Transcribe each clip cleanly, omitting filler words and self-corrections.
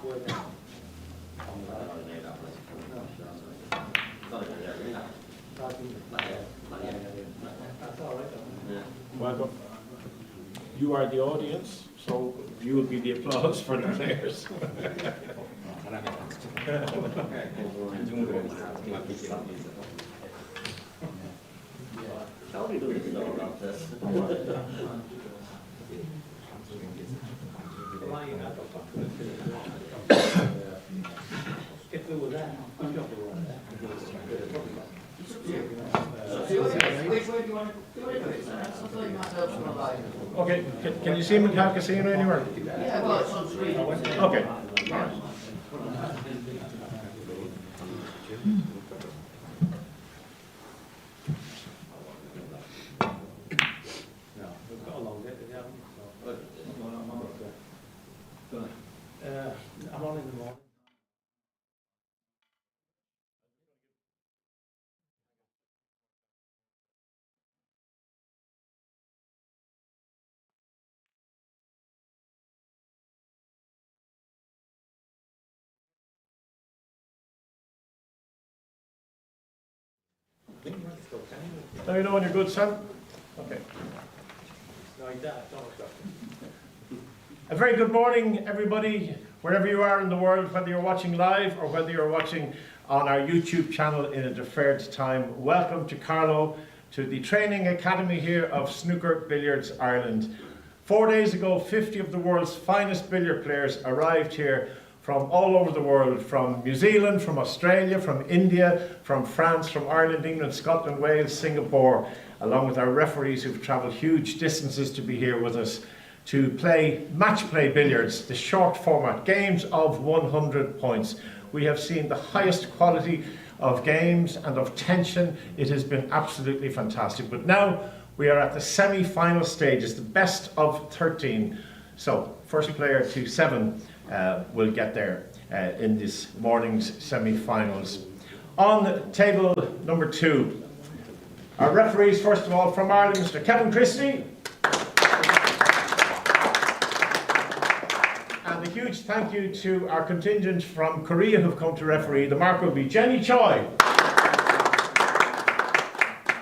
halfway down. That's all right. Welcome. You are the audience, so you will be the applause for the players. If we were there, I'm sure we were there. Okay, can you see Macau Casino anywhere? Yeah, well, it's on screen. Okay, all right. No, we've got a long day, haven't we? I'm on in the morning. Now you know when you're good, Sam? Okay. No, he died. A very good morning, everybody, wherever you are in the world, whether you're watching live or whether you're watching on our YouTube channel in a deferred time. Welcome to Carlow, to the training academy here of Snooker Billiards Ireland. 4 days ago, 50 of the world's finest billiard players arrived here from all over the world, from New Zealand, from Australia, from India, from France, from Ireland, England, Scotland, Wales, Singapore, along with our referees who've travelled huge distances to be here with us to play match play billiards, the short format, games of 100 points. We have seen the highest quality of games and of tension. It has been absolutely fantastic. But now we are at the semi-final stages, the best of 13. So, first player to 7 will get there in this morning's semi-finals. On table number 2, our referees, first of all, from Ireland, Mr. Kevin Christie. And a huge thank you to our contingent from Korea who've come to referee. The mark will be Jenny Choi.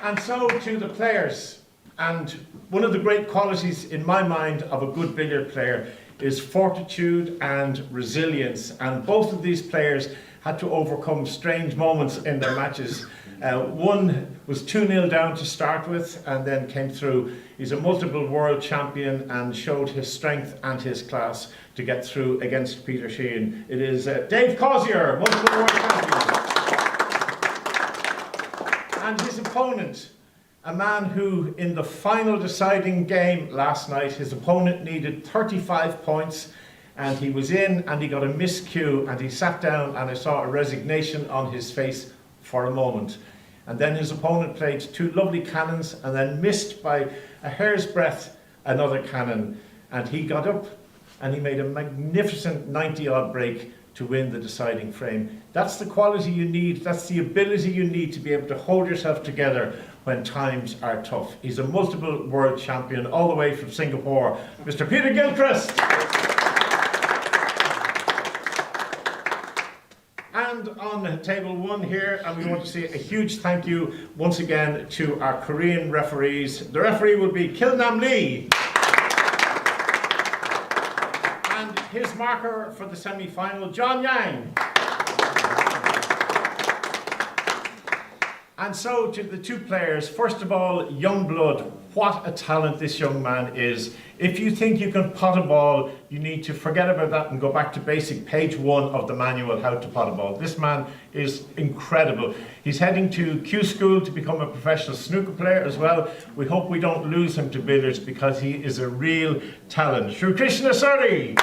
And so to the players. And one of the great qualities in my mind of a good billiard player is fortitude and resilience. And both of these players had to overcome strange moments in their matches. One was 2-0 down to start with and then came through. He's a multiple world champion and showed his strength and his class to get through against Peter Sheehan. It is Dave Cosier, multiple world champion. And his opponent, a man who in the final deciding game last night, his opponent needed 35 points and he was in and he got a miscue and he sat down and I saw a resignation on his face for a moment. And then his opponent played 2 lovely cannons and then missed by a hair's breadth another cannon. And he got up and he made a magnificent 90-odd break to win the deciding frame. That's the quality you need, that's the ability you need to be able to hold yourself together when times are tough. He's a multiple world champion all the way from Singapore, Mr. Peter Gilchrist. And on table 1 here, and we want to say a huge thank you once again to our Korean referees. The referee will be Kilnam Lee. And his marker for the semi-final, John Yang. And so to the 2 players, first of all, young blood. What a talent this young man is. If you think you can pot a ball, you need to forget about that and go back to basic page 1 of the manual, how to pot a ball. This man is incredible. He's heading to Q School to become a professional snooker player as well. We hope we don't lose him to billiards because he is a real talent. Shrikrishna Suri.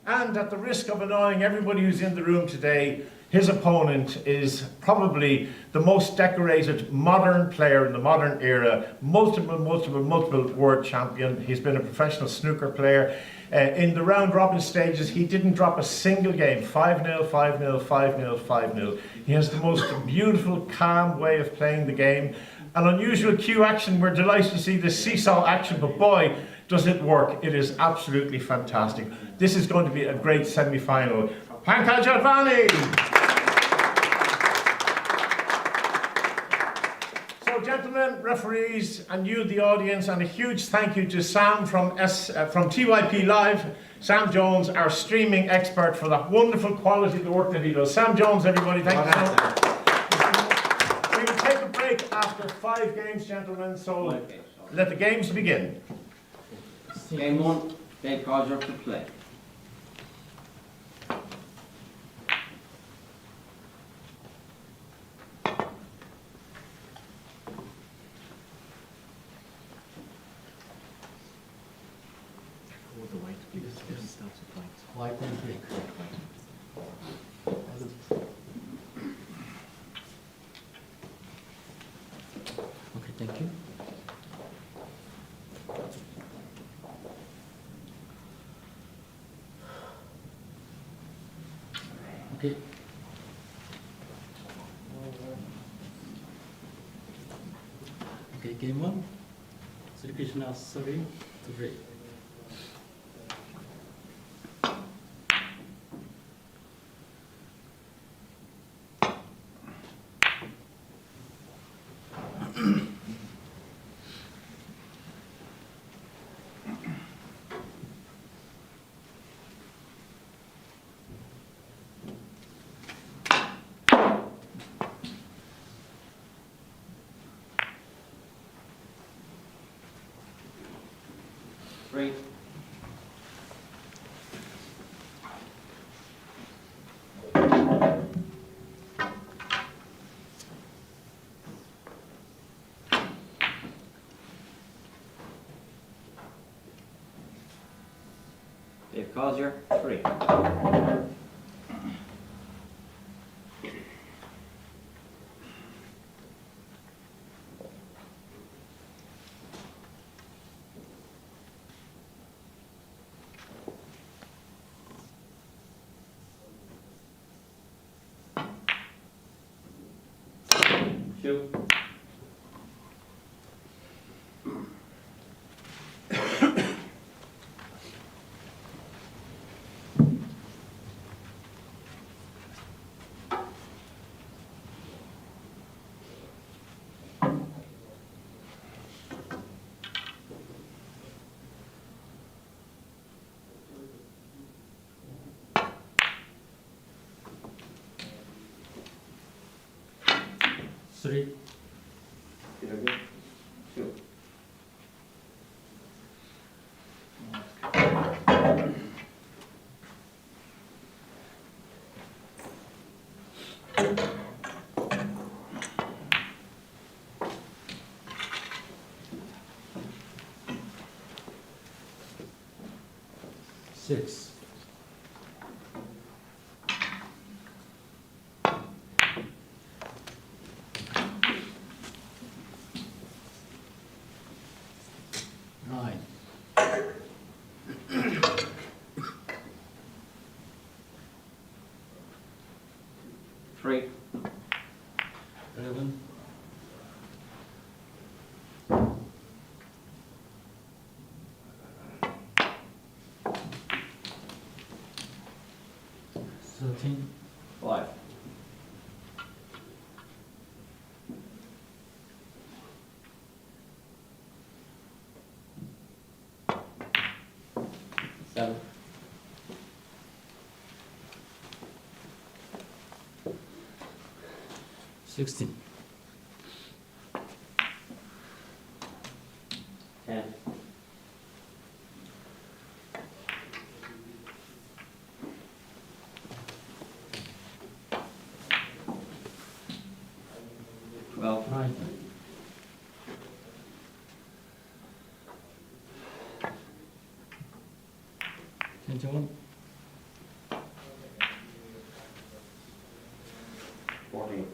And at the risk of annoying everybody who's in the room today, his opponent is probably the most decorated modern player in the modern era, multiple world champion. He's been a professional snooker player. In the round robin stages, he didn't drop a single game. 5-0, 5-0, 5-0, 5-0. He has the most beautiful, calm way of playing the game. An unusual cue action. We're delighted to see this seesaw action, but boy, does it work? It is absolutely fantastic. This is going to be a great semi-final. Pankaj Advani! So gentlemen, referees, and you, the audience, and a huge thank you to Sam from TYP Live, Sam Jones, our streaming expert, for that wonderful quality of the work that he does. Sam Jones, everybody, thank you so much. We will take a break after 5 games, gentlemen, so let the games begin. Game 1, Dave cards are up to play. White and pink. Okay, thank you. Okay. Okay, game 1. Shrikrishna Suri to break. Three. Dave Cosier, 3. Two. Three. Two. Six. Nine. 3. 11. Thirteen. 5. 7. 16. 10. 12. 9. 21. 14.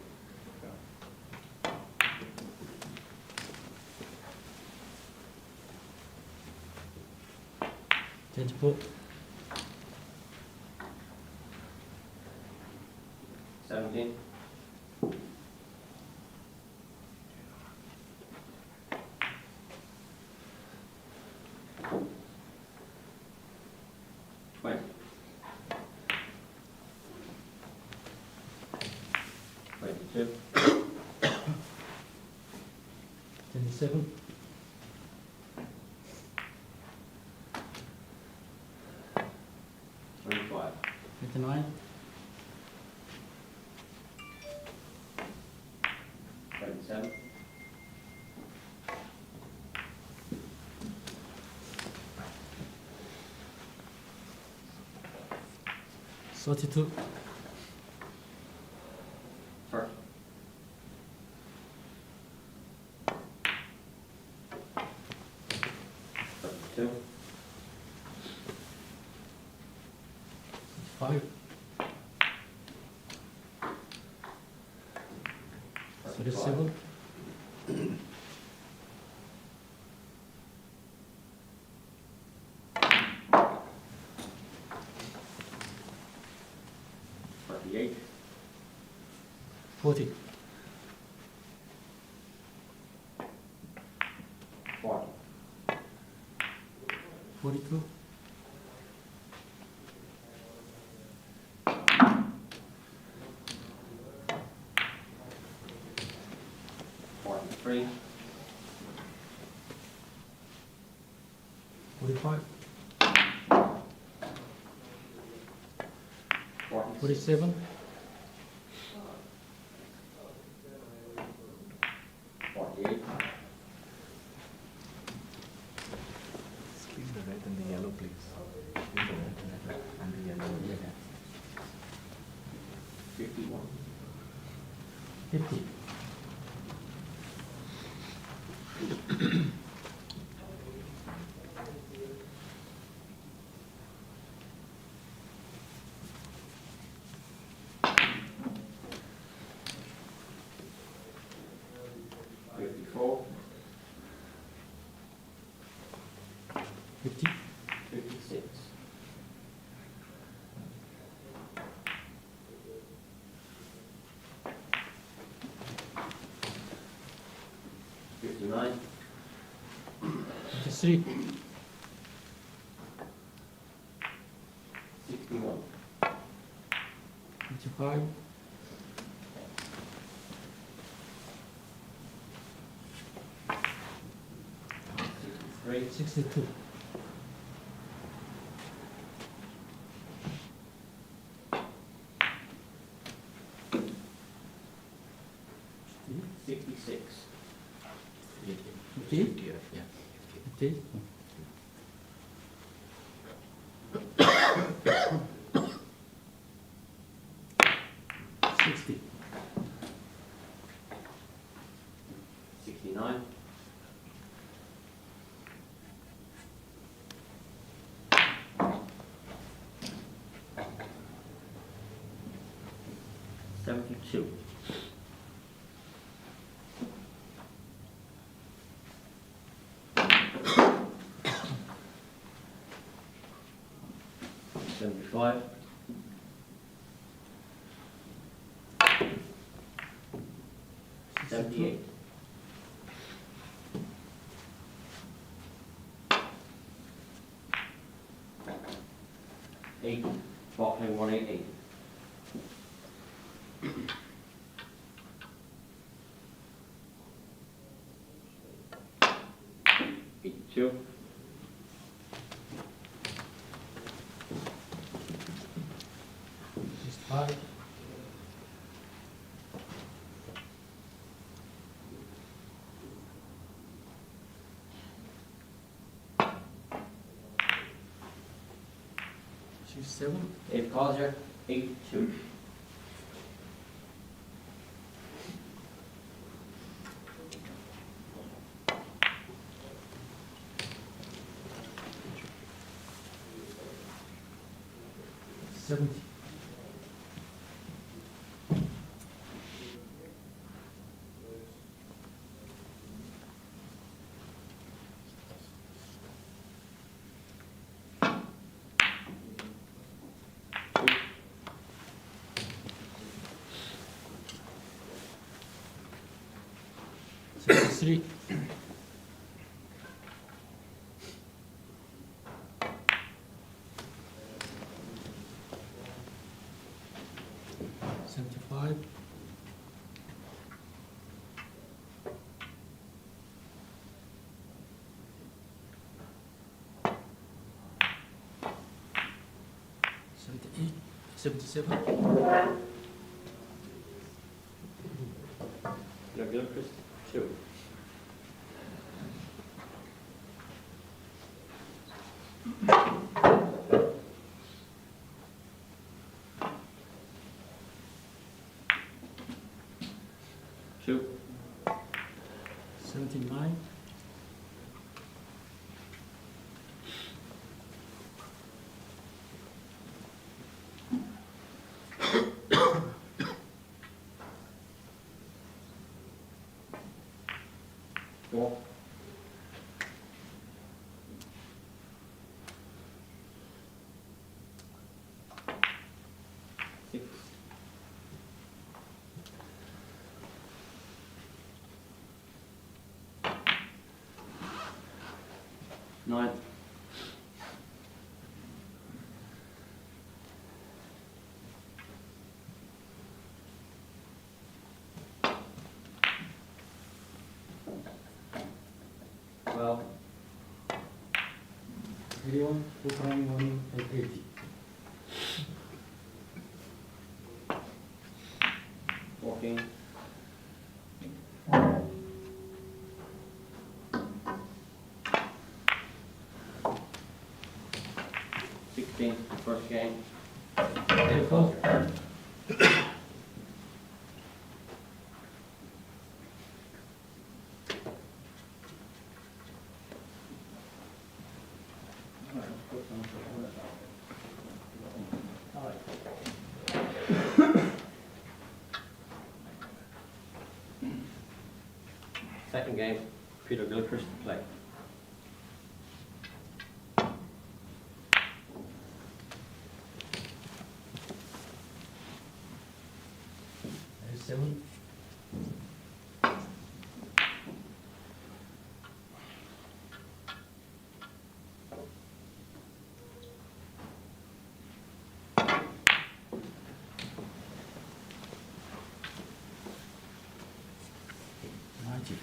24. 17. 18. 37, 25. 29, 27. 32, 30. 32. 5, 37, 38. 40, 40. 42, 43. 45, 46. 47, 48. Screen the red and the yellow, please. Screen the red and the yellow. 51. 50, 54. 50, 56. 59. 53, 61. 55, 63. 62, 66. 50, Yeah. 50, 60, 69. 72. 75. 78. 8. Barclay 188. 82. 65, 67, Dave Collier 82. 70, 73, 75, 78, 77, Peter Gilchrist, 2. Two. 79, 4. 6. 9. 12. 81, 491, and 80. 14. 16. First game. 84, 2nd game. Peter Gilchrist to play. 87, 90,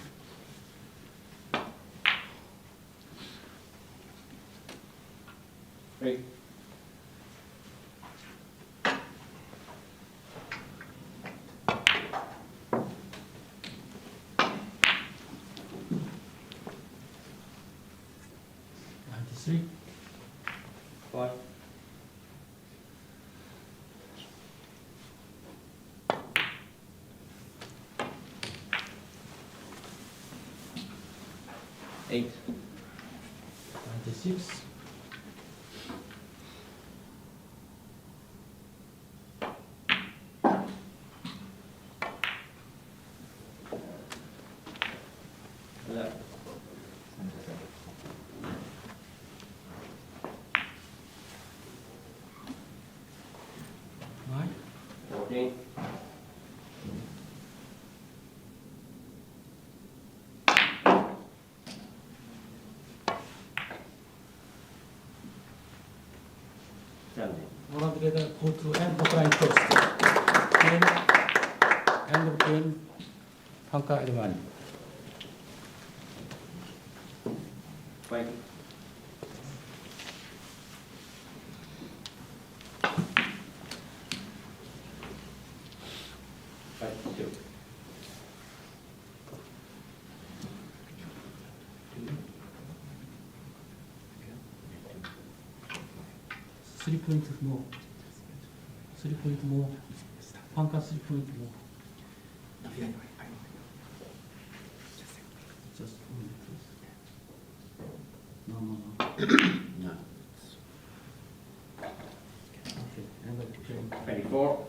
3. 93, 5. 8. 96, 11. 9, 14. 17. 100 go to end of line first. Game, end of game, Pankaj Advani. 20. 22. 3 point more. 3 point more. Pankaj 3 point more. Just 1 minute, please. No. No. Okay, end of game. 24.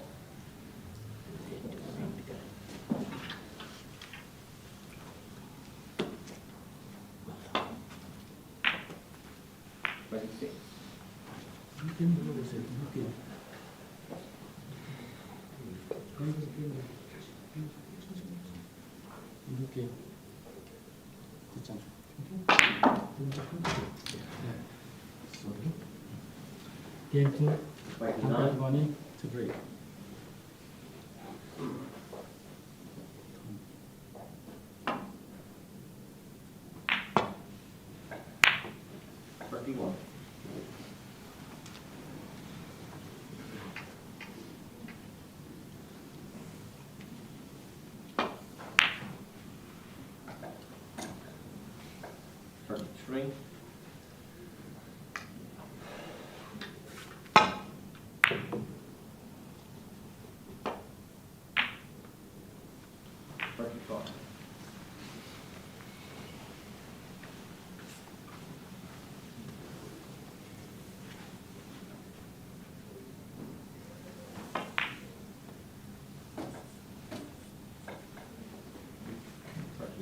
26. 게임 눌러보세요. 게임. 이렇게 됐잖아. 네. Sorry. Game 2. Pankaj 29. Advani to break.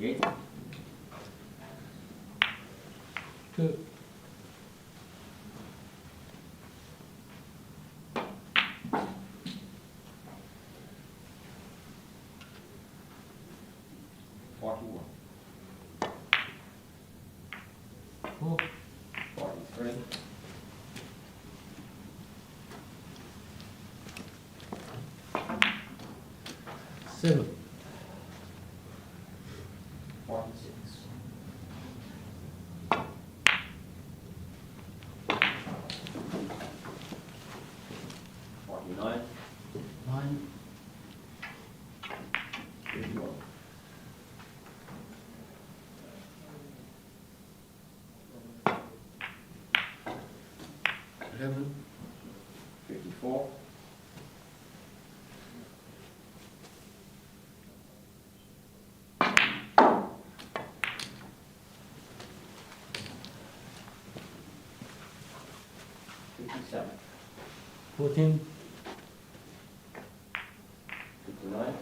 68. 2, 41. 4, 43. 7, 46. 49. 9, 51. 11, 54. 57. 14, 59.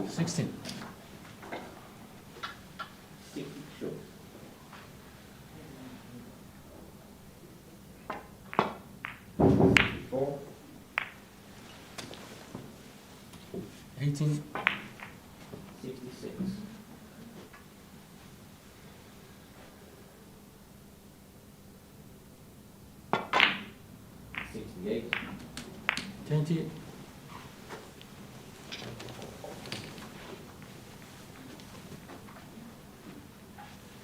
16, 62. 64. 18, 66. 68. 20,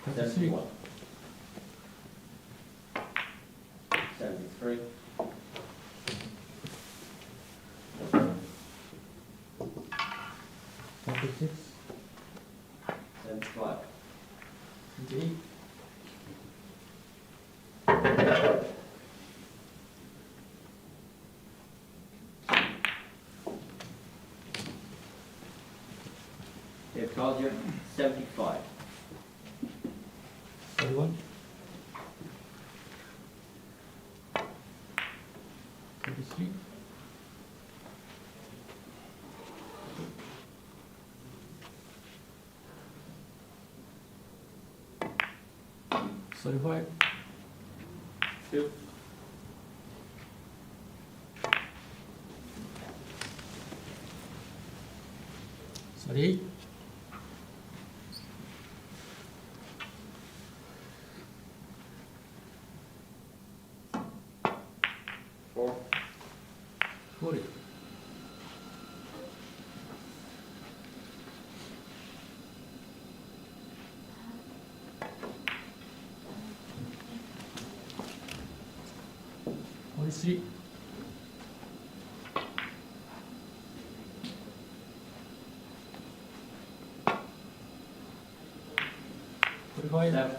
33, 71. 73. 36, 75. 78, 75. 41, 33, 35, 2. 38, 4. 40, 43, 45, 7.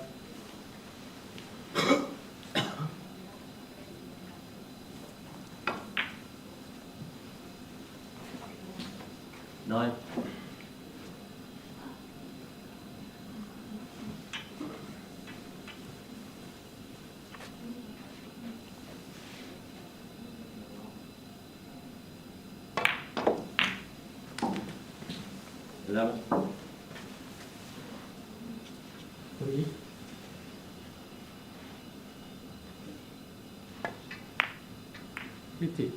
9. 11. 48, 50,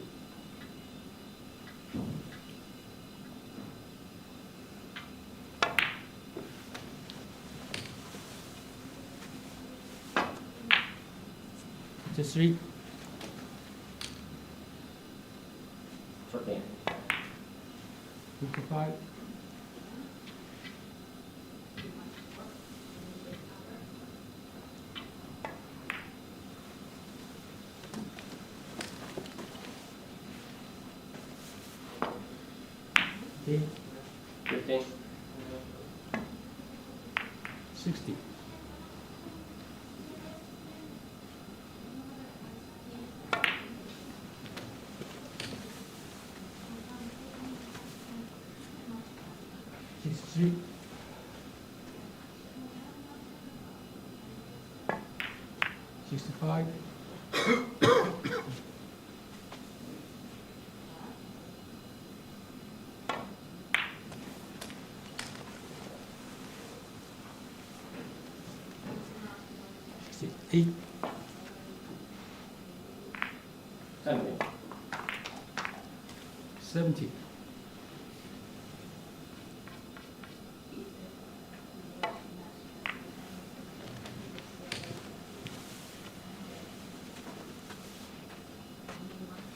53, 13. 55, 15, 15. 60, 63, 65, 8, 70. 70,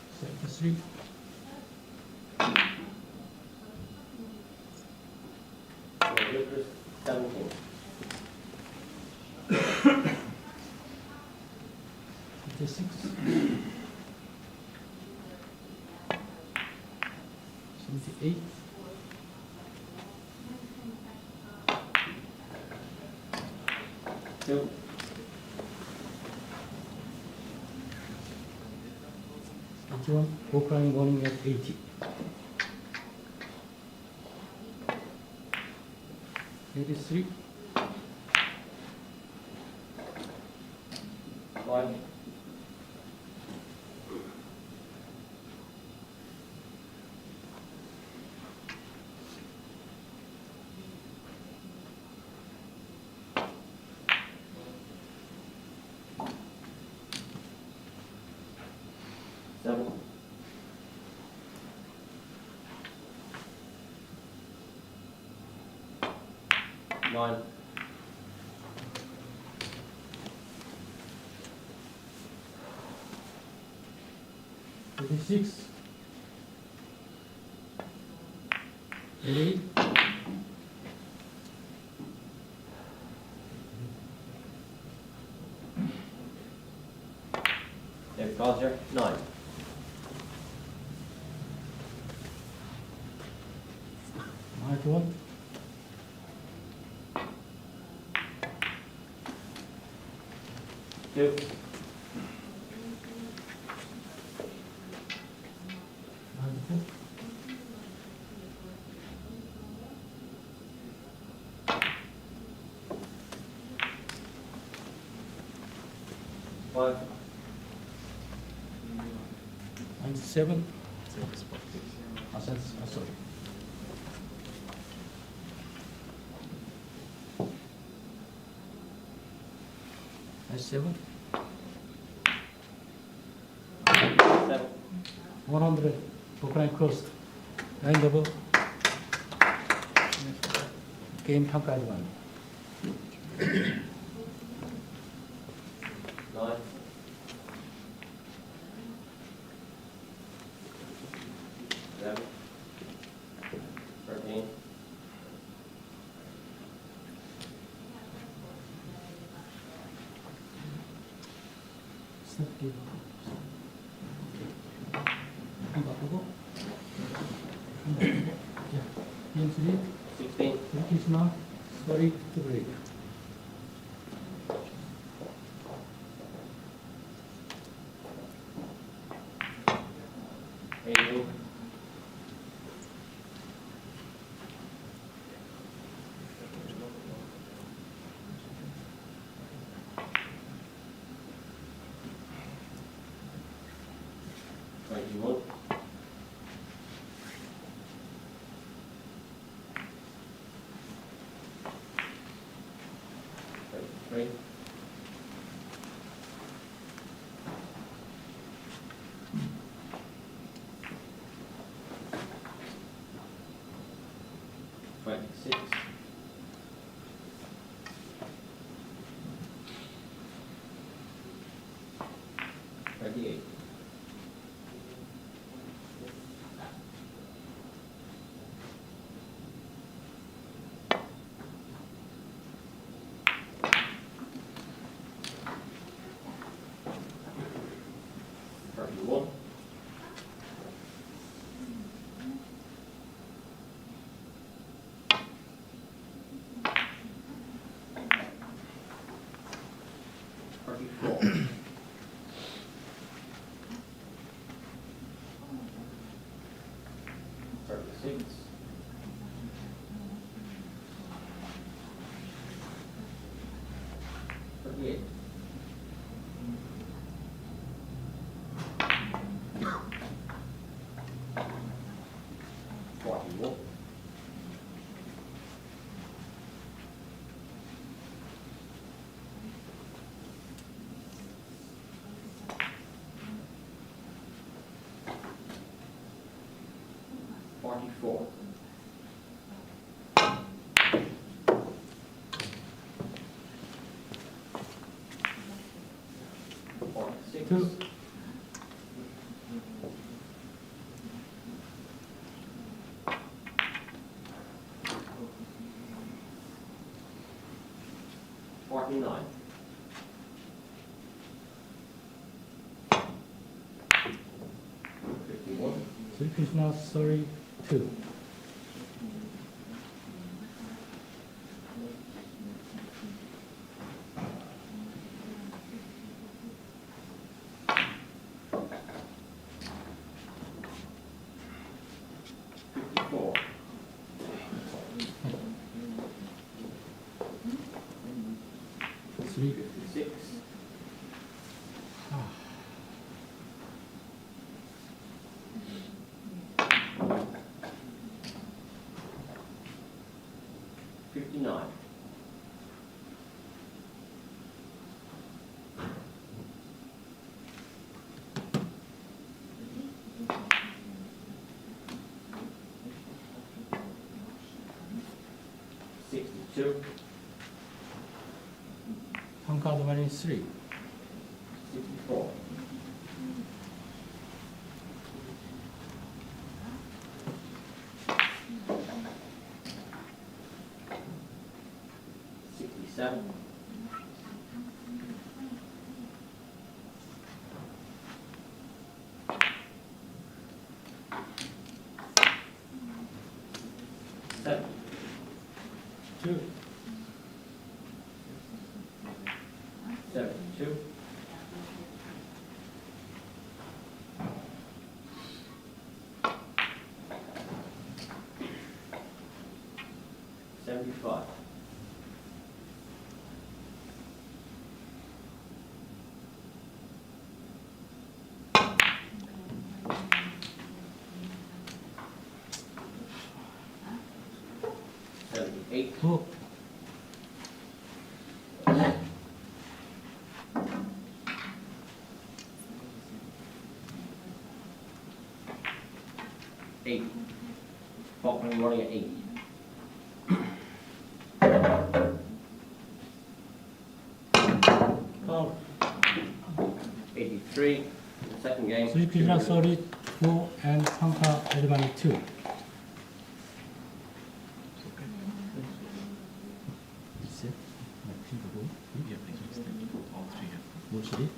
73, 17. 56, 78, 2. 81, Ukraine winning at 80. 83, 1. 7. 9. 86, 88, 9. 91, 2. 94, 5. 97, Same spot, please. sorry. That's 7, 7. 100, Ukraine crossed. And double. Game Pankaj Advani. 9. 11. 13. 16. Shrikrishna Suri to break. 18. 21. 23. 26. 28. 31. 34. 36. 38. 41. 42. 44. 46. 2, 49. 51. Shrikrishna Suri 2, 54. 3, 56. 59. 62. Pankaj Advani 3, 64. 67. 7. 2, 72. 75. 78. 4, 8. Falkland running at 8. 12, 83. The second game. Shrikrishna Suri 4 and Pankaj Advani 2.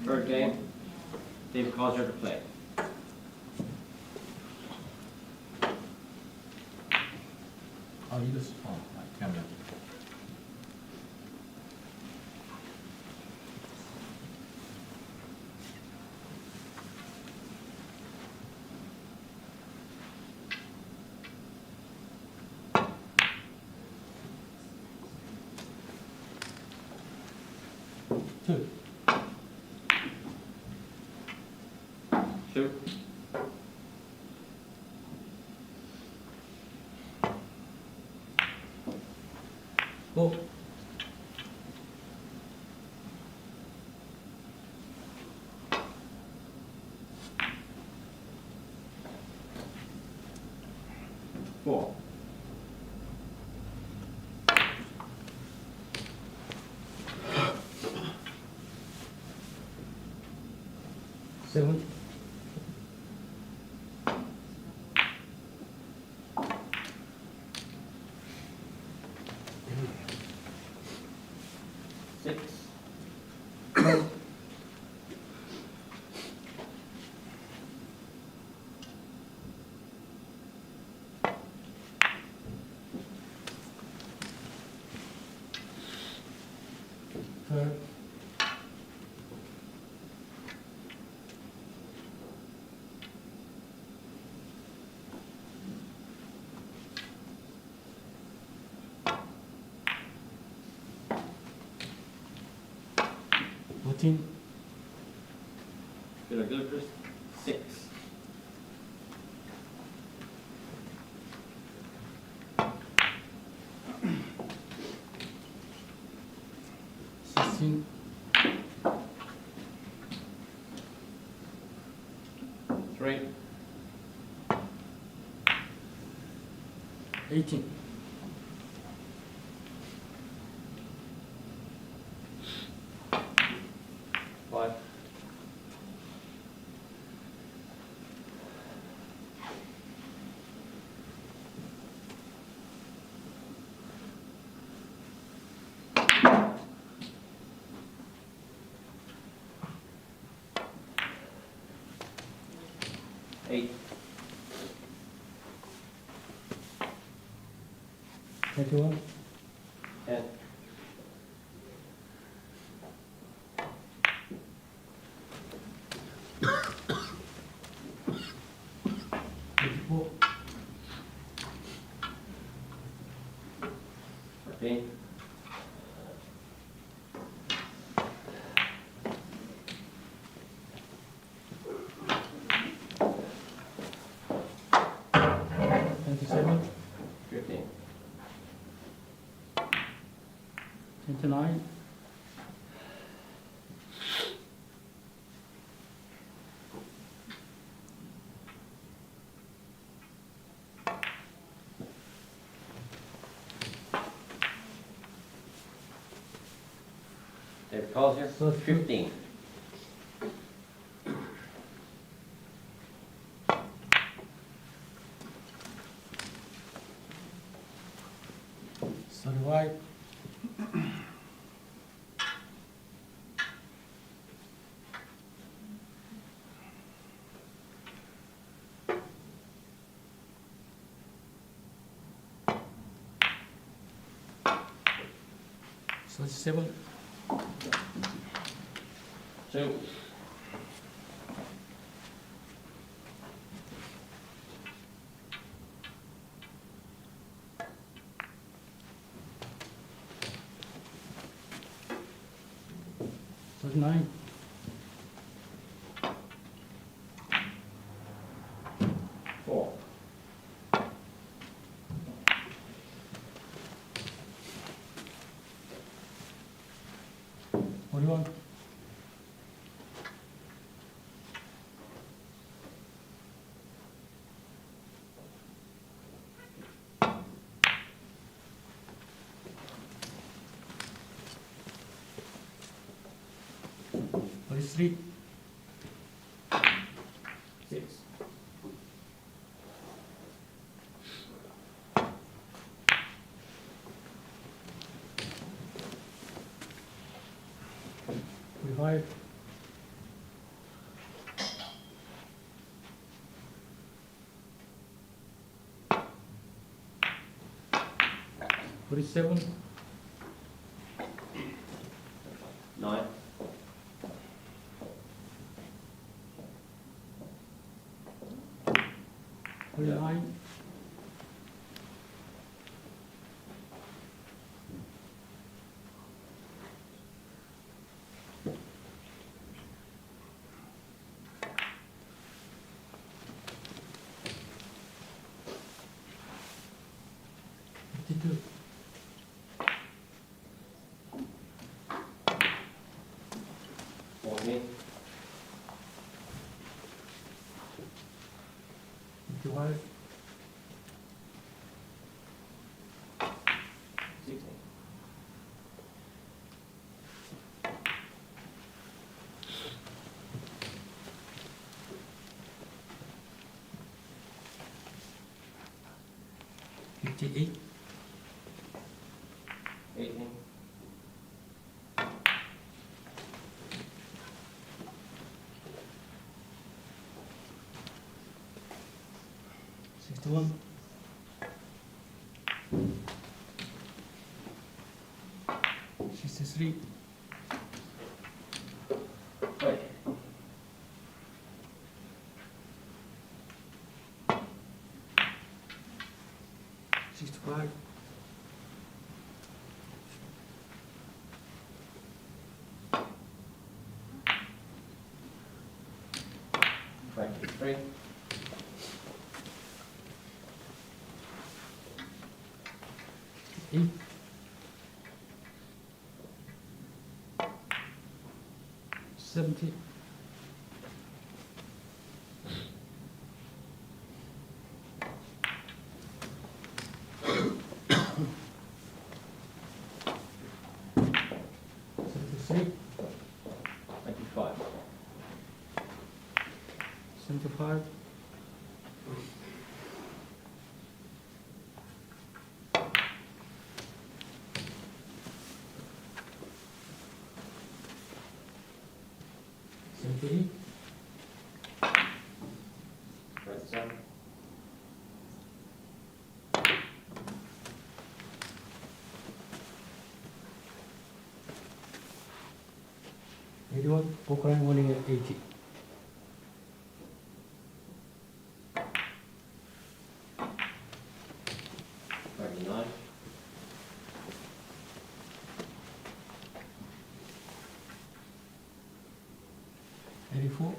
Third game. David Cosner to play. 이거 그냥 Two, 2. 4, 4. 7, 6. 12, 14, Gilchrist, 6. 16, 3. 18. Five. Eight. 21. Ten. 24. 14. 27. 15. 29. David calls here. 15. 35. 37. 2. 39. 4. 41. 43. 6. 45. 47. 9. 49. 52. 14. 55. 16. 58. 18. 61. 63. 20. 65. 23. 8. 70. 21. 3, 25. 75, 78, 27. 81, Pokrang winning at 80. 39. 84,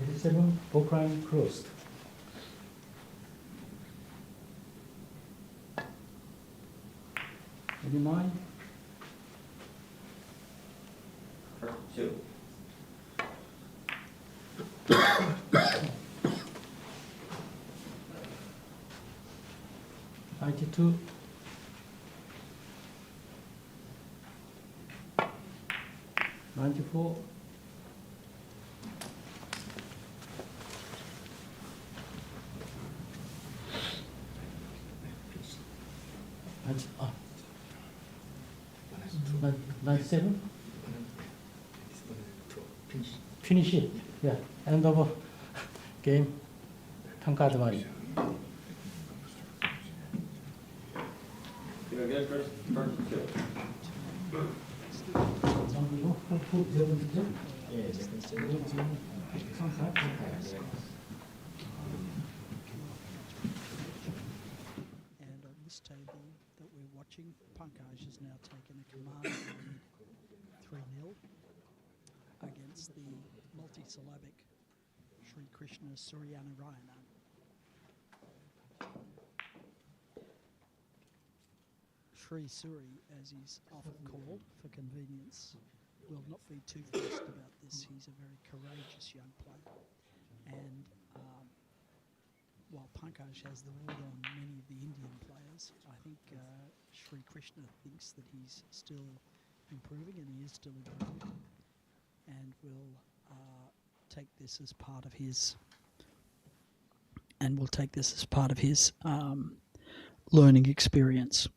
87, Pokrang closed. 89, 32. 92, 94, 97, finish it, yeah, end of game, Pankaj Advani. You good, first 2. And on this table that we're watching, Pankaj has now taken a commanding lead 3-0 against the multisyllabic Shrikrishna Suri. Shri Suri, as he's often called for convenience, will not be too fussed about this. He's a very courageous young player. And while Pankaj has the lead on many of the Indian players, I think Shri Krishna thinks that he's still improving, and he is still improving, and will take this as part of his learning experience.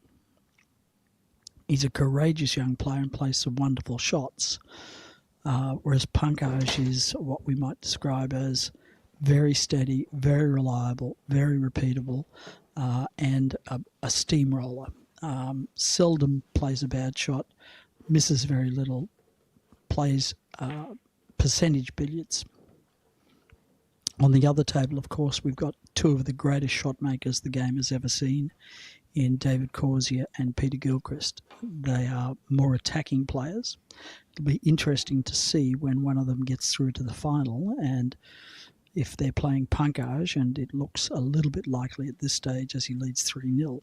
He's a courageous young player and plays some wonderful shots, whereas Pankaj is what we might describe as very steady, very reliable, very repeatable, and a steamroller. Seldom plays a bad shot, misses very little, plays percentage billiards. On the other table, of course, we've got two of the greatest shot makers the game has ever seen in David Corsier and Peter Gilchrist. They are more attacking players. It'll be interesting to see when one of them gets through to the final, and if they're playing Pankaj, and it looks a little bit likely at this stage as he leads 3-0,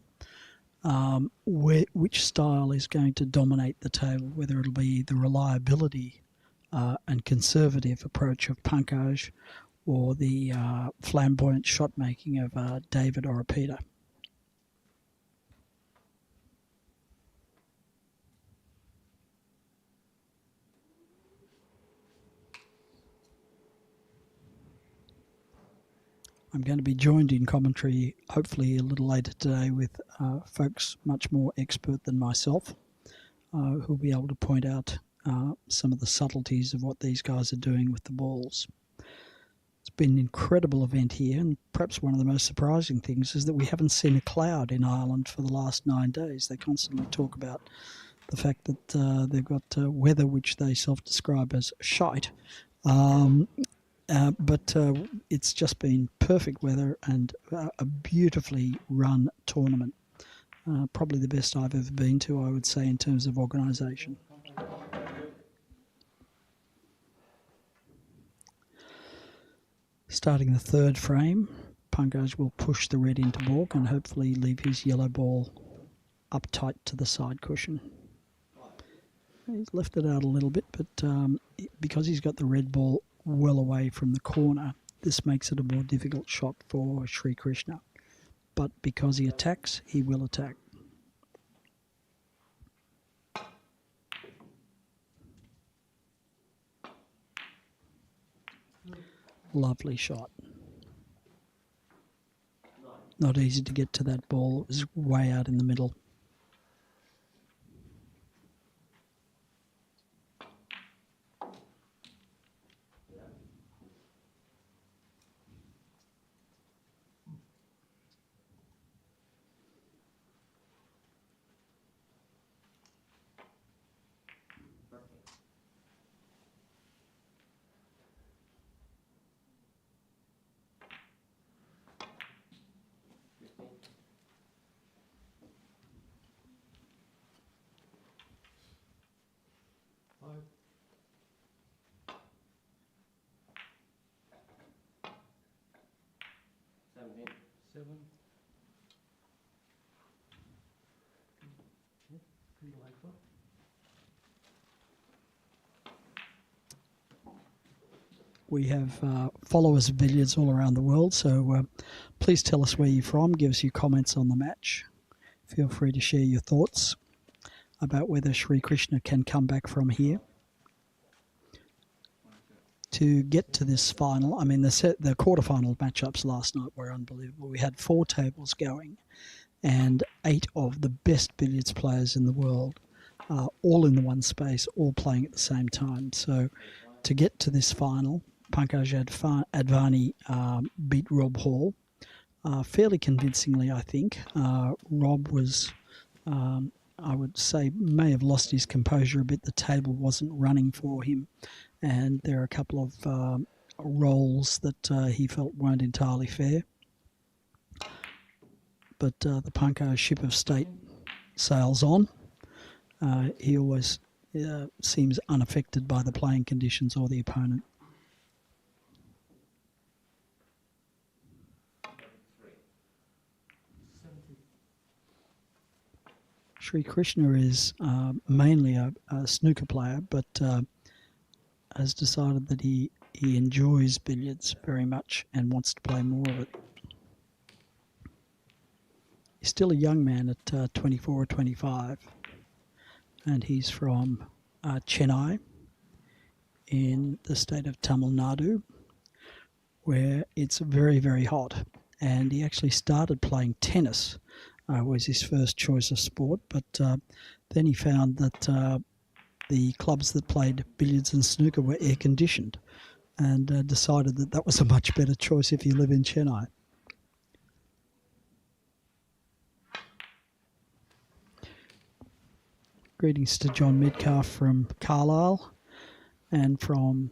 which style is going to dominate the table, whether it'll be the reliability and conservative approach of Pankaj or the flamboyant shot making of David or Peter. I'm going to be joined in commentary, hopefully a little later today, with folks much more expert than myself, who'll be able to point out some of the subtleties of what these guys are doing with the balls. It's been an incredible event here, and perhaps one of the most surprising things is that we haven't seen a cloud in Ireland for the last 9 days. They constantly talk about the fact that they've got weather which they self-describe as shite. But it's just been perfect weather and a beautifully run tournament. Probably the best I've ever been to, I would say, in terms of organisation. Starting the third frame, Pankaj will push the red into baulk and hopefully leave his yellow ball up tight to the side cushion. He's left it out a little bit, but because he's got the red ball well away from the corner, this makes it a more difficult shot for Shrikrishna. But because he attacks, he will attack. Lovely shot. Not easy to get to that ball. It was way out in the middle. We have followers of billiards all around the world, so please tell us where you're from. Give us your comments on the match. Feel free to share your thoughts about whether Shrikrishna can come back from here. To get to this final, I mean, the quarterfinal matchups last night were unbelievable. We had 4 tables going and 8 of the best billiards players in the world, all in the one space, all playing at the same time. So to get to this final, Pankaj Advani beat Rob Hall fairly convincingly, I think. Rob was, I would say, may have lost his composure a bit. The table wasn't running for him, and there are a couple of rolls that he felt weren't entirely fair. But the Pankaj ship of state sails on. He always seems unaffected by the playing conditions or the opponent. Shrikrishna is mainly a snooker player, but has decided that he enjoys billiards very much and wants to play more of it. He's still a young man at 24 or 25, and he's from Chennai in the state of Tamil Nadu, where it's very, very hot. And he actually started playing tennis, was his first choice of sport, but then he found that the clubs that played billiards and snooker were air-conditioned, and decided that that was a much better choice if you live in Chennai. Greetings to John Midcalf from Carlisle, and from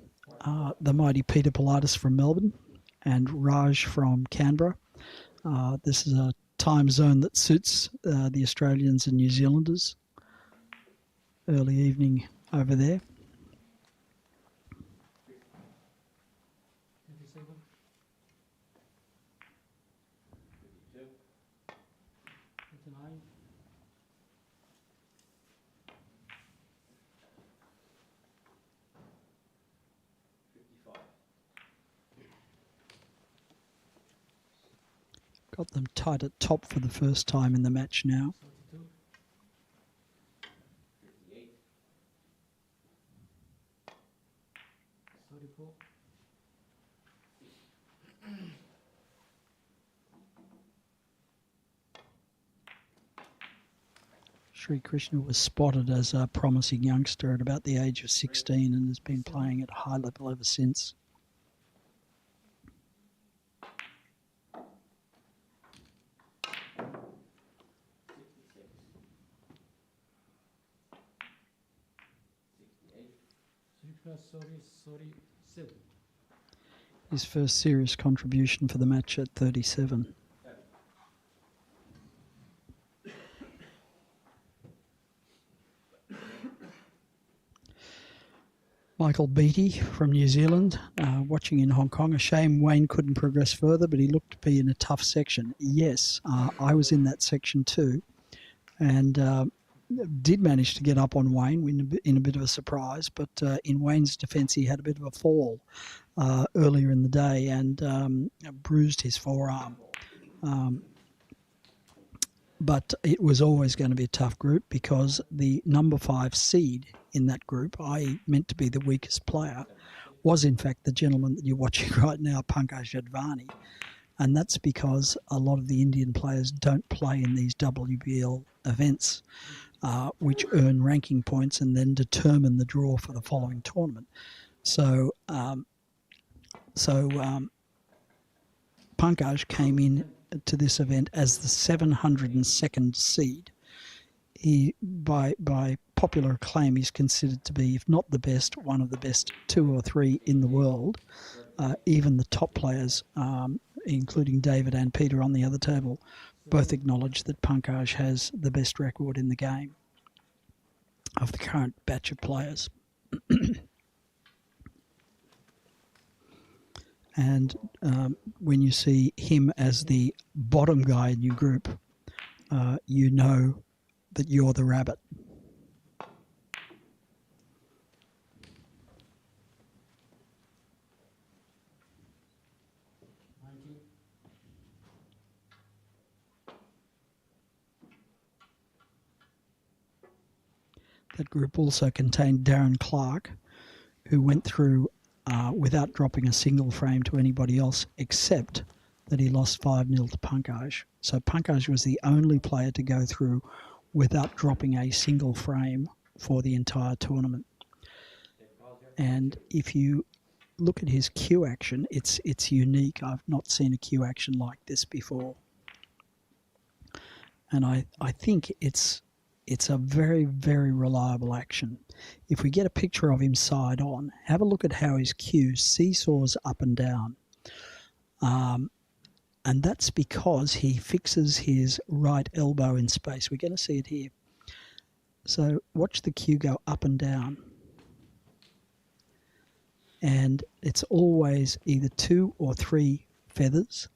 the mighty Peter Politis from Melbourne, and Raj from Canberra. This is a time zone that suits the Australians and New Zealanders. Early evening over there. Got them tight at top for the first time in the match now. Shrikrishna was spotted as a promising youngster at about the age of 16 and has been playing at a high level ever since. His first serious contribution for the match at 37. Michael Beattie from New Zealand, watching in Hong Kong. A shame Wayne couldn't progress further, but he looked to be in a tough section. Yes, I was in that section too. And did manage to get up on Wayne in a bit of a surprise, but in Wayne's defence he had a bit of a fall earlier in the day and bruised his forearm. But it was always going to be a tough group because the number 5 seed in that group, i.e. meant to be the weakest player, was in fact the gentleman that you're watching right now, Pankaj Advani. And that's because a lot of the Indian players don't play in these WBL events, which earn ranking points and then determine the draw for the following tournament. So Pankaj came in to this event as the 702nd seed. He, by popular acclaim, he's considered to be, if not the best, one of the best 2 or 3 in the world. Even the top players, including David and Peter on the other table, both acknowledge that Pankaj has the best record in the game of the current batch of players. And when you see him as the bottom guy in your group, you know that you're the rabbit. That group also contained Darren Clark, who went through without dropping a single frame to anybody else, except that he lost 5-0 to Pankaj. So Pankaj was the only player to go through without dropping a single frame for the entire tournament. And if you look at his cue action, it's unique. I've not seen a cue action like this before. And I think it's a very, very reliable action. If we get a picture of him side on, have a look at how his cue seesaws up and down. And that's because he fixes his right elbow in space. We're going to see it here. So watch the cue go up and down. And it's always either 2 or 3 feathers.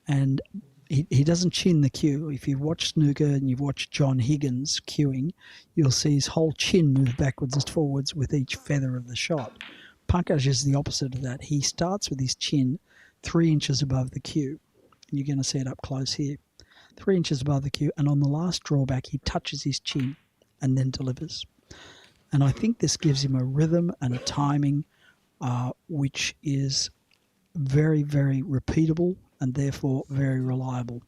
And he doesn't chin the cue. If you've watched snooker and you've watched John Higgins cueing, you'll see his whole chin move backwards and forwards with each feather of the shot. Pankaj is the opposite of that. He starts with his chin 3 inches above the cue. And you're going to see it up close here. 3 inches above the cue. And on the last drawback, he touches his chin and then delivers. And I think this gives him a rhythm and a timing which is very, very repeatable and therefore very reliable.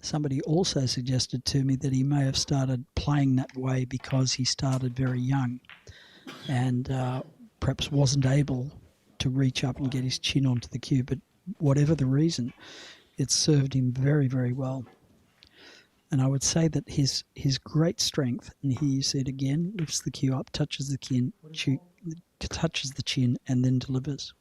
Somebody also suggested to me that he may have started playing that way because he started very young and perhaps wasn't able to reach up and get his chin onto the cue. But whatever the reason, it served him very, very well. And I would say that his great strength, and here you see it again, lifts the cue up, touches the chin, and then delivers.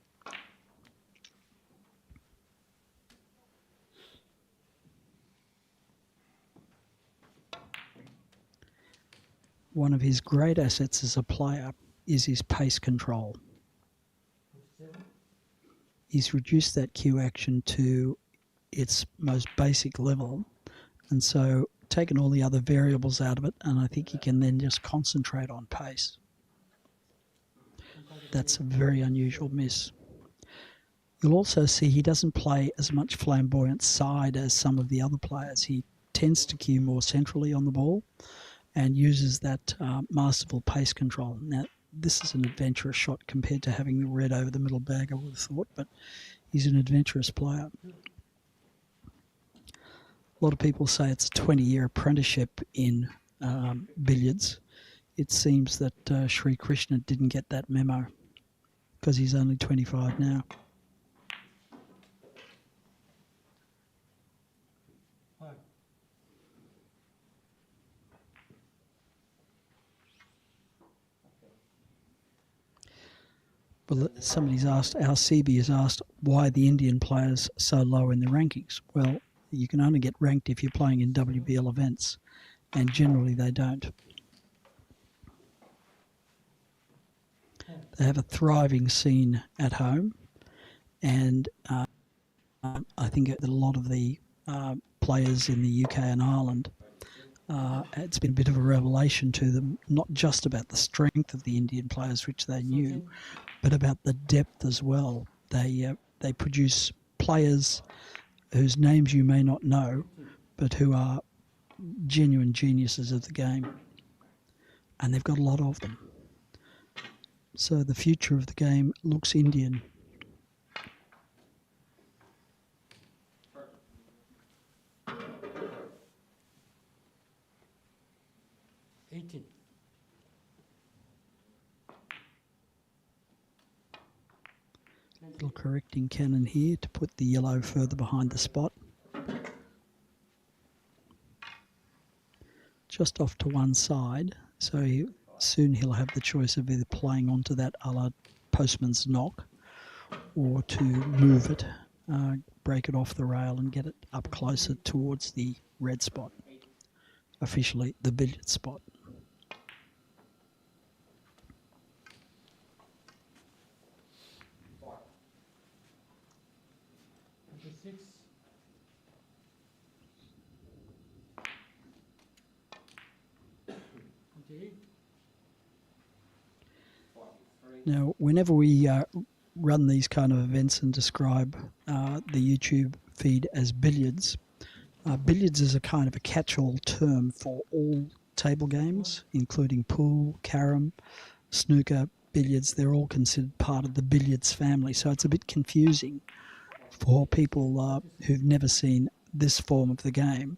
One of his great assets as a player is his pace control. He's reduced that cue action to its most basic level, and so taken all the other variables out of it, and I think he can then just concentrate on pace. That's a very unusual miss. You'll also see he doesn't play as much flamboyant side as some of the other players. He tends to cue more centrally on the ball and uses that masterful pace control. Now, this is an adventurous shot compared to having the red over the middle bag, I would have thought, but he's an adventurous player. A lot of people say it's a 20-year apprenticeship in billiards. It seems that Shrikrishna didn't get that memo because he's only 25 now. Well, somebody's asked, our CB has asked, why the Indian players so low in the rankings? Well, you can only get ranked if you're playing in WBL events, and generally they don't. They have a thriving scene at home, and I think that a lot of the players in the UK and Ireland, it's been a bit of a revelation to them, not just about the strength of the Indian players, which they knew, but about the depth as well. They produce players whose names you may not know, but who are genuine geniuses of the game. And they've got a lot of them. So the future of the game looks Indian. Little correcting cannon here to put the yellow further behind the spot. Just off to one side, so soon he'll have the choice of either playing onto that a la postman's knock or to move it, break it off the rail and get it up closer towards the red spot, officially the billiard spot. Now, whenever we run these kind of events and describe the YouTube feed as billiards, billiards is a kind of a catch-all term for all table games, including pool, carom, snooker, billiards. They're all considered part of the billiards family, so it's a bit confusing for people who've never seen this form of the game,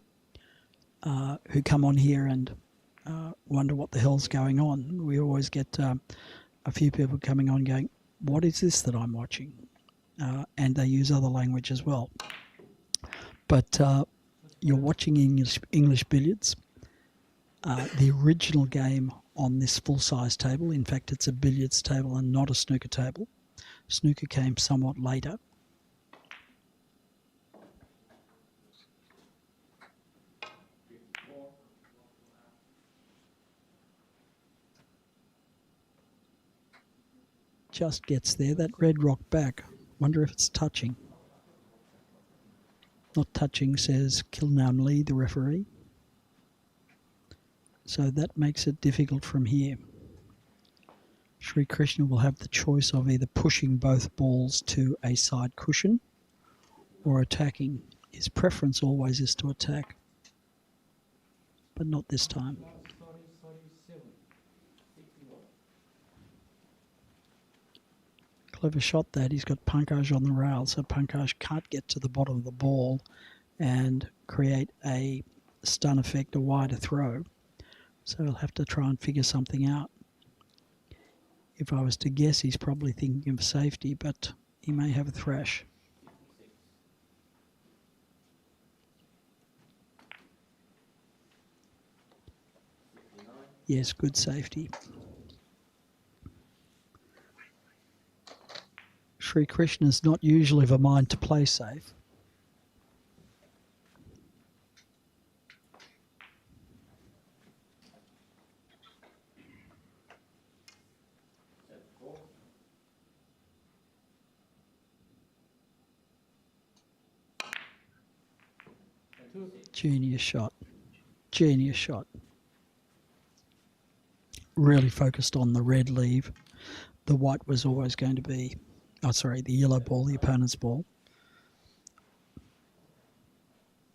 who come on here and wonder what the hell's going on. We always get a few people coming on going, what is this that I'm watching? And they use other language as well. But you're watching English billiards. The original game on this full-size table, in fact it's a billiards table and not a snooker table. Snooker came somewhat later. Just gets there. That red rock back. Wonder if it's touching. Not touching, says Kilnam Lee, the referee. So that makes it difficult from here. Shrikrishna will have the choice of either pushing both balls to a side cushion or attacking. His preference always is to attack, but not this time. Clever shot that. He's got Pankaj on the rail, so Pankaj can't get to the bottom of the ball and create a stun effect, a wider throw. So he'll have to try and figure something out. If I was to guess, he's probably thinking of safety, but he may have a thrash. Yes, good safety. Shrikrishna is not usually of a mind to play safe. Genius shot. Genius shot. Really focused on the red leave. The white was always going to be, the yellow ball, the opponent's ball.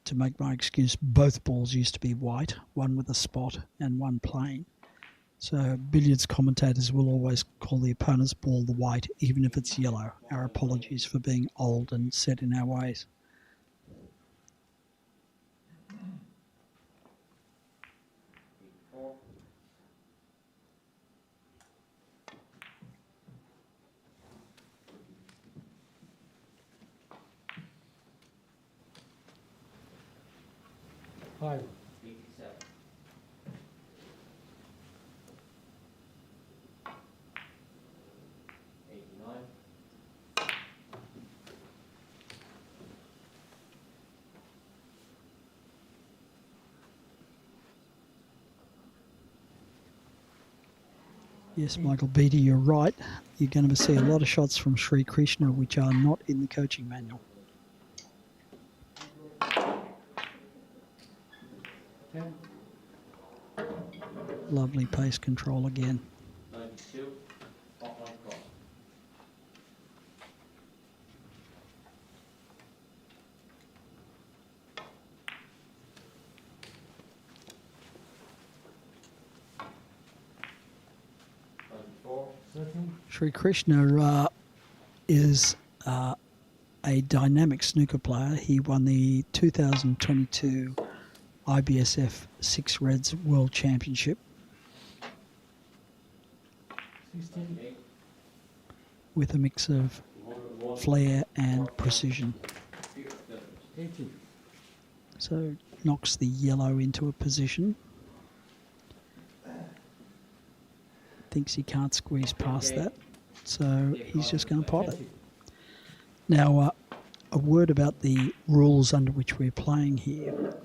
To make my excuse, both balls used to be white, one with a spot and one plain. So billiards commentators will always call the opponent's ball the white, even if it's yellow. Our apologies for being old and set in our ways. Five. 87. Yes, Michael Beattie, you're right. You're going to see a lot of shots from Shrikrishna which are not in the coaching manual. 10, Lovely pace control again. 92, spotlight cross. Sri Krishna is a dynamic snooker player. He won the 2022 IBSF Six Reds World Championship 16, with a mix of flair and precision. 18, So knocks the yellow into a position. Thinks he can't squeeze past that, so he's just going to pot it. 20, Now, a word about the rules under which we're playing here.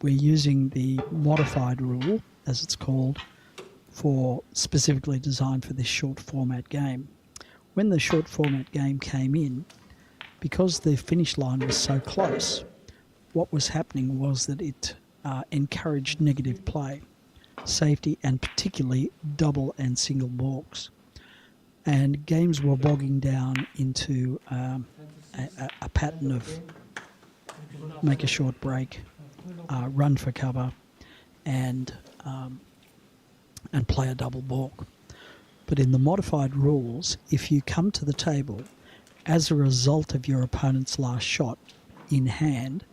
We're using the modified rule, as it's called, for specifically designed for this short format game. When the short format game came in, because the finish line was so close, what was happening was that it encouraged negative play, safety, and particularly double and single balks. And games were bogging down into a pattern of make a short break, run for cover, and play a double balk. But in the modified rules, if you come to the table as a result of your opponent's last shot in hand,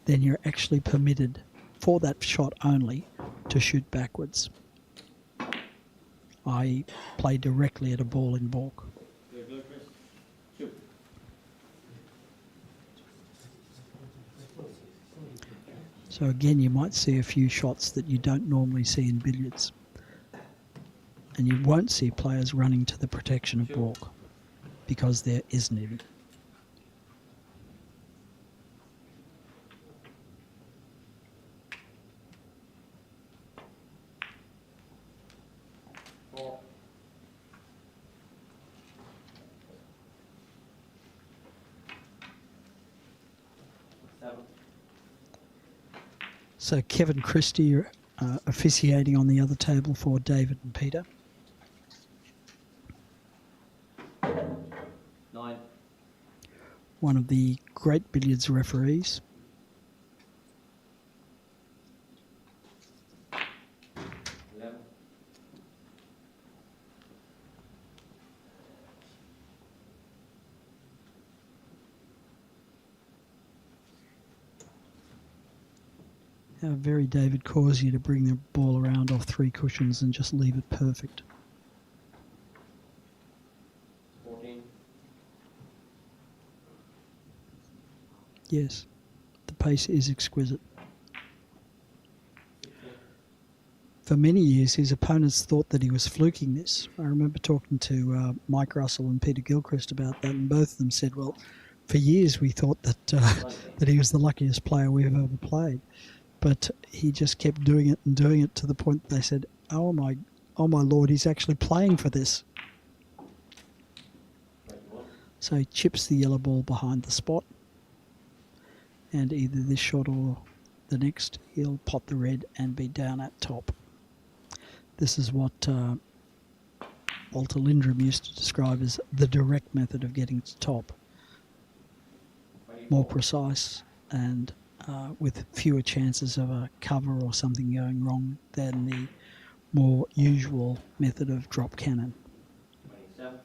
then you're actually permitted for that shot only to shoot backwards. I play directly at a ball in balk. Very good, Chris. Shoot. So again, you might see a few shots that you don't normally see in billiards. And you won't see players running to the protection of balk because there isn't any. Four. 7. So Kevin Christie officiating on the other table for David and Peter. 9. One of the great billiards referees. 11. How very David Causier to bring the ball around off 3 cushions and just leave it perfect. 14. Yes, the pace is exquisite. 16. For many years, his opponents thought that he was fluking this. I remember talking to Mike Russell and Peter Gilchrist about that, and both of them said, well, for years we thought that that he was the luckiest player we've ever played. But he just kept doing it to the point that they said, oh my Lord, he's actually playing for this. 21. So he chips the yellow ball behind the spot, and either this shot or the next, he'll pot the red and be down at top. This is what Walter Lindrum used to describe as the direct method of getting to top. More precise and with fewer chances of a cover or something going wrong than the more usual method of drop cannon. 27.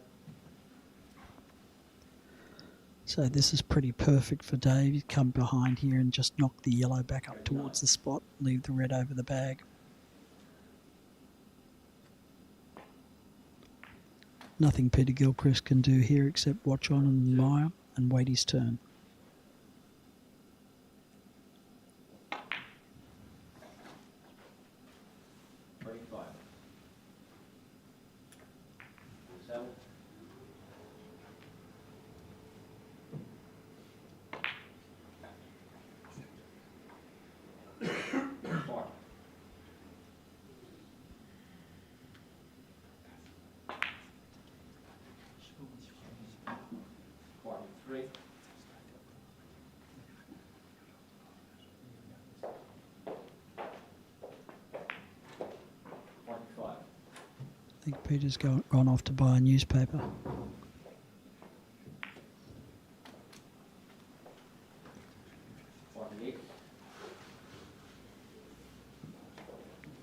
So this is pretty perfect for Dave. You come behind here and just knock the yellow back up towards the spot, leave the red over the bag. Nothing Peter Gilchrist can do here except watch on and admire and wait his turn. 35. 27. 3. 45. I think Peter's gone off to buy a newspaper. 48.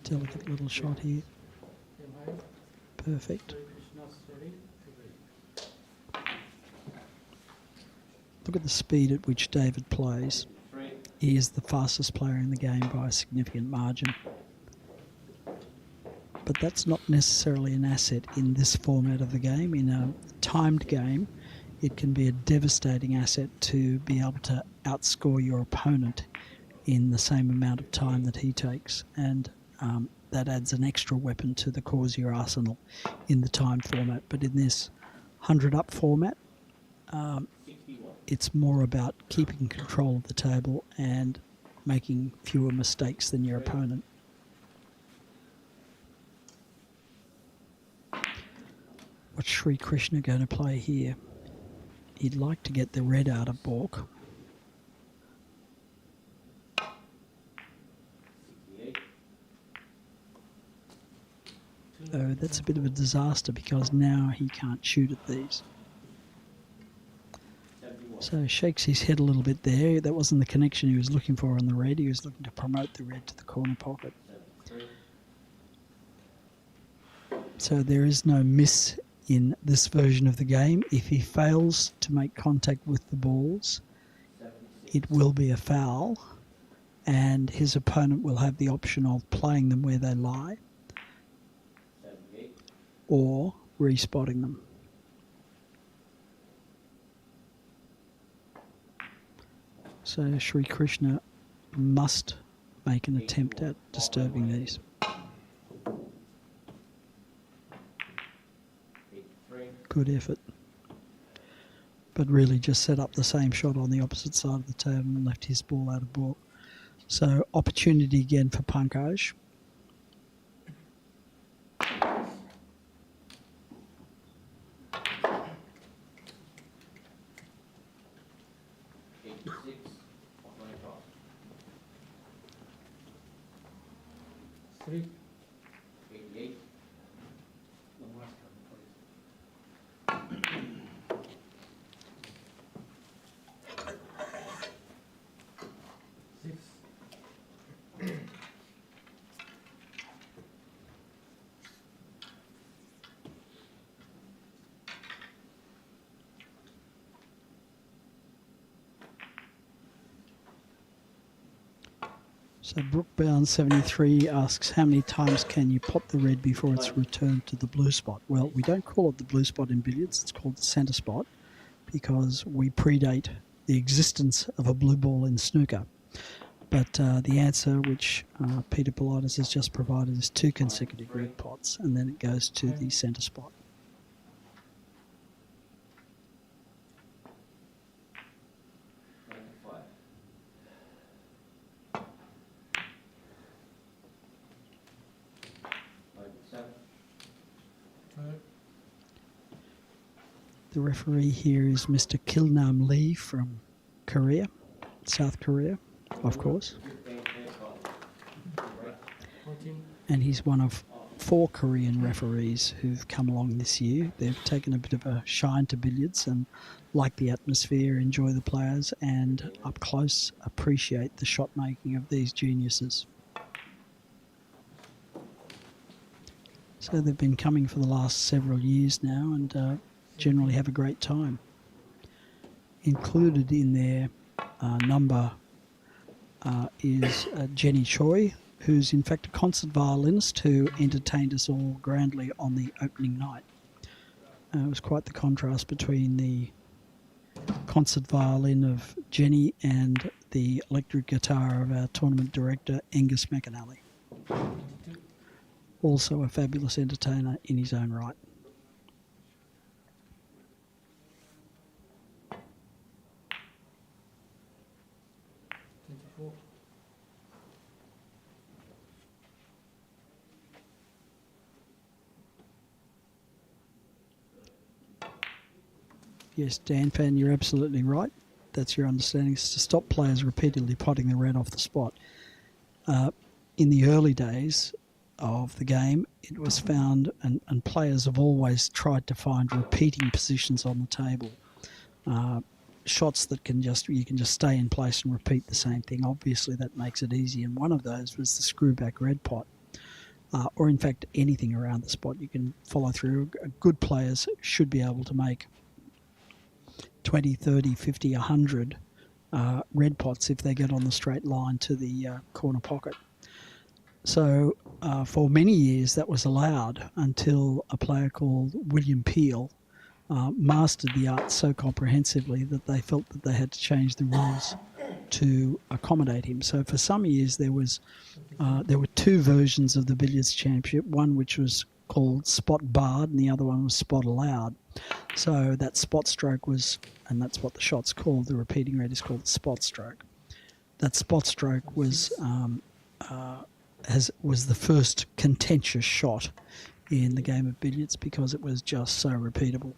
Delicate little shot here. Perfect. Shrikrishna Suri. Look at the speed at which David plays. 3. He is the fastest player in the game by a significant margin. But that's not necessarily an asset in this format of the game. In a timed game, it can be a devastating asset to be able to outscore your opponent in the same amount of time that he takes. And that adds an extra weapon to the cause of your arsenal in the timed format. But in this 100-up format, 61. it's more about keeping control of the table and making fewer mistakes than your opponent. What's Shrikrishna going to play here? He'd like to get the red out of balk. 68. Though that's a bit of a disaster because now he can't shoot at these. 71. So shakes his head a little bit there. That wasn't the connection he was looking for on the red. He was looking to promote the red to the corner pocket. 73. So there is no miss in this version of the game. If he fails to make contact with the balls, 76. it will be a foul, and his opponent will have the option of playing them where they lie 78. or respotting them. So Shrikrishna must make an attempt at disturbing these. 83. Good effort. But really just set up the same shot on the opposite side of the table and left his ball out of ball. So opportunity again for Pankaj. 86. 25. 3. 88. Six. So Brookbound 73 asks, how many times can you pot the red before it's returned to the blue spot? Well, we don't call it the blue spot in billiards, it's called the centre spot because we predate the existence of a blue ball in snooker. But the answer, which Peter Politis has just provided, is 2 consecutive red pots, and then it goes to the centre spot. The referee here is Mr. Kilnam Lee from Korea, South Korea, of course. 14. And he's one of 4 Korean referees who've come along this year. They've taken a bit of a shine to billiards and like the atmosphere, enjoy the players, and up close appreciate the shot making of these geniuses. So they've been coming for the last several years now and generally have a great time. Included in their number is Jenny Choi, who's in fact a concert violinist who entertained us all grandly on the opening night. It was quite the contrast between the concert violin of Jenny and the electric guitar of our tournament director, Angus McAnally. Also a fabulous entertainer in his own right. Yes, Dan Fan, you're absolutely right. That's your understanding. It's to stop players repeatedly potting the red off the spot. In the early days of the game, it was found, and players have always tried to find repeating positions on the table. Shots that you can just stay in place and repeat the same thing. Obviously, that makes it easy. And one of those was the screwback red pot, or in fact anything around the spot you can follow through. Good players should be able to make 20, 30, 50, 100 red pots if they get on the straight line to the corner pocket. So for many years that was allowed until a player called William Peel mastered the art so comprehensively that they felt that they had to change the rules to accommodate him. So for some years there were two versions of the Billiards Championship, one which was called spot barred and the other one was spot allowed. So that spot stroke was, and that's what the shot's called, the repeating red is called the spot stroke. That spot stroke was was the first contentious shot in the game of billiards because it was just so repeatable.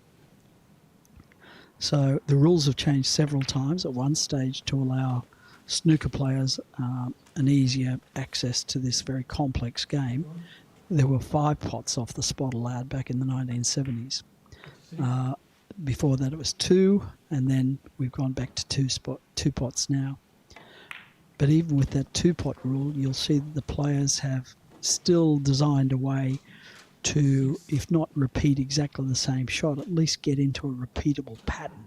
So the rules have changed several times. At one stage to allow snooker players an easier access to this very complex game, there were 5 pots off the spot allowed back in the 1970s. Before that it was 2, and then we've gone back to 2 pots now. But even with that 2-pot rule, you'll see that the players have still designed a way to, if not repeat exactly the same shot, at least get into a repeatable pattern.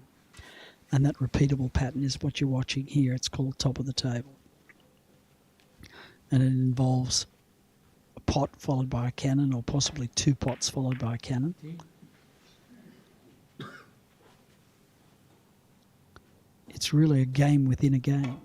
And that repeatable pattern is what you're watching here. It's called top of the table. And it involves a pot followed by a cannon, or possibly 2 pots followed by a cannon. It's really a game within a game.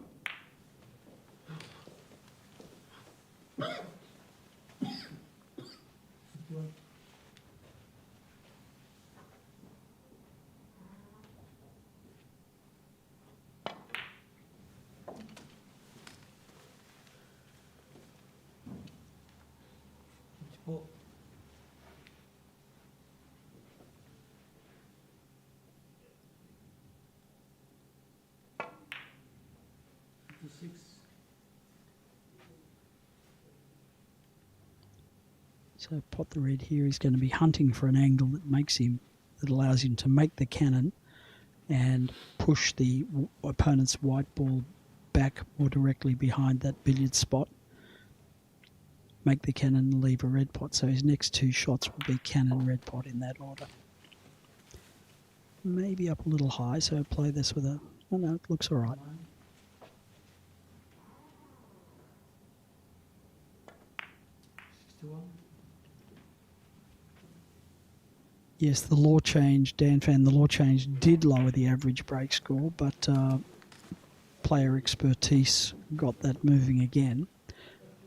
So pot the red here is going to be hunting for an angle that allows him to make the cannon and push the opponent's white ball back more directly behind that billiard spot. Make the cannon and leave a red pot. So his next 2 shots will be cannon, red pot in that order. Maybe up a little high, so play this with a... Oh no, it looks all right. Yes, the law change, Dan Fan, the law change did lower the average break score, but player expertise got that moving again.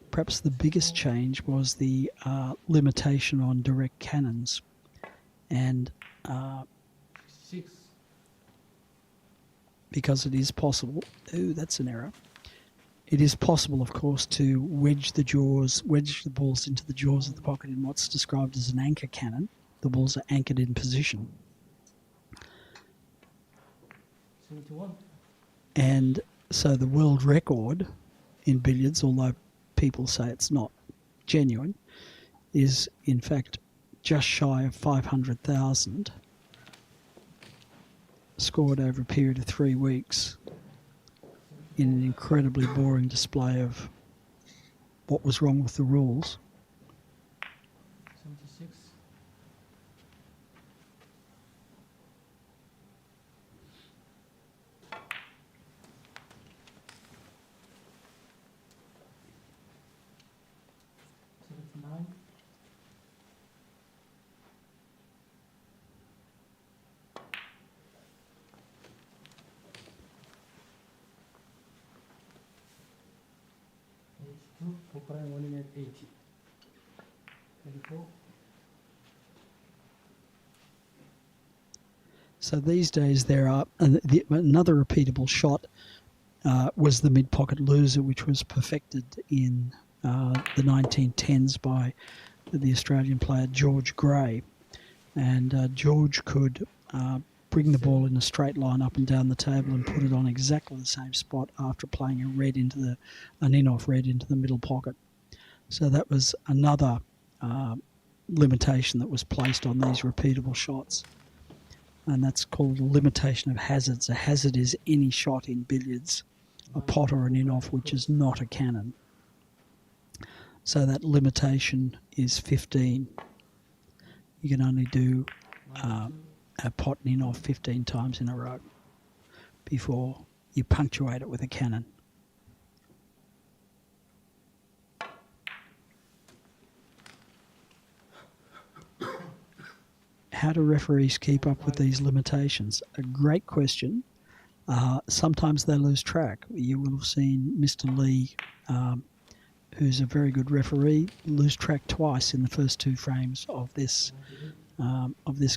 Perhaps the biggest change was the limitation on direct cannons. And because it is possible, ooh, that's an error. It is possible, of course, to wedge the balls into the jaws of the pocket in what's described as an anchor cannon. The balls are anchored in position. 71. And so the world record in billiards, although people say it's not genuine, is in fact just shy of 500,000, scored over a period of 3 weeks in an incredibly boring display of what was wrong with the rules. 76. Nine. Prime winning at 80. 34. So these days there are another repeatable shot was the mid-pocket loser, which was perfected in the 1910s by the Australian player George Gray. And George could bring the ball in a straight line up and down the table and put it on exactly the same spot after playing an in-off red into the middle pocket. So that was another limitation that was placed on these repeatable shots. And that's called a limitation of hazards. A hazard is any shot in billiards, a pot or an in-off, which is not a cannon. So that limitation is 15. You can only do a pot and in-off 15 times in a row before you punctuate it with a cannon. How do referees keep up with these limitations? A great question. Sometimes they lose track. You will have seen Mr. Lee, who's a very good referee, lose track twice in the first 2 frames of this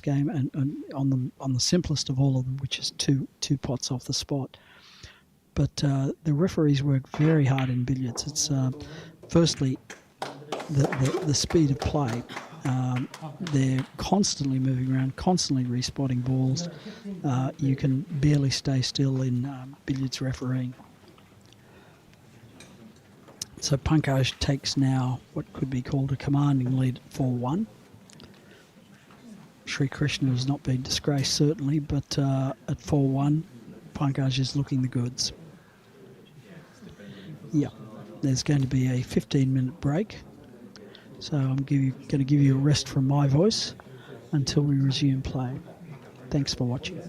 game, and on the simplest of all of them, which is two pots off the spot. But the referees work very hard in billiards. It's firstly the speed of play. They're constantly moving around, constantly respotting balls. You can barely stay still in billiards refereeing. So Pankaj takes now what could be called a commanding lead at 4-1. Shrikrishna has not been disgraced, certainly, but at 4-1, Pankaj is looking the goods. Yeah, there's going to be a 15-minute break. So I'm going to give you a rest from my voice until we resume play. Thanks for watching.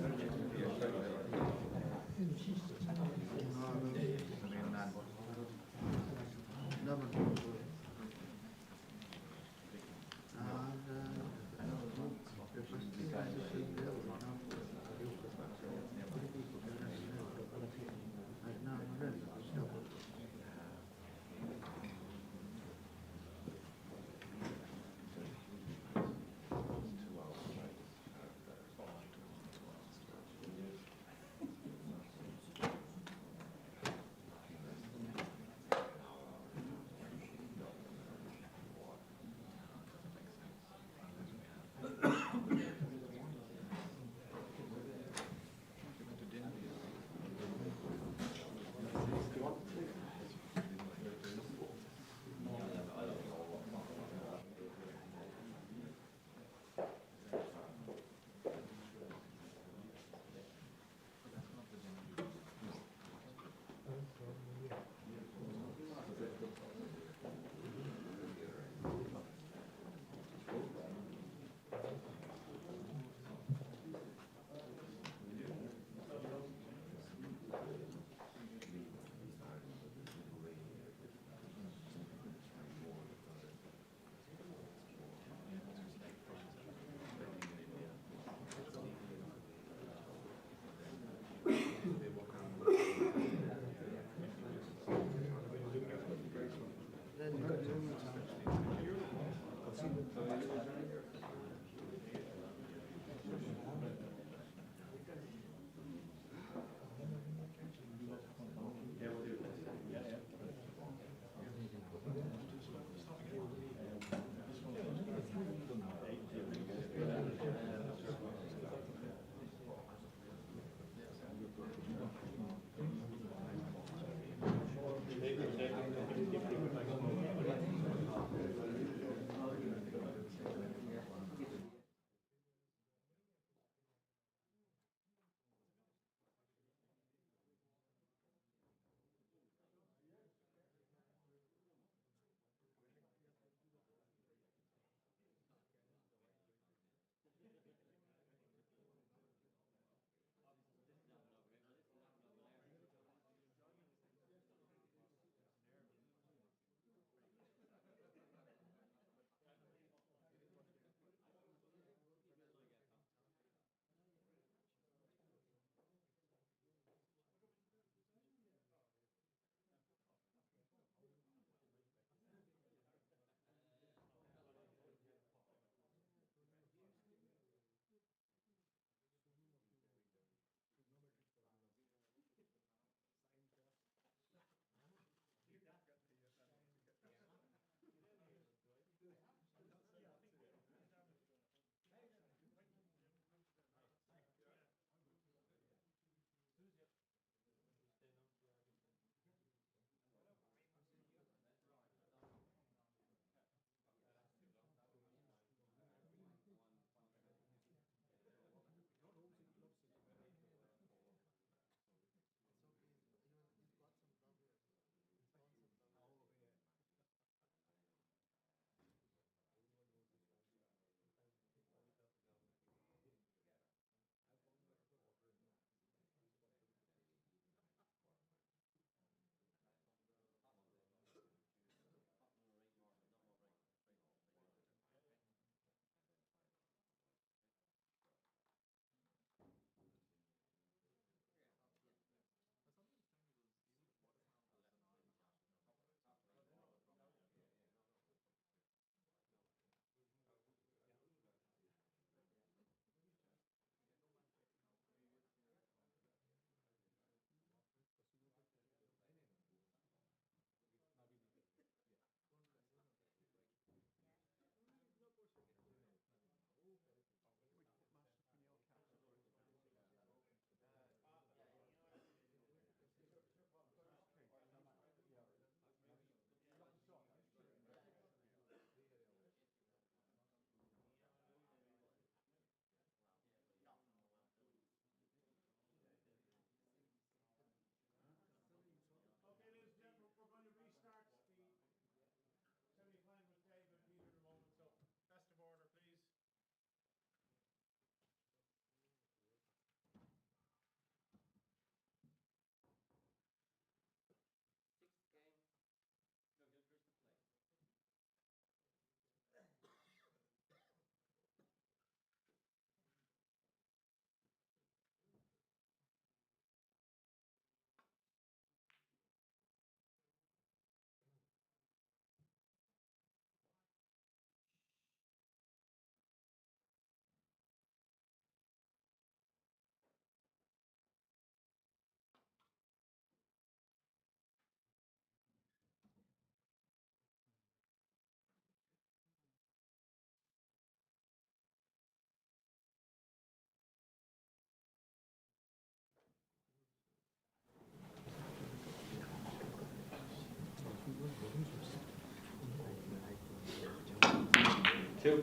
2.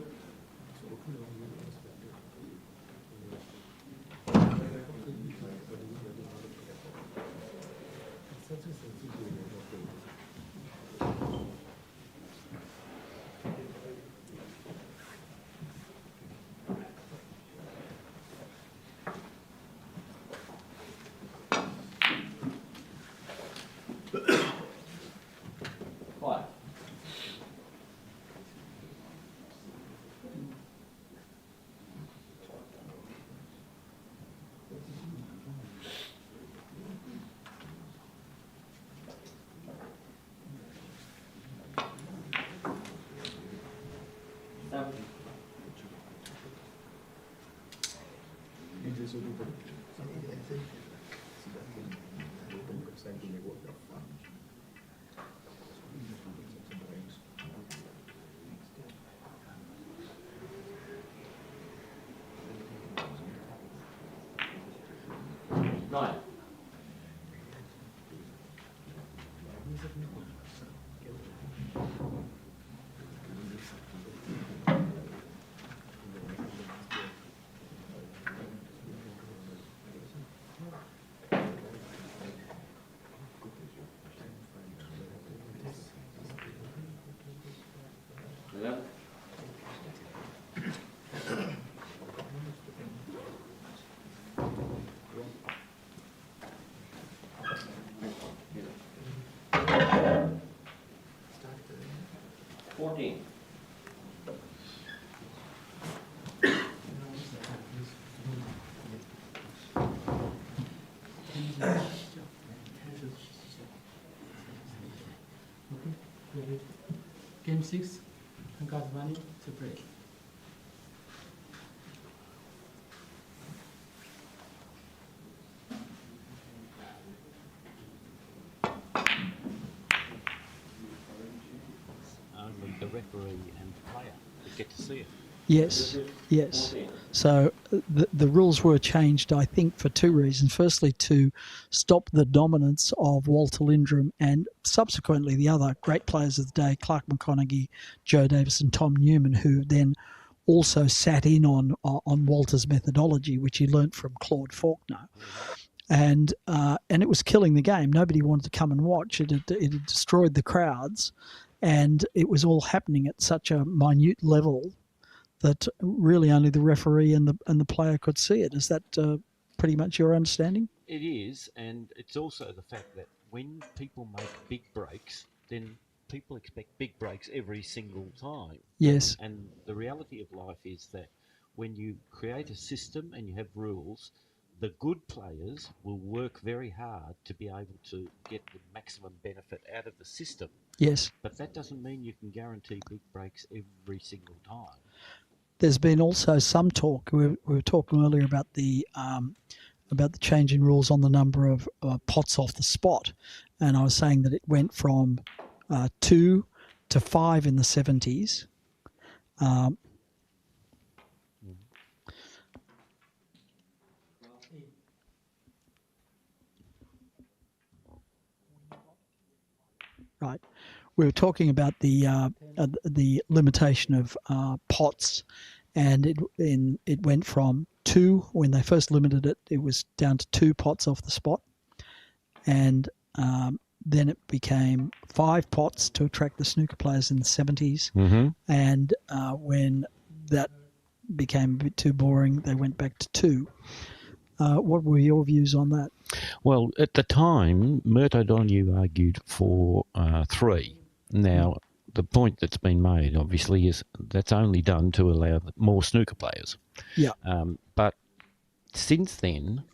Five. Seven. Nine. Eleven. Fourteen. Game 6, Pankaj Advani to break. Only the referee and the player would get to see it. Yes, yes. So the rules were changed, I think, for two reasons. Firstly, to stop the dominance of Walter Lindrum and subsequently the other great players of the day, Clark McConaughey, Joe Davis and Tom Newman, who then also sat in on Walter's methodology, which he learnt from Claude Faulkner. And it was killing the game. Nobody wanted to come and watch. It had destroyed the crowds, and it was all happening at such a minute level that really only the referee and the player could see it. Is that pretty much your understanding? It is, and it's also the fact that when people make big breaks, then people expect big breaks every single time. Yes. And the reality of life is that when you create a system and you have rules, the good players will work very hard to be able to get the maximum benefit out of the system. Yes. But that doesn't mean you can guarantee big breaks every single time. There's been also some talk. We were talking earlier about the change in rules on the number of pots off the spot, and I was saying that it went from 2 to 5 in the 70s. Right. We were talking about the limitation of pots, and it went from 2 when they first limited it. It was down to 2 pots off the spot, and then it became 5 pots to attract the snooker players in the 70s. Mm-hmm. And when that became a bit too boring, they went back to 2. What were your views on that? Well, at the time, Mert O'Donoghue argued for 3. Now, the point that's been made, obviously, is that's only done to allow more snooker players. Yeah. But since then,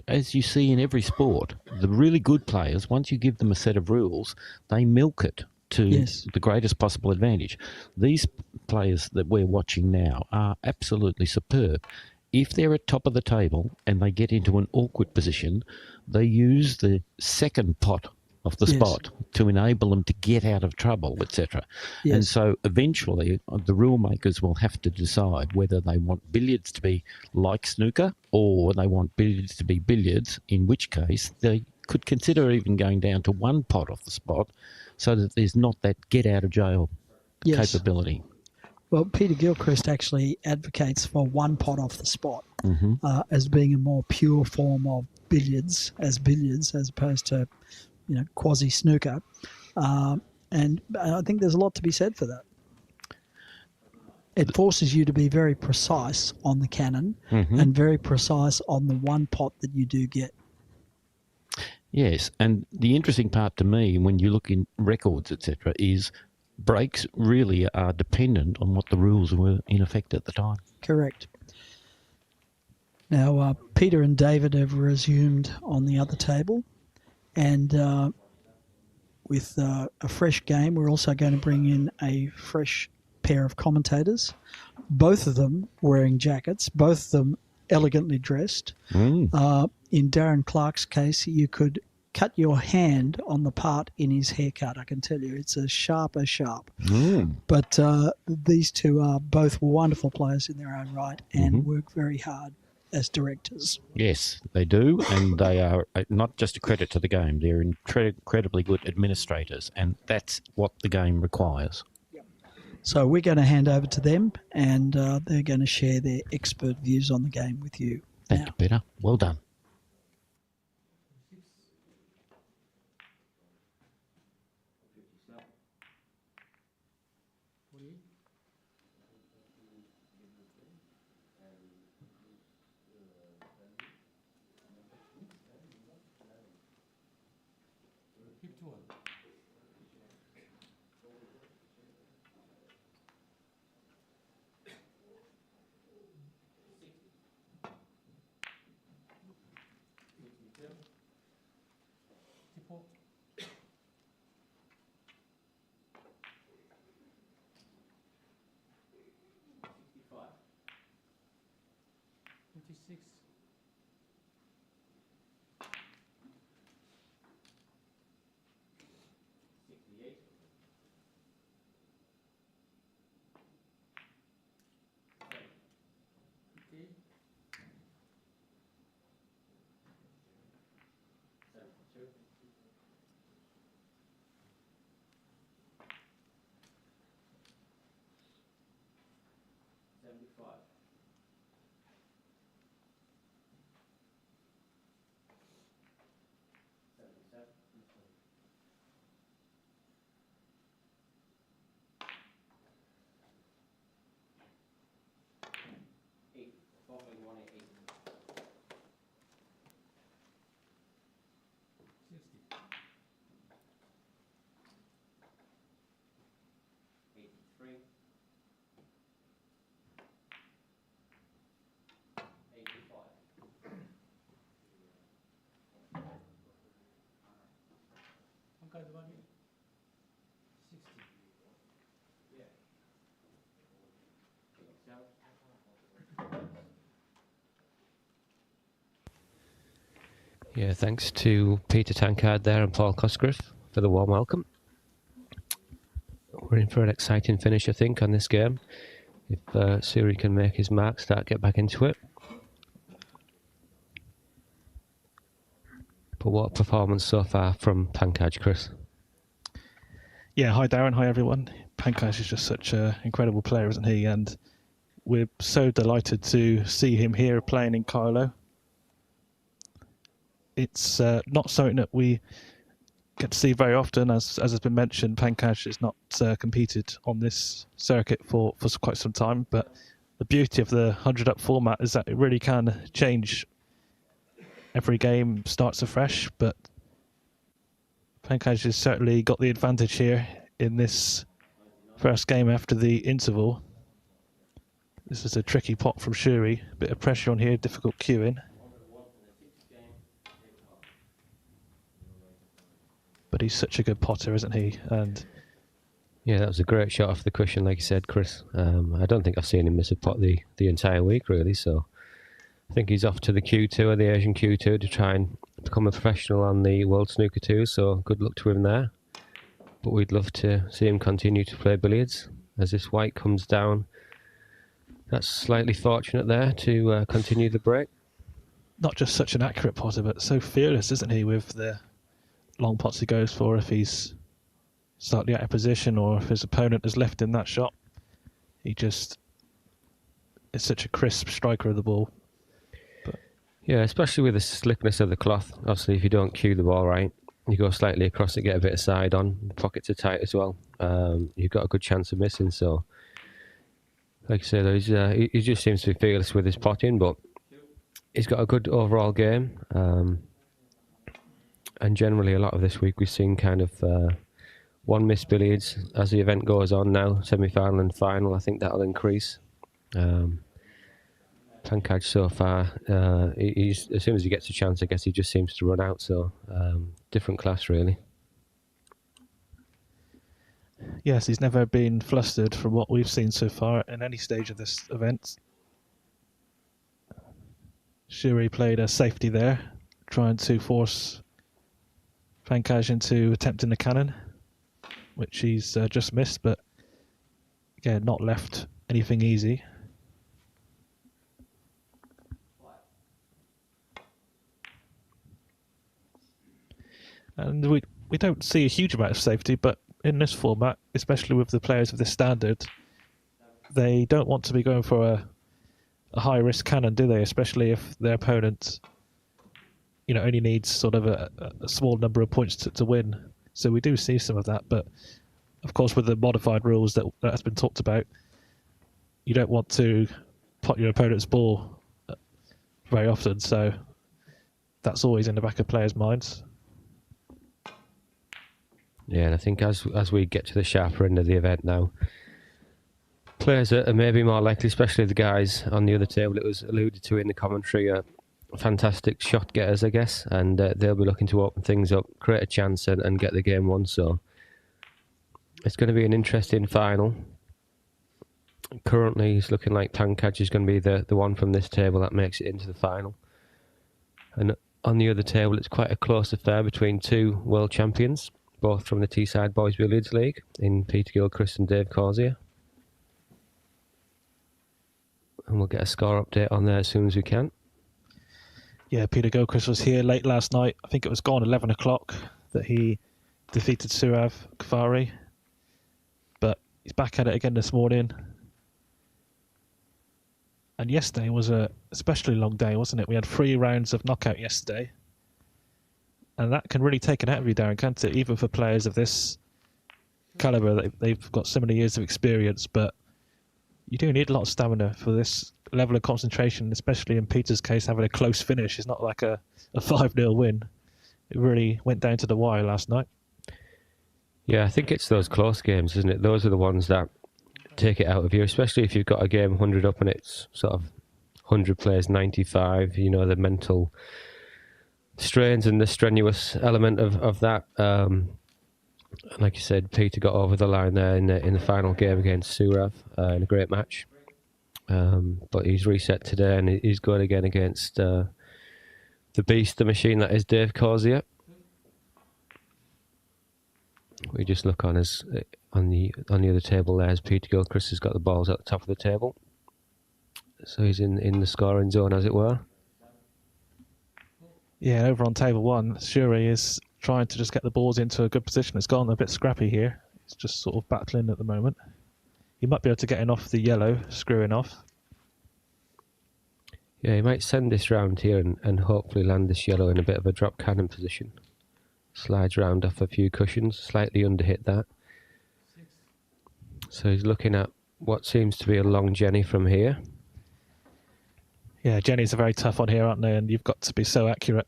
as you see in every sport, the really good players, once you give them a set of rules, they milk it to the greatest possible advantage. These players that we're watching now are absolutely superb. If they're at top of the table and they get into an awkward position, they use the second pot of the spot to enable them to get out of trouble, etc. Yes. And so eventually the rule makers will have to decide whether they want billiards to be like snooker or they want billiards to be billiards, in which case they could consider even going down to 1 pot off the spot so that there's not that get out of jail capability. Well, Peter Gilchrist actually advocates for one pot off the spot as being a more pure form of billiards as opposed to, quasi snooker. And I think there's a lot to be said for that. It forces you to be very precise on the cannon and very precise on the one pot that you do get. Yes, and the interesting part to me when you look in records, etc., is breaks really are dependent on what the rules were in effect at the time. Correct. Now, Peter and David have resumed on the other table, and with a fresh game, we're also going to bring in a fresh pair of commentators, both of them wearing jackets, both of them elegantly dressed. In Darren Clark's case, you could cut your hand on the part in his haircut. I can tell you, it's as sharp as sharp. But these two are both wonderful players in their own right and work very hard as directors. Yes, they do, and they are not just a credit to the game. They're incredibly good administrators, and that's what the game requires. So we're going to hand over to them, and they're going to share their expert views on the game with you. Thank you, Peter. Well done. Pankaj Advani, 60. Yeah, thanks to Peter Tankard there and Paul Cosgrove for the warm welcome. We're in for an exciting finish, I think, on this game. If Suri can make his mark, get back into it. But what a performance so far from Pankaj, Chris? Yeah, hi Darren, hi everyone. Pankaj is just such an incredible player, isn't he? And we're so delighted to see him here playing in Kylo. It's not something that we get to see very often, as has been mentioned. Pankaj has not competed on this circuit for quite some time, but the beauty of the 100-up format is that it really can change. Every game starts afresh, but Pankaj has certainly got the advantage here in this first game after the interval. This is a tricky pot from Suri, bit of pressure on here, difficult queuing. But he's such a good potter, isn't he? And yeah, that was a great shot off the cushion, like you said, Chris. I don't think I've seen him miss a pot the entire week, really. So I think he's off to the Q2 or the Asian Q2 to try and become a professional on the World Snooker 2. So good luck to him there. But we'd love to see him continue to play billiards as this white comes down. That's slightly fortunate there to continue the break. not just such an accurate potter, but so fearless, isn't he, with the long pots he goes for if he's slightly out of position or if his opponent has left him that shot. He just is such a crisp striker of the ball. Yeah, especially with the slickness of the cloth. Obviously, if you don't cue the ball right, you go slightly across it, get a bit of side on. The pockets are tight as well. You've got a good chance of missing. So, like I said, he just seems to be fearless with his potting, but he's got a good overall game. And generally, a lot of this week we've seen kind of one missed billiards as the event goes on now, semi-final and final. I think that'll increase. Pankaj so far, he's as soon as he gets a chance, I guess he just seems to run out. So different class, really. Yes, he's never been flustered from what we've seen so far in any stage of this event. Suri played a safety there, trying to force Pankaj into attempting the cannon, which he's just missed, but again, not left anything easy. And we don't see a huge amount of safety, but in this format, especially with the players of this standard, they don't want to be going for a high-risk cannon, do they? Especially if their opponent, only needs sort of a small number of points to win. So we do see some of that, but of course with the modified rules that has been talked about, you don't want to pot your opponent's ball very often, so that's always in the back of players' minds. Yeah, and I think as we get to the sharper end of the event now, players are maybe more likely, especially the guys on the other table, it was alluded to in the commentary, are fantastic shot getters, I guess, and they'll be looking to open things up, create a chance and get the game won. So it's going to be an interesting final. Currently, it's looking like Pankaj is going to be the one from this table that makes it into the final. And on the other table, it's quite a close affair between two world champions, both from the Teesside Boys Billiards League, in Peter Gilchrist and Dave Corsier. And we'll get a score update on there as soon as we can. Yeah, Peter Gilchrist was here late last night. I think it was gone 11 o'clock that he defeated Surav Kafari. But he's back at it again this morning. And yesterday was a especially long day, wasn't it? We had 3 rounds of knockout yesterday. And that can really take it out of you, Darren, can't it? Even for players of this calibre, they've got so many years of experience, but you do need a lot of stamina for this level of concentration, especially in Peter's case, having a close finish. It's not like a 5-0 win. It really went down to the wire last night. Yeah, I think it's those close games, isn't it? Those are the ones that take it out of you, especially if you've got a game 100 up and it's sort of 100 players 95, the mental strains and the strenuous element of that. Like you said, Peter got over the line there in the final game against Surav in a great match. But he's reset today and he's going again against the beast, the machine that is Dave Corsier. We just look on the other table there as Peter Gilchrist has got the balls at the top of the table. So he's in the scoring zone, as it were. Yeah, over on table 1, Suri is trying to just get the balls into a good position. It's gone a bit scrappy here. It's just sort of battling at the moment. He might be able to get in off the yellow, screwing off. Yeah, he might send this round here and hopefully land this yellow in a bit of a drop cannon position. Slides round off a few cushions, slightly underhit that. So he's looking at what seems to be a long Jenny from here. Yeah, Jennies are very tough on here, aren't they? And you've got to be so accurate.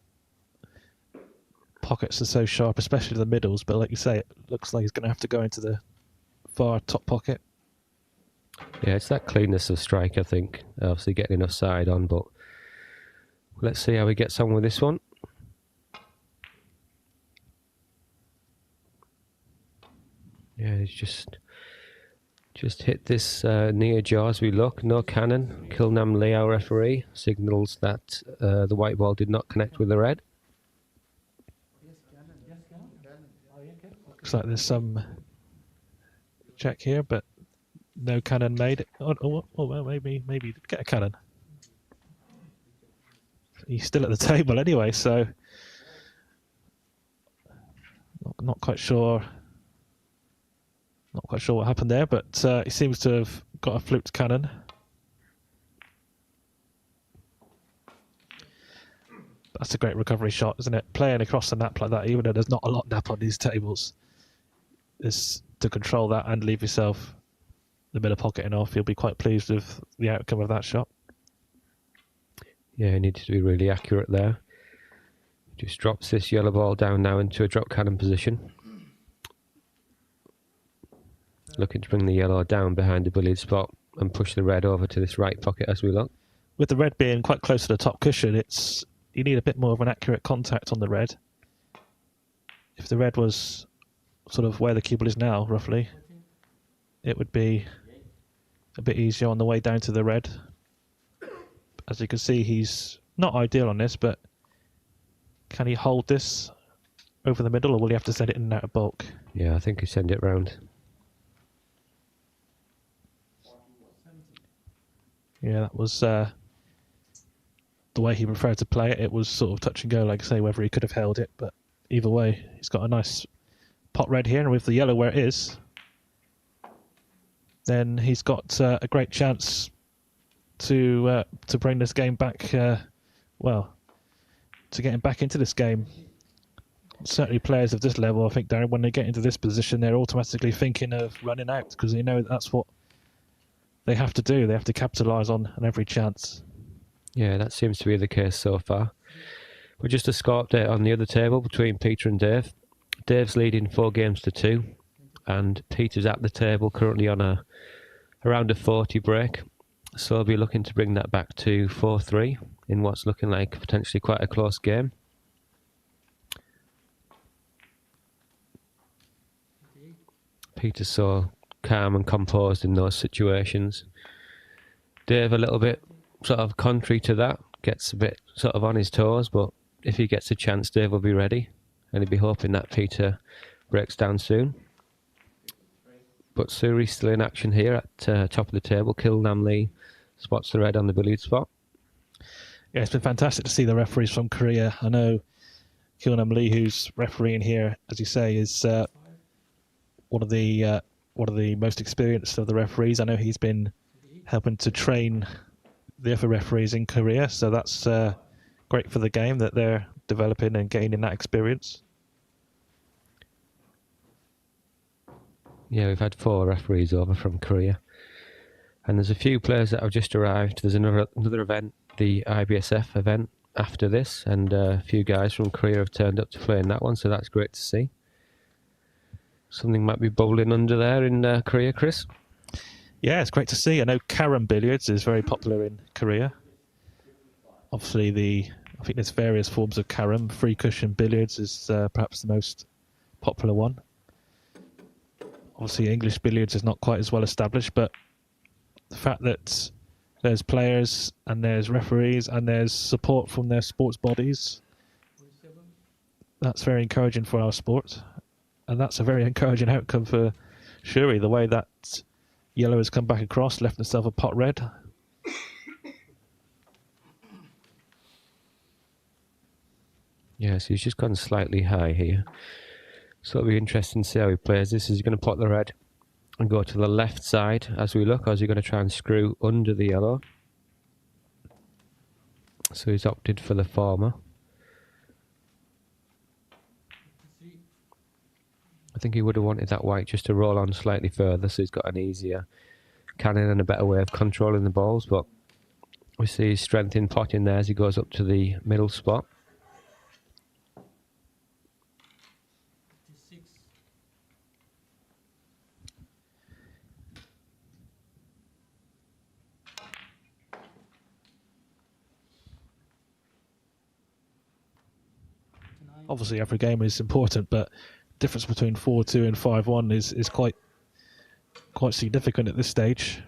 Pockets are so sharp, especially the middles, but like you say, it looks like he's going to have to go into the far top pocket. Yeah, it's that cleanness of strike, I think. Obviously getting enough side on, but let's see how he gets on with this one. Yeah, he's just hit this near jaw as we look. No cannon. Kilnam Lee, our referee, signals that the white ball did not connect with the red. Looks like there's some check here, but no cannon made. Oh well, maybe get a cannon. He's still at the table anyway, so not quite sure. Not quite sure what happened there, but he seems to have got a fluked cannon. That's a great recovery shot, isn't it? Playing across the map like that, even though there's not a lot of nap on these tables, is to control that and leave yourself the middle pocket enough. You'll be quite pleased with the outcome of that shot. Yeah, he needed to be really accurate there. Just drops this yellow ball down now into a drop cannon position. Looking to bring the yellow down behind the billiard spot and push the red over to this right pocket as we look. With the red being quite close to the top cushion, you need a bit more of an accurate contact on the red. If the red was sort of where the cue ball is now, roughly, it would be a bit easier on the way down to the red. As you can see, he's not ideal on this, but can he hold this over the middle, or will he have to send it in and out of bulk? Yeah, I think he send it round. Yeah, that was the way he preferred to play it. It was sort of touch and go, like I say, whether he could have held it, but either way, he's got a nice pot red here, and with the yellow where it is, then he's got a great chance to bring this game back, to get him back into this game. Certainly players of this level, I think, Darren, when they get into this position, they're automatically thinking of running out, because they know that's what they have to do. They have to capitalise on every chance. Yeah, that seems to be the case so far. We're just a score update on the other table between Peter and Dave. Dave's leading 4-2, and Peter's at the table currently on around a 40 break. So he'll be looking to bring that back to 4-3 in what's looking like potentially quite a close game. Peter's so calm and composed in those situations. Dave a little bit sort of contrary to that, gets a bit sort of on his toes, but if he gets a chance, Dave will be ready, and he'll be hoping that Peter breaks down soon. But Suri's still in action here at top of the table. Kilnam Lee spots the red on the billiard spot. Yeah, it's been fantastic to see the referees from Korea. I know Kilnam Lee, who's refereeing here, as you say, is one of the most experienced of the referees. I know he's been helping to train the other referees in Korea, so that's great for the game that they're developing and gaining that experience. Yeah, we've had 4 referees over from Korea, and there's a few players that have just arrived. There's another event, the IBSF event, after this, and a few guys from Korea have turned up to play in that one, so that's great to see. Something might be bubbling under there in Korea, Chris. Yeah, it's great to see. I know carom billiards is very popular in Korea. Obviously, I think there's various forms of carom. Free cushion billiards is perhaps the most popular one. Obviously, English billiards is not quite as well established, but the fact that there's players and there's referees and there's support from their sports bodies, that's very encouraging for our sport. And that's a very encouraging outcome for Shuri, the way that yellow has come back across, left himself a pot red. Yes, he's just gone slightly high here. So it'll be interesting to see how he plays this. Is he going to pot the red and go to the left side as we look, or is he going to try and screw under the yellow? So he's opted for the former. I think he would have wanted that white just to roll on slightly further, so he's got an easier cannon and a better way of controlling the balls, but we see his strength in potting there as he goes up to the middle spot. Obviously, every game is important, but difference between 4-2 and 5-1 is quite significant at this stage.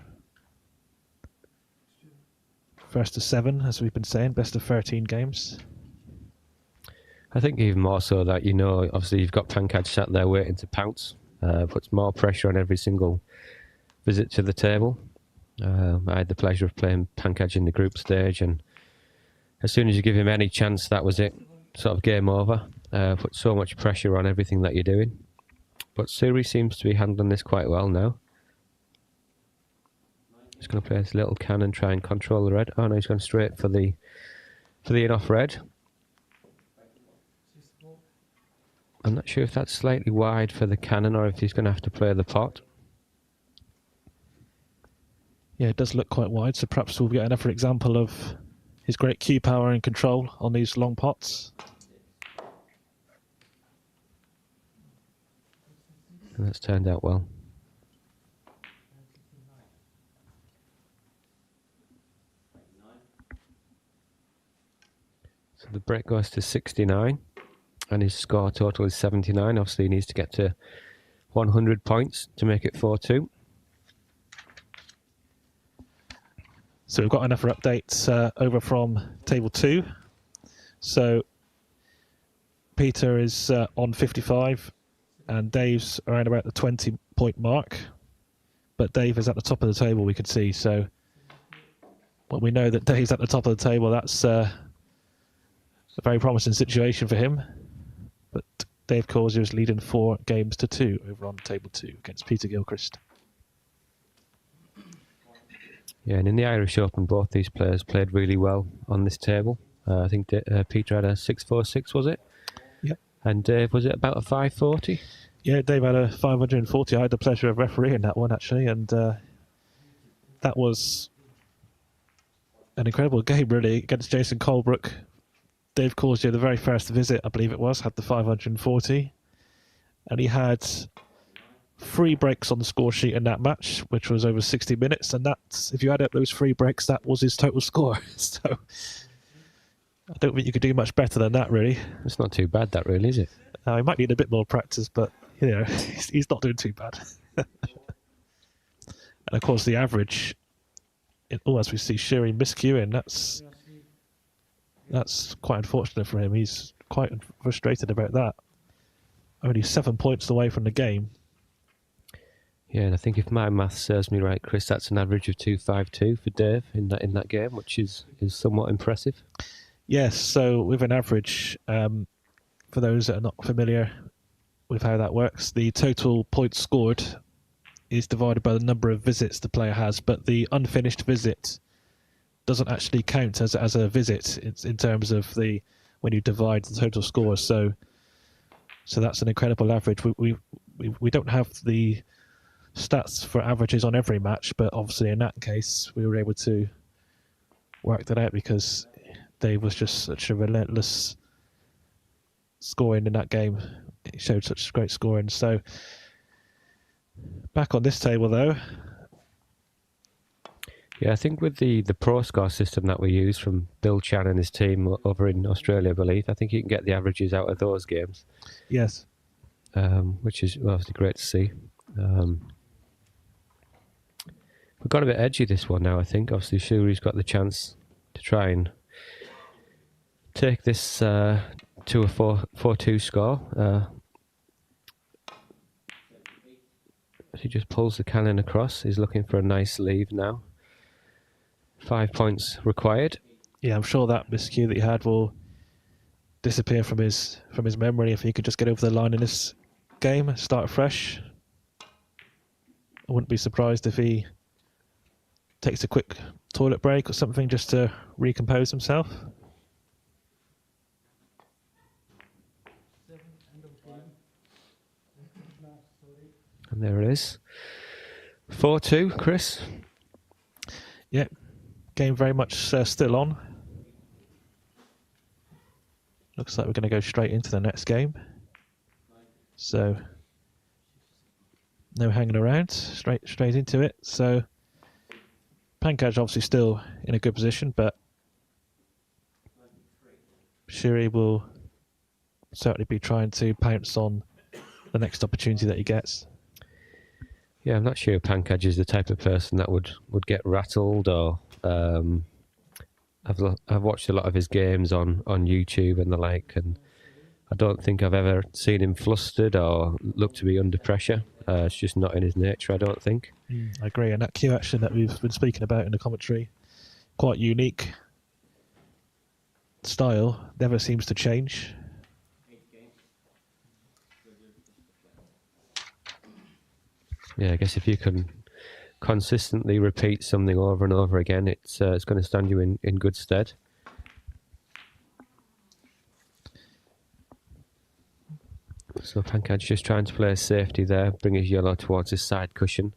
First to 7, as we've been saying, best of 13 games. I think even more so that, you know, obviously you've got Pankaj sat there waiting to pounce. Puts more pressure on every single visit to the table. I had the pleasure of playing Pankaj in the group stage, and as soon as you give him any chance, that was it. Sort of game over. Put so much pressure on everything that you're doing. But Suri seems to be handling this quite well now. He's going to play this little cannon, try and control the red. Oh no, he's going straight for the in-off red. I'm not sure if that's slightly wide for the cannon or if he's going to have to play the pot. Yeah, it does look quite wide, so perhaps we'll get another example of his great cue power and control on these long pots. And that's turned out well. So the break goes to 69. And his score total is 79. Obviously, he needs to get to 100 points to make it 4-2. So we've got another updates over from table 2. So Peter is on 55 and Dave's around about the 20-point mark. But Dave is at the top of the table, we could see. So when we know that Dave's at the top of the table, that's a very promising situation for him. But Dave Corsier is leading 4 games to 2 over on table 2 against Peter Gilchrist. Yeah, and in the Irish Open, both these players played really well on this table. I think Peter had a 646, was it? Yep. And Dave, was it about a 540? Yeah, Dave had a 540. I had the pleasure of refereeing that one, actually, and that was an incredible game, really, against Jason Colebrook. Dave Corsier, the very first visit, I believe it was, had the 540. And he had 3 breaks on the score sheet in that match, which was over 60 minutes. And that's, if you add up those 3 breaks, that was his total score. So I don't think you could do much better than that, really. It's not too bad, that really, is it? He might need a bit more practice, but, you know, he's not doing too bad. And, of course, the average, as we see Sherry miscuing, that's quite unfortunate for him. He's quite frustrated about that. Only 7 points away from the game. Yeah, and I think if my math serves me right, Chris, that's an average of 252 for Dave in that game, which is somewhat impressive. Yes, so with an average, for those that are not familiar with how that works, the total points scored is divided by the number of visits the player has, but the unfinished visit doesn't actually count as a visit. It's in terms of when you divide the total score. So that's an incredible average. We don't have the stats for averages on every match, but obviously in that case we were able to work that out because Dave was just such a relentless scoring in that game. He showed such great scoring. So back on this table though. Yeah, I think with the pro score system that we use from Bill Chan and his team over in Australia, I believe, I think you can get the averages out of those games. Yes. Which is obviously great to see. We've got a bit edgy this one now, I think. Obviously, Shuri's got the chance to try and take this to a 4-2 score. He just pulls the cannon across. He's looking for a nice leave now. 5 points required. Yeah, I'm sure that miscue that he had will disappear from his memory if he could just get over the line in this game, start fresh. I wouldn't be surprised if he takes a quick toilet break or something just to recompose himself. And there it is. 4-2, Chris. Yeah, game very much still on. Looks like we're going to go straight into the next game. So no hanging around, straight into it. So Pankaj obviously still in a good position, but Shuri will certainly be trying to pounce on the next opportunity that he gets. Yeah, I'm not sure Pankaj is the type of person that would get rattled or... I've watched a lot of his games on YouTube and the like, and I don't think I've ever seen him flustered or look to be under pressure. It's just not in his nature, I don't think. I agree, and that cue action that we've been speaking about in the commentary, quite unique style, never seems to change. Yeah, I guess if you can consistently repeat something over and over again, it's going to stand you in good stead. So Pankaj just trying to play safety there, bring his yellow towards his side cushion.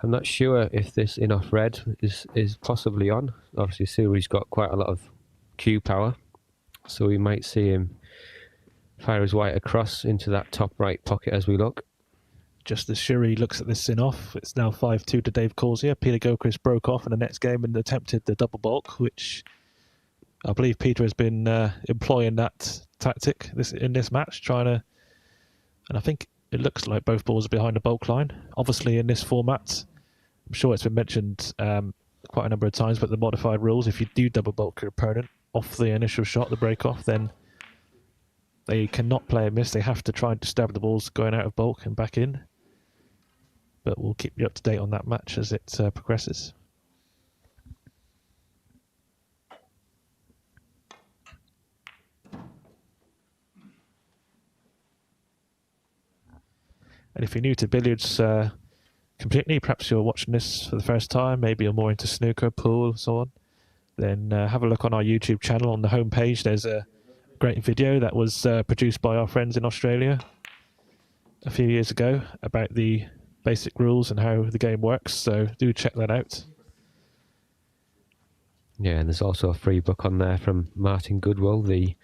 I'm not sure if this in-off red is possibly on. Obviously Suri's got quite a lot of cue power, so we might see him fire his white across into that top right pocket as we look. Just as Suri looks at this in-off, it's now 5-2 to Dave Corsia. Peter Gilchrist broke off in the next game and attempted the double bulk, which I believe Peter has been employing that tactic in this match, trying to... And I think it looks like both balls are behind the bulk line. Obviously, in this format, I'm sure it's been mentioned quite a number of times, but the modified rules, if you do double bulk your opponent off the initial shot, the break-off, then they cannot play a miss. They have to try and stab the balls going out of bulk and back in. But we'll keep you up to date on that match as it progresses. And if you're new to billiards completely, perhaps you're watching this for the first time, maybe you're more into snooker, pool, and so on, then have a look on our YouTube channel. On the homepage, there's a great video that was produced by our friends in Australia a few years ago about the basic rules and how the game works, so do check that out. Yeah, and there's also a free book on there from Martin Goodwill, the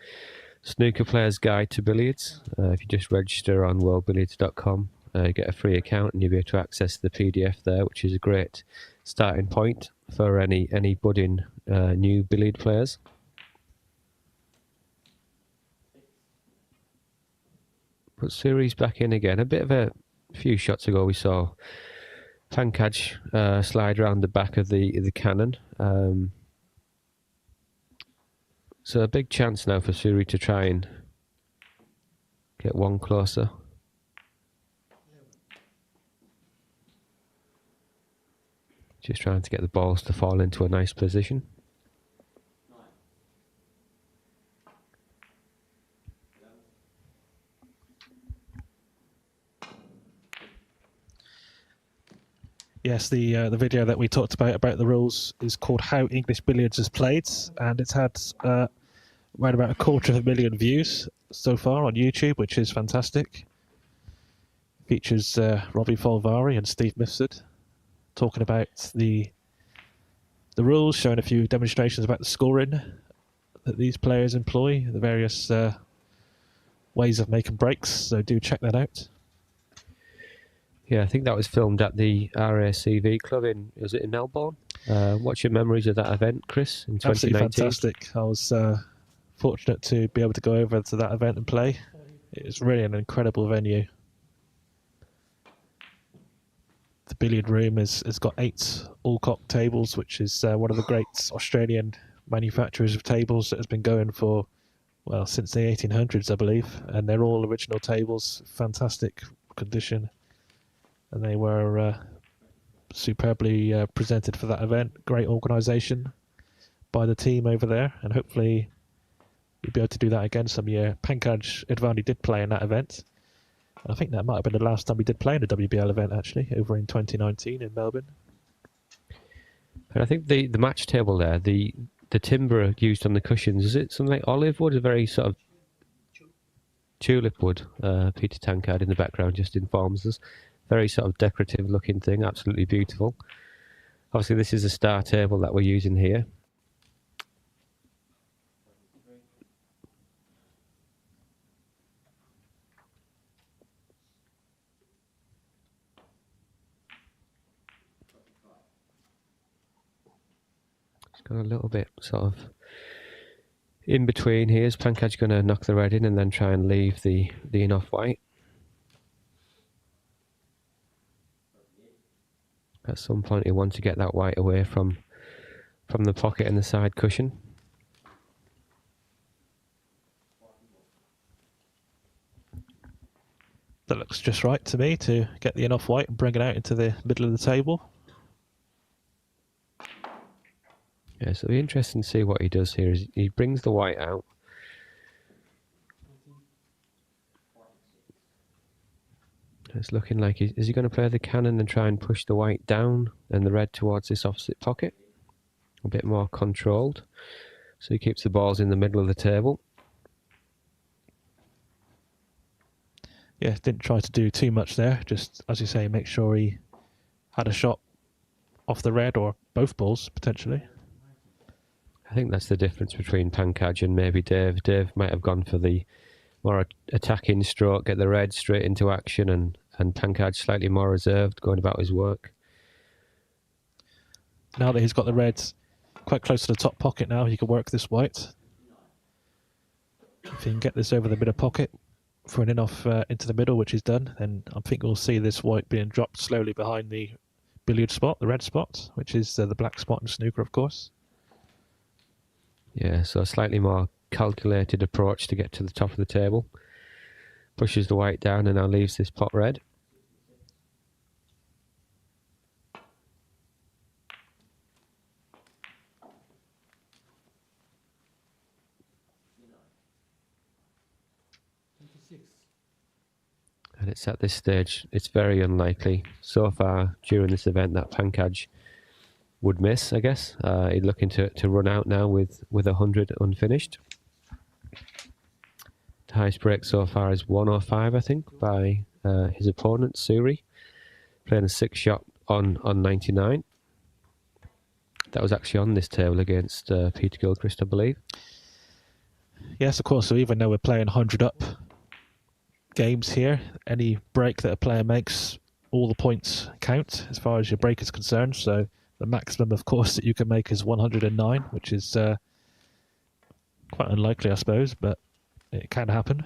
Snooker Player's Guide to Billiards. If you just register on worldbilliards.com, you get a free account and you'll be able to access the PDF there, which is a great starting point for any budding new billiard players. But Suri's back in again. A bit of a few shots ago we saw Pankaj slide around the back of the cannon. So a big chance now for Suri to try and get one closer. Just trying to get the balls to fall into a nice position. Yes, the video that we talked about the rules is called How English Billiards is Played, and it's had around about 250,000 views so far on YouTube, which is fantastic. Features Robbie Folvari and Steve Mifsud talking about the rules, showing a few demonstrations about the scoring that these players employ, the various ways of making breaks, so do check that out. Yeah, I think that was filmed at the RACV club was it in Melbourne? What's your memories of that event, Chris, in 2019? Absolutely fantastic. I was fortunate to be able to go over to that event and play. It was really an incredible venue. The billiard room has got 8 Alcock tables, which is one of the great Australian manufacturers of tables that has been going for, well, since the 1800s, I believe. And they're all original tables, fantastic condition. And they were superbly presented for that event. Great organisation by the team over there, and hopefully you'll be able to do that again some year. Pankaj Advani did play in that event. I think that might have been the last time we did play in a WBL event, actually, over in 2019 in Melbourne. And I think the match table there, the timber used on the cushions, is it something like olive wood, a very sort of tulip wood? Peter Tankard in the background just informs us. Very sort of decorative looking thing, absolutely beautiful. Obviously this is a star table that we're using here. It's got a little bit sort of in between here. Is Pankaj going to knock the red in and then try and leave the in off white? At some point you want to get that white away from the pocket and the side cushion. That looks just right to me, to get the in-off white and bring it out into the middle of the table. Yeah, so it'll be interesting to see what he does here. Is he brings the white out. It's looking like is he going to play the cannon and try and push the white down and the red towards this opposite pocket? A bit more controlled. So he keeps the balls in the middle of the table. Yeah, didn't try to do too much there. Just, as you say, make sure he had a shot off the red or both balls, potentially. I think that's the difference between Pankaj and maybe Dave. Dave might have gone for the more attacking stroke, get the red straight into action, and Pankaj slightly more reserved, going about his work. Now that he's got the reds quite close to the top pocket now, he can work this white. If he can get this over the middle pocket, for an in-off into the middle, which is done, then I think we'll see this white being dropped slowly behind the billiard spot, the red spot, which is the black spot in snooker, of course. Yeah, so a slightly more calculated approach to get to the top of the table. Pushes the white down and now leaves this pot red. And it's at this stage, it's very unlikely so far during this event that Pankaj would miss, I guess. He's looking to run out now with 100 unfinished. The highest break so far is 105, I think, by his opponent, Suri. Playing a 6-shot on 99. That was actually on this table against Peter Gilchrist, I believe. Yes, of course. So even though we're playing 100 up games here, any break that a player makes, all the points count as far as your break is concerned. So the maximum, of course, that you can make is 109, which is quite unlikely, I suppose, but it can happen.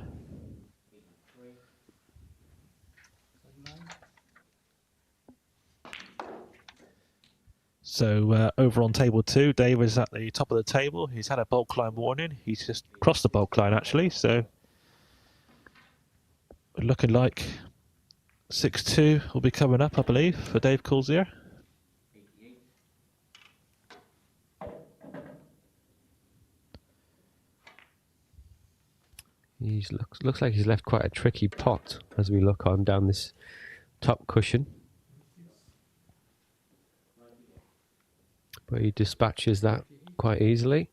So over on table 2, Dave is at the top of the table. He's had a bulk line warning. He's just crossed the bulk line, actually. So looking like 6-2 will be coming up, I believe, for Dave Coulsier. He looks like he's left quite a tricky pot as we look on down this top cushion. But he dispatches that quite easily.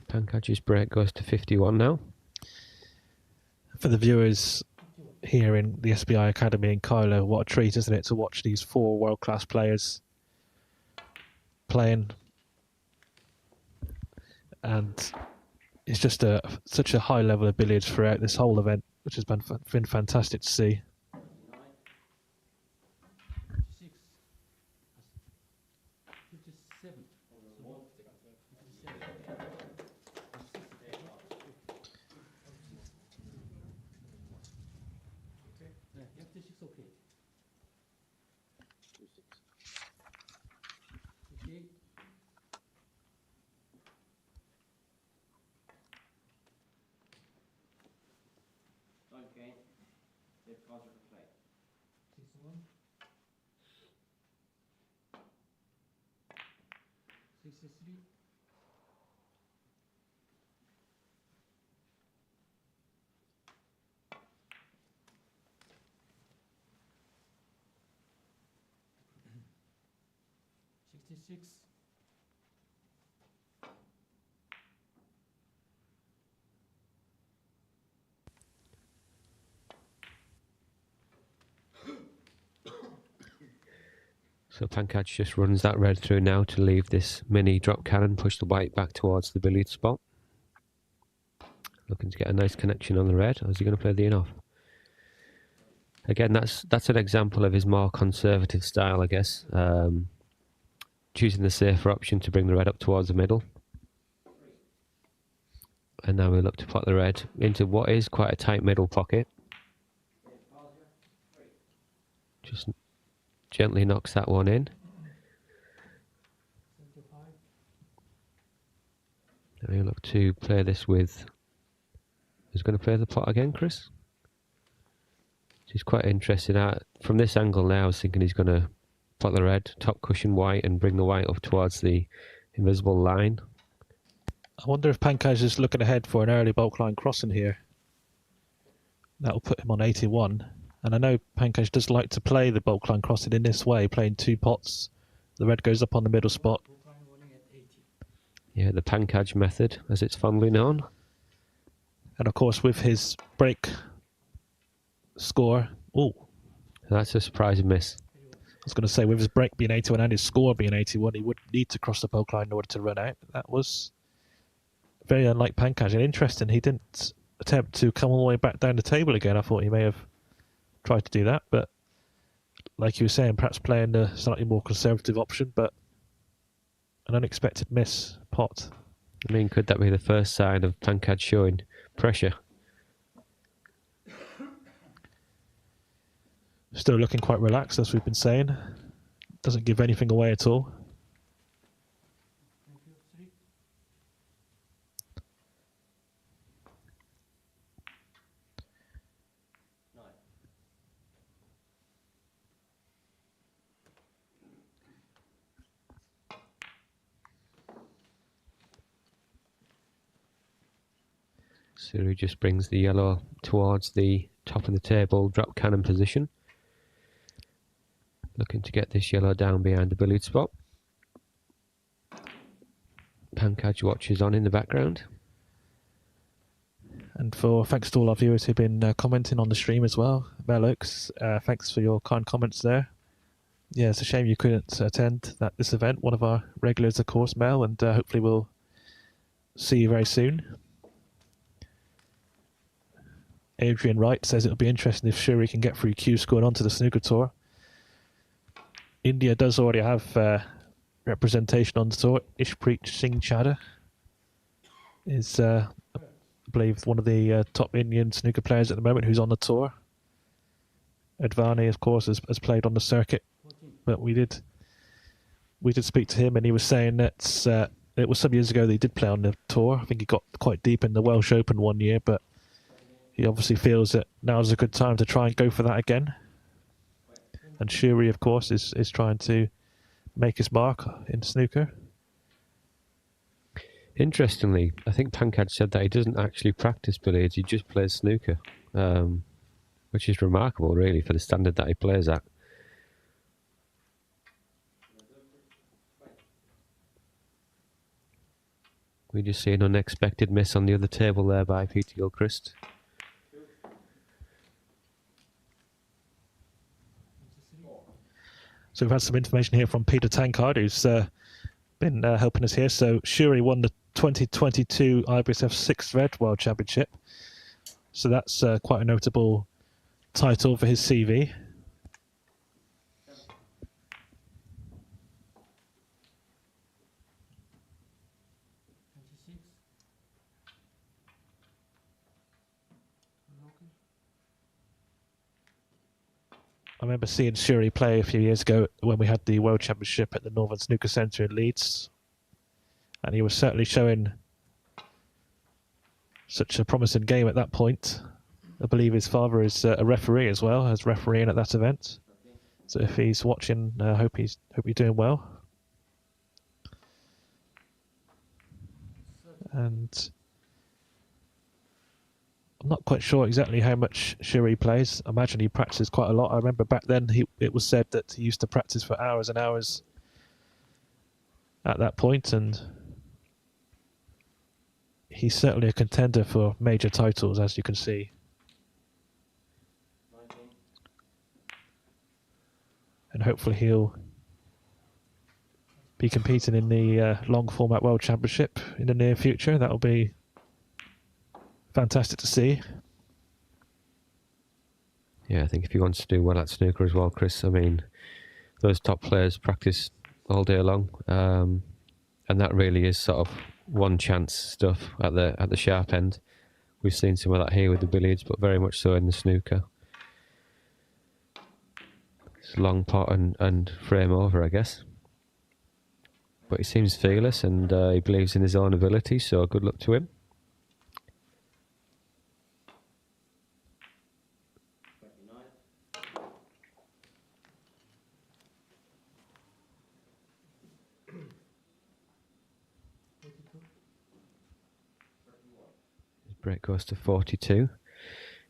Pankaj's break goes to 51 now. For the viewers here in the SBI Academy in Kylo, what a treat, isn't it, to watch these 4 world-class players playing. And it's just such a high level of billiards throughout this whole event, which has been fantastic to see. Okay. They've caused a play. 6-1. 6-3. 66. So Pankaj just runs that red through now to leave this mini drop cannon, push the white back towards the billiard spot. Looking to get a nice connection on the red. Or is he going to play the in-off? Again, that's an example of his more conservative style, I guess. Choosing the safer option to bring the red up towards the middle. And now we look to put the red into what is quite a tight middle pocket. Just gently knocks that one in. Now we look to play this with... Who's going to play the pot again, Chris? He's quite interested at from this angle now. I was thinking he's going to put the red top cushion white and bring the white up towards the invisible line. I wonder if Pankaj is looking ahead for an early bulk line crossing here. That will put him on 81. And I know Pankaj does like to play the bulk line crossing in this way, playing 2 pots. The red goes up on the middle spot. Yeah, the Pankaj method, as it's fondly known. And of course, with his break score, That's a surprising miss. I was going to say, with his break being 81 and his score being 81, he would need to cross the bulk line in order to run out. That was very unlike Pankaj. And interesting, he didn't attempt to come all the way back down the table again. I thought he may have tried to do that, but like you were saying, perhaps playing the slightly more conservative option, but an unexpected miss pot. I mean, could that be the first sign of Pankaj showing pressure? Still looking quite relaxed, as we've been saying. Doesn't give anything away at all. Suri just brings the yellow towards the top of the table, drop cannon position. Looking to get this yellow down behind the billiard spot. Pankaj watches on in the background. And thanks to all our viewers who've been commenting on the stream as well. Mel Oaks, thanks for your kind comments there. Yeah, it's a shame you couldn't attend this event. One of our regulars, of course, Mel, and hopefully we'll see you very soon. Adrian Wright says it'll be interesting if Shuri can get through Q scoring onto the snooker tour. India does already have representation on the tour. Ishpreet Singh Chadha is, I believe, one of the top Indian snooker players at the moment who's on the tour. Advani, of course, has played on the circuit, but we did speak to him, and he was saying that it was some years ago that he did play on the tour. I think he got quite deep in the Welsh Open one year, but he obviously feels that now's a good time to try and go for that again. And Shuri, of course, is trying to make his mark in snooker. Interestingly, I think Pankaj said that he doesn't actually practice billiards, he just plays snooker, which is remarkable, really, for the standard that he plays at. We just see an unexpected miss on the other table there by Peter Gilchrist. So we've had some information here from Peter Tankard, who's been helping us here. So Shuri won the 2022 IBSF 6th Red World Championship. So that's quite a notable title for his CV. I remember seeing Shuri play a few years ago when we had the World Championship at the Northern Snooker Centre in Leeds. And he was certainly showing such a promising game at that point. I believe his father is a referee as well, as refereeing at that event. So if he's watching, I hope you're doing well. And I'm not quite sure exactly how much Shuri plays. I imagine he practices quite a lot. I remember back then it was said that he used to practice for hours and hours at that point, and he's certainly a contender for major titles, as you can see. And hopefully he'll be competing in the long format World Championship in the near future. That'll be fantastic to see. Yeah, I think if he wants to do well at snooker as well, Chris, I mean, those top players practice all day long, and that really is sort of one chance stuff at the sharp end. We've seen some of that here with the billiards, but very much so in the snooker. It's a long pot and frame over, I guess. But he seems fearless, and he believes in his own ability, so good luck to him. Break goes to 42.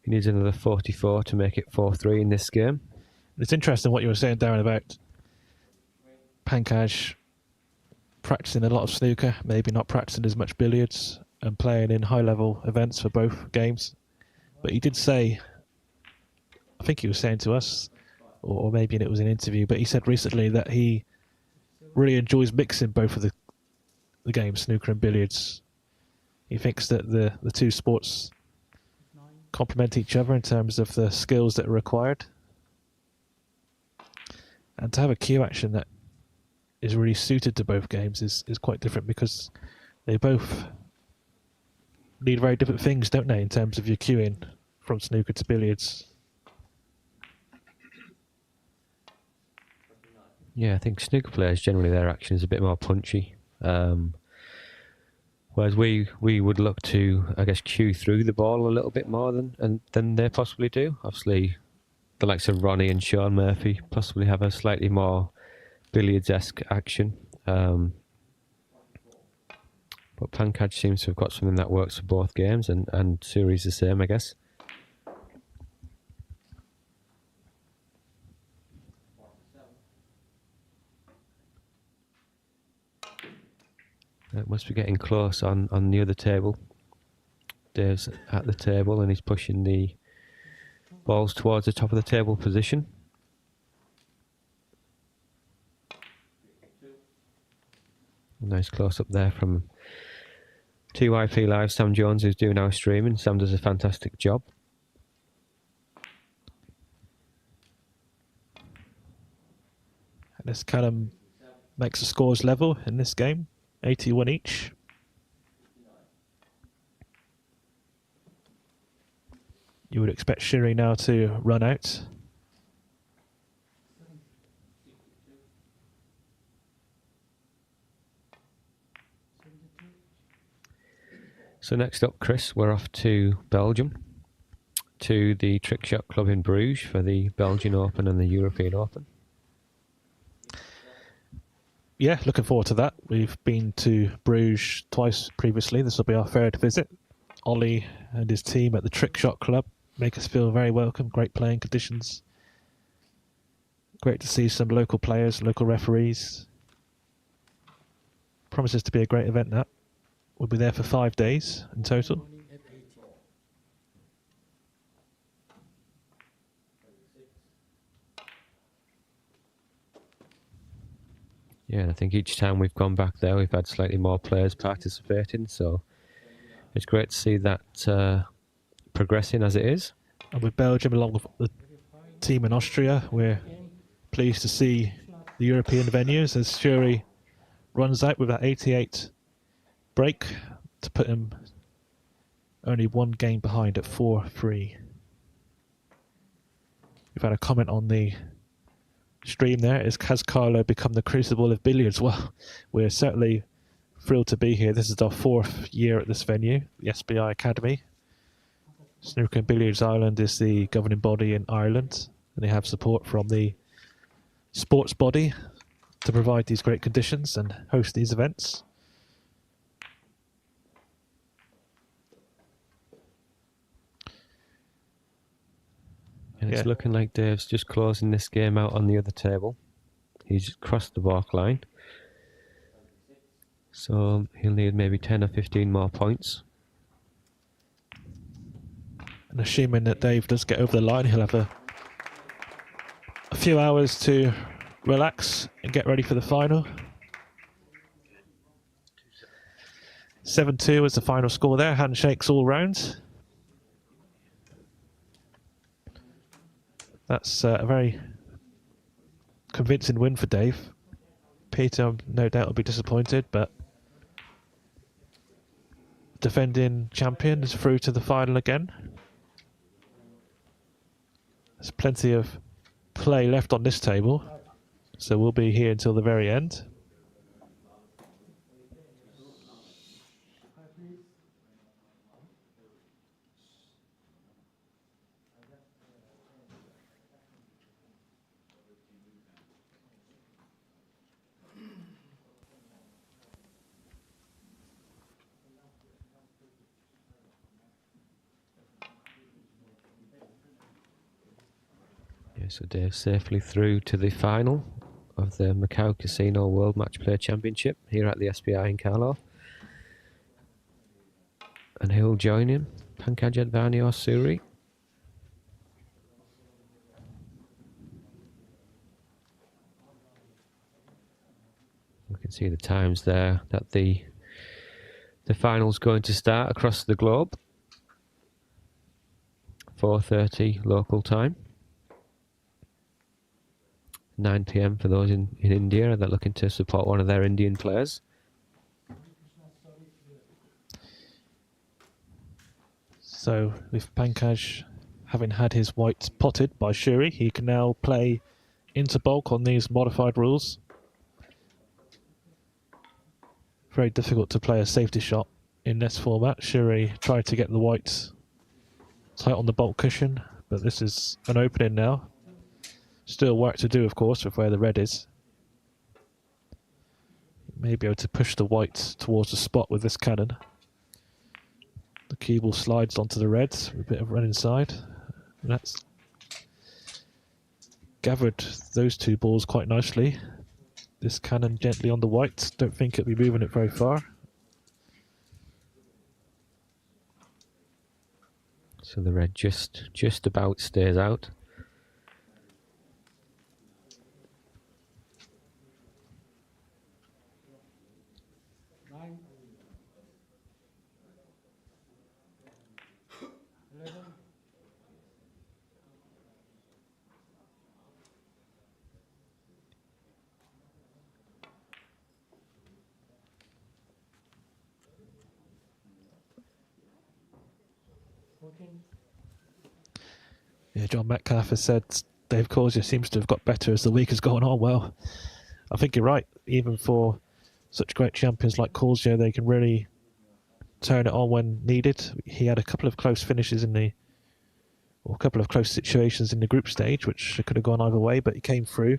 He needs another 44 to make it 4-3 in this game. It's interesting what you were saying, Darren, about Pankaj practicing a lot of snooker, maybe not practicing as much billiards, and playing in high-level events for both games. But he did say, I think he was saying to us, or maybe it was an interview, but he said recently that he really enjoys mixing both of the games, snooker and billiards. He thinks that the two sports complement each other in terms of the skills that are required. And to have a cue action that is really suited to both games is quite different, because they both need very different things, don't they, in terms of your cueing from snooker to billiards. Yeah, I think snooker players, generally their action is a bit more punchy. Whereas we would look to, I guess, cue through the ball a little bit more than they possibly do. Obviously, the likes of Ronnie and Sean Murphy possibly have a slightly more billiards-esque action. But Pankaj seems to have got something that works for both games, and Suri's the same, I guess. It must be getting close on the other table. Dave's at the table and he's pushing the balls towards the top of the table position. Nice close up there from 2IP Live, Sam Jones, who's doing our streaming. Sam does a fantastic job. And this Callum makes the scores level in this game, 81 each. You would expect Shiri now to run out. So next up, Chris, we're off to Belgium, to the Trick Shot Club in Bruges for the Belgian Open and the European Open. Yeah, looking forward to that. We've been to Bruges twice previously. This will be our third visit. Ollie and his team at the Trick Shot Club make us feel very welcome. Great playing conditions. Great to see some local players, local referees. Promises to be a great event, that. We'll be there for 5 days in total. Yeah, I think each time we've gone back there, we've had slightly more players participating, so it's great to see that progressing as it is. And with Belgium, along with the team in Austria, we're pleased to see the European venues as Shuri runs out with that 88 break to put him only one game behind at 4-3. We've had a comment on the stream there. Has Carlo become the crucible of billiards? Well, we're certainly thrilled to be here. This is our 4th year at this venue, the SBI Academy. Snooker and Billiards Ireland is the governing body in Ireland, and they have support from the sports body to provide these great conditions and host these events. And it's looking like Dave's just closing this game out on the other table. He's crossed the balk line. So he'll need maybe 10 or 15 more points. And assuming that Dave does get over the line, he'll have a few hours to relax and get ready for the final. 7-2 was the final score there. Handshakes all round. That's a very convincing win for Dave. Peter, no doubt, will be disappointed, but defending champion is through to the final again. There's plenty of play left on this table, so we'll be here until the very end. So Dave safely through to the final of the Macau Casino World Matchplay Championship here at the SBI in Carlo. And who will join him? Pankaj Advani or Suri? We can see the times there that the final's going to start across the globe. 4:30 local time. 9 PM for those in India that are looking to support one of their Indian players. So with Pankaj having had his white potted by Shuri, he can now play into bulk on these modified rules. Very difficult to play a safety shot in this format. Shuri tried to get the white tight on the bulk cushion, but this is an opening now. Still work to do, of course, with where the red is. May be able to push the white towards the spot with this cannon. The cue ball slides onto the red with a bit of run inside. And that's gathered those two balls quite nicely. This cannon gently on the white. Don't think it'll be moving it very far. So the red just about stays out. Yeah, John Metcalf has said Dave Corsia seems to have got better as the week has gone on. Well, I think you're right. Even for such great champions like Corsia, they can really turn it on when needed. He had a couple of close finishes or a couple of close situations in the group stage, which could have gone either way, but he came through.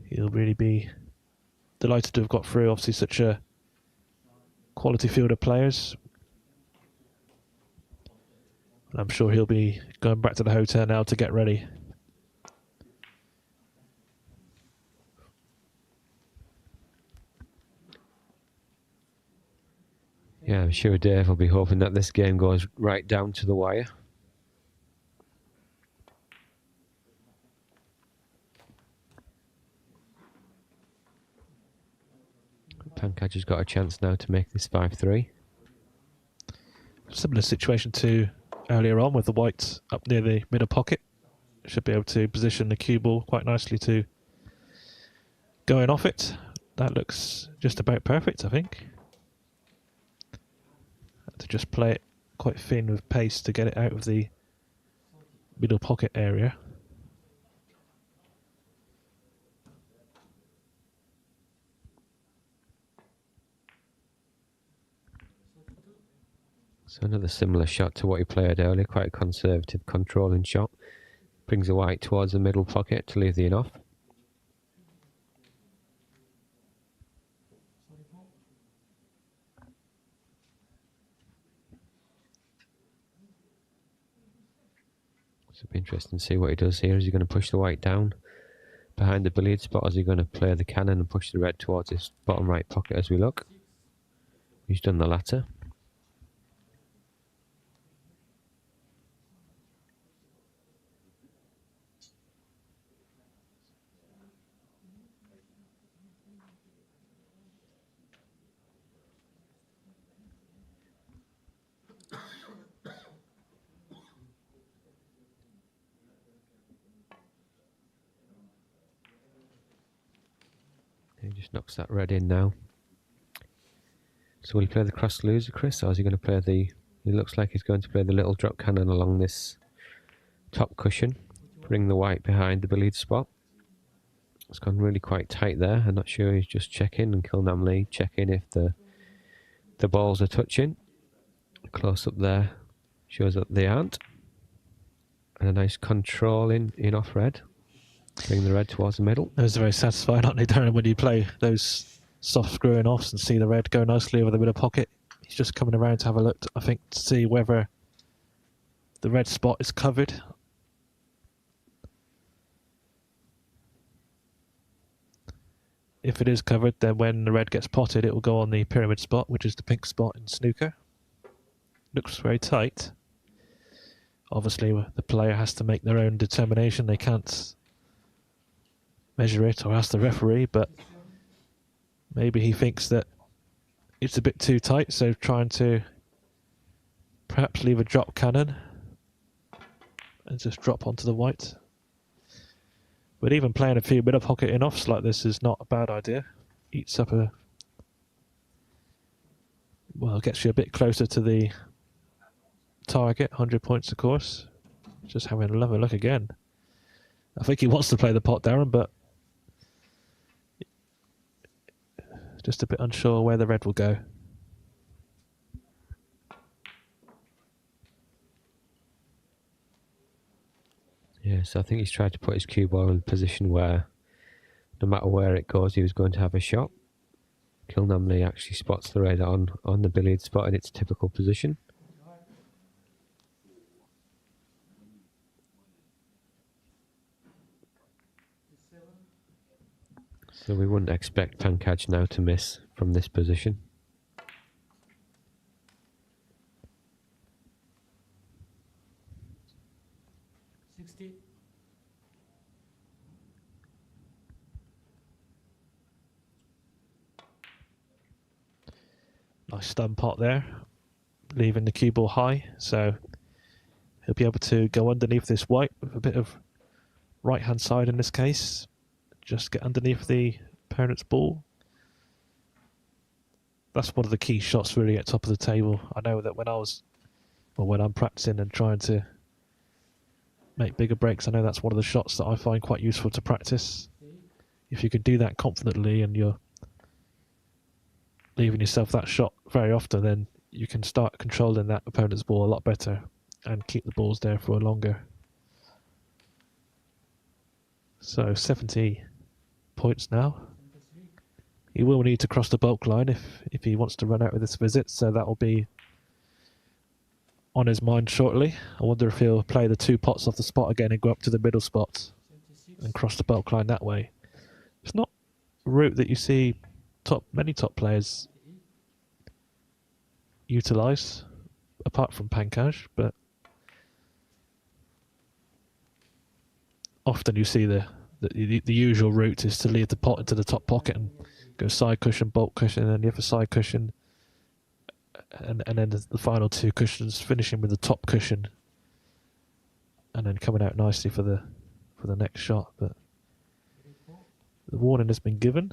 He'll really be delighted to have got through. Obviously, such a quality field of players. I'm sure he'll be going back to the hotel now to get ready. Yeah, I'm sure Dave will be hoping that this game goes right down to the wire. Pankaj has got a chance now to make this 5-3. Similar situation to earlier on with the white up near the middle pocket. Should be able to position the cue ball quite nicely to going off it. That looks just about perfect, I think. To just play it quite thin with pace to get it out of the middle pocket area. So another similar shot to what he played earlier, quite a conservative controlling shot. Brings the white towards the middle pocket to leave the in off. So it'll be interesting to see what he does here. Is he going to push the white down behind the billiard spot? Or is he going to play the cannon and push the red towards his bottom right pocket as we look? He's done the latter. He just knocks that red in now. So will he play the cross loser, Chris, or is he going to play the... He looks like he's going to play the little drop cannon along this top cushion. Bring the white behind the billiard spot. It's gone really quite tight there. I'm not sure, he's just checking, and Kilnam Lee checking if the balls are touching. Close up there shows that they aren't. And a nice control in off red. Bring the red towards the middle. Those are very satisfying, aren't they, Darren, when you play those soft screwing offs and see the red go nicely over the middle pocket. He's just coming around to have a look, I think, to see whether the red spot is covered. If it is covered, then when the red gets potted, it will go on the pyramid spot, which is the pink spot in snooker. Looks very tight. Obviously, the player has to make their own determination. They can't measure it or ask the referee, but maybe he thinks that it's a bit too tight, so trying to perhaps leave a drop cannon and just drop onto the white. But even playing a few middle pocket in offs like this is not a bad idea. Eats up a... well, gets you a bit closer to the target, 100 points of course. Just having another look again. I think he wants to play the pot, Darren, but just a bit unsure where the red will go. Yeah, so I think he's tried to put his cue ball in a position where no matter where it goes, he was going to have a shot. Kilnamley actually spots the red on the billiard spot in its typical position. So we wouldn't expect Pankaj now to miss from this position. Nice stun pot there, leaving the cue ball high, so he'll be able to go underneath this white with a bit of right hand side in this case. Just get underneath the opponent's ball. That's one of the key shots really at top of the table. I know that when I'm practicing and trying to make bigger breaks, I know that's one of the shots that I find quite useful to practice. If you can do that confidently and you're leaving yourself that shot very often, then you can start controlling that opponent's ball a lot better and keep the balls there for longer. So 70 points now. He will need to cross the bulk line if he wants to run out with this visit, so that will be on his mind shortly. I wonder if he'll play the two pots off the spot again and go up to the middle spot and cross the bulk line that way. It's not a route that you see many top players utilise, apart from Pankaj, but often you see the usual route is to leave the pot into the top pocket and go side cushion, bulk cushion, and then the other side cushion, and then the final two cushions finishing with the top cushion, and then coming out nicely for the next shot. But the warning has been given.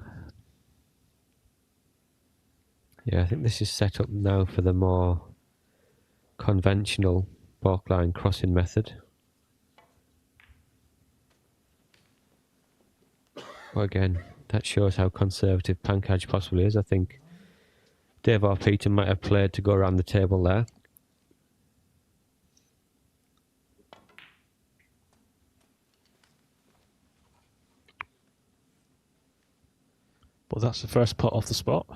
Yeah, I think this is set up now for the more conventional bulk line crossing method. Well, again, that shows how conservative Pankaj possibly is. I think Dave or Peter might have played to go around the table there. Well, that's the first pot off the spot.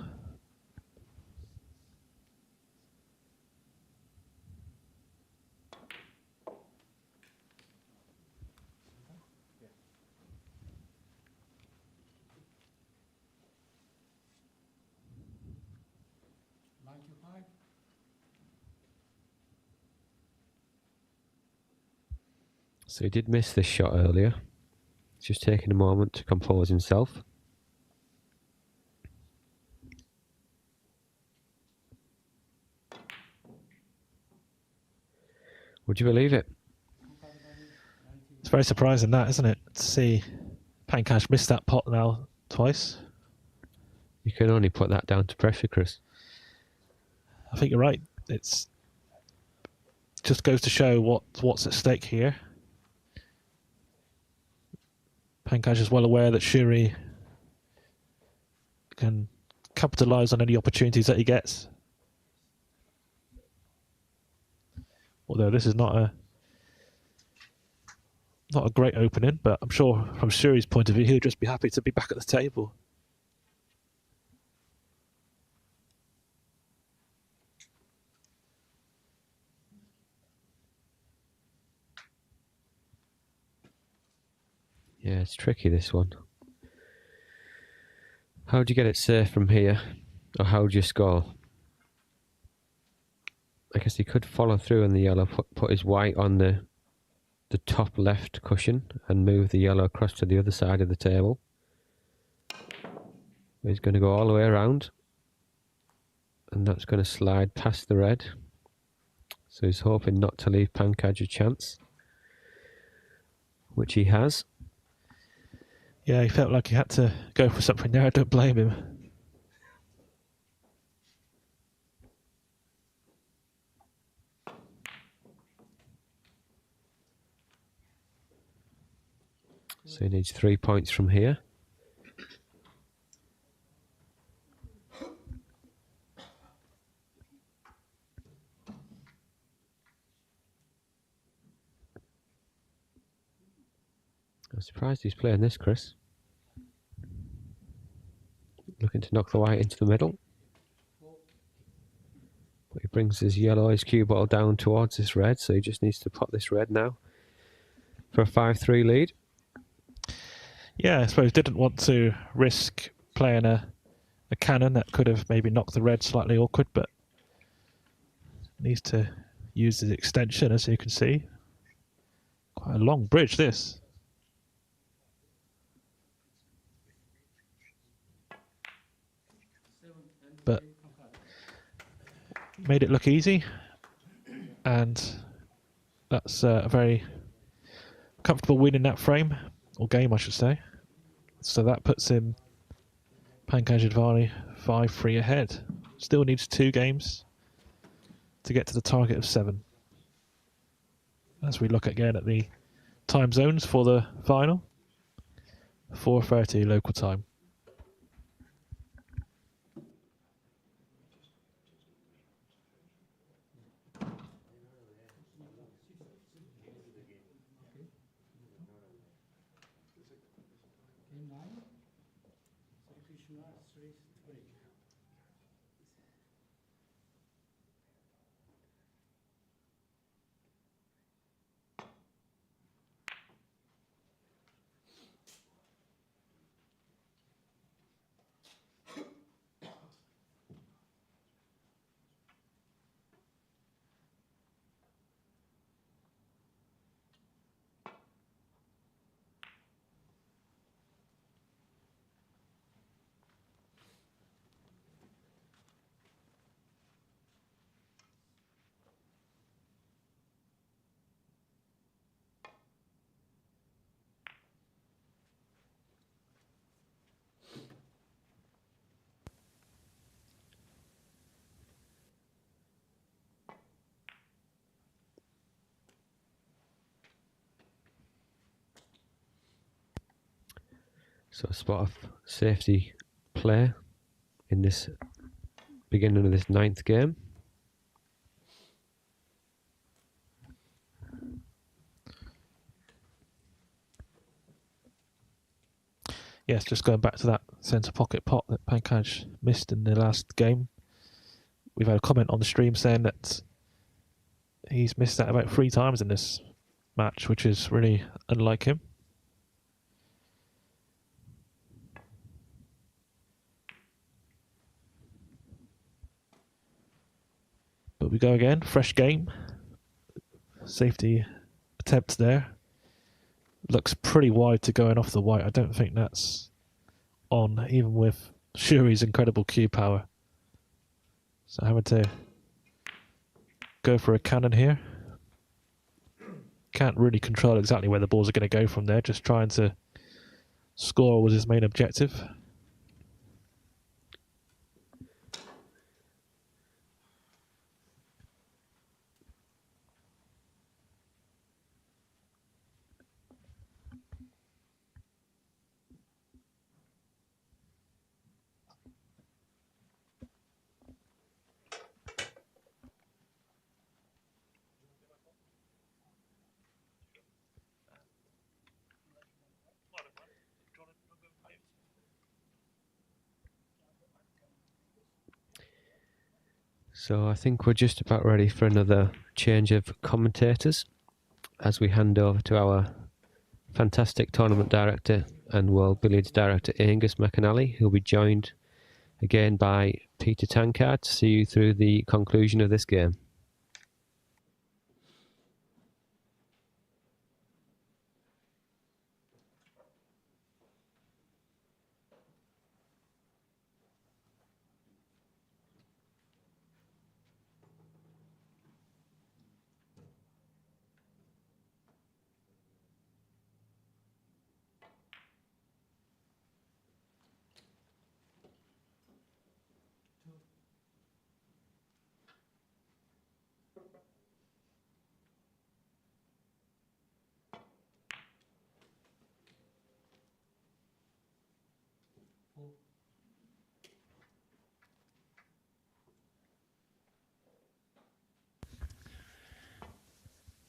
So he did miss this shot earlier. Just taking a moment to compose himself. Would you believe it? It's very surprising that, isn't it? To see Pankaj miss that pot now twice. You can only put that down to pressure, Chris. I think you're right. It's just goes to show what's at stake here. Pankaj is well aware that Suri can capitalise on any opportunities that he gets. Although this is not a great opening, but I'm sure from Suri's point of view, he'll just be happy to be back at the table. Yeah, it's tricky, this one. How do you get it safe from here? Or how do you score? I guess he could follow through on the yellow, put his white on the top left cushion and move the yellow across to the other side of the table. He's going to go all the way around, and that's going to slide past the red. So he's hoping not to leave Pankaj a chance, which he has. Yeah, he felt like he had to go for something there. I don't blame him. So he needs 3 points from here. I'm surprised he's playing this, Chris. Looking to knock the white into the middle. But he brings his yellow, his cue ball down towards this red, so he just needs to pot this red now for a 5-3 lead. Yeah, I suppose didn't want to risk playing a cannon that could have maybe knocked the red slightly awkward, but needs to use his extension, as you can see. Quite a long bridge, this. But made it look easy, and that's a very comfortable win in that frame, or game I should say. So that puts him, Pankaj Advani, 5-3 ahead. Still needs 2 games to get to the target of 7. As we look again at the time zones for the final, 4:30 local time. Shrikrishna Suri. So a spot of safety play in this beginning of this 9th game. Yes, just going back to that centre pocket pot that Pankaj missed in the last game. We've had a comment on the stream saying that he's missed that about 3 times in this match, which is really unlike him. But we go again, fresh game. Safety attempts there. Looks pretty wide to going off the white. I don't think that's on, even with Suri's incredible cue power. So having to go for a cannon here. Can't really control exactly where the balls are going to go from there. Just trying to score was his main objective. So I think we're just about ready for another change of commentators as we hand over to our fantastic tournament director and World Billiards director Angus McAnally, who'll be joined again by Peter Tankard to see you through the conclusion of this game.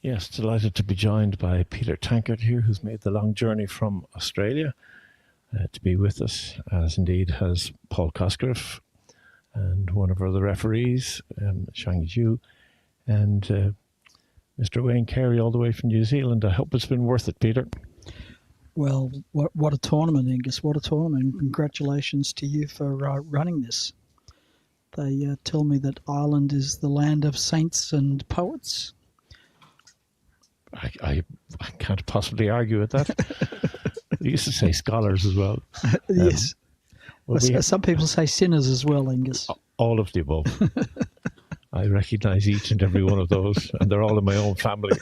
Yes, delighted to be joined by Peter Tankard here, who's made the long journey from Australia to be with us, as indeed has Paul Cosgrove and one of our other referees, Shang Zhu, and Mr. Wayne Carey all the way from New Zealand. I hope it's been worth it, Peter. Well, what a tournament, Angus. What a tournament. Congratulations to you for running this. They tell me that Ireland is the land of saints and poets. I can't possibly argue with that. They used to say scholars as well. Yes. Well, Some people say sinners as well, Angus. All of the above. I recognise each and every one of those, and they're all in my own family.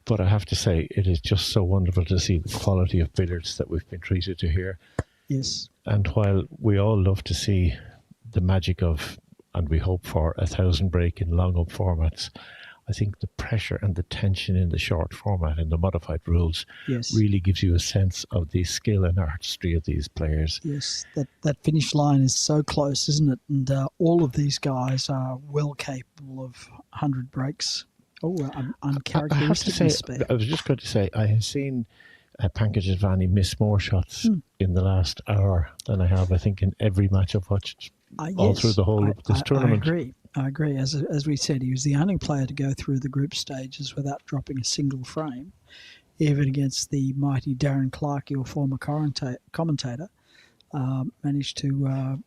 But I have to say, it is just so wonderful to see the quality of billiards that we've been treated to here. Yes. And while we all love to see the magic of, and we hope for, 1,000 break in long up formats, I think the pressure and the tension in the short format in the modified rules really gives you a sense of the skill and artistry of these players. Yes, that finish line is so close, isn't it? And all of these guys are well capable of 100 breaks. Oh, uncharacteristically spare. I was just going to say, I have seen Pankaj Advani miss more shots in the last hour than I have, I think, in every match I've watched all through the whole of this tournament. I agree. As we said, he was the only player to go through the group stages without dropping a single frame, even against the mighty Darren Clark, your former commentator. Managed to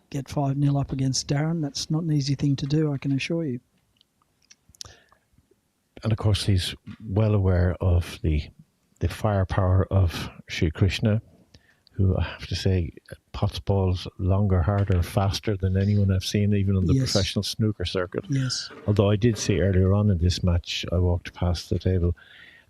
get 5-0 up against Darren. That's not an easy thing to do, I can assure you. And of course, he's well aware of the firepower of Shrikrishna, who I have to say pots balls longer, harder, faster than anyone I've seen, even on the professional snooker circuit. Yes. Although I did see earlier on in this match, I walked past the table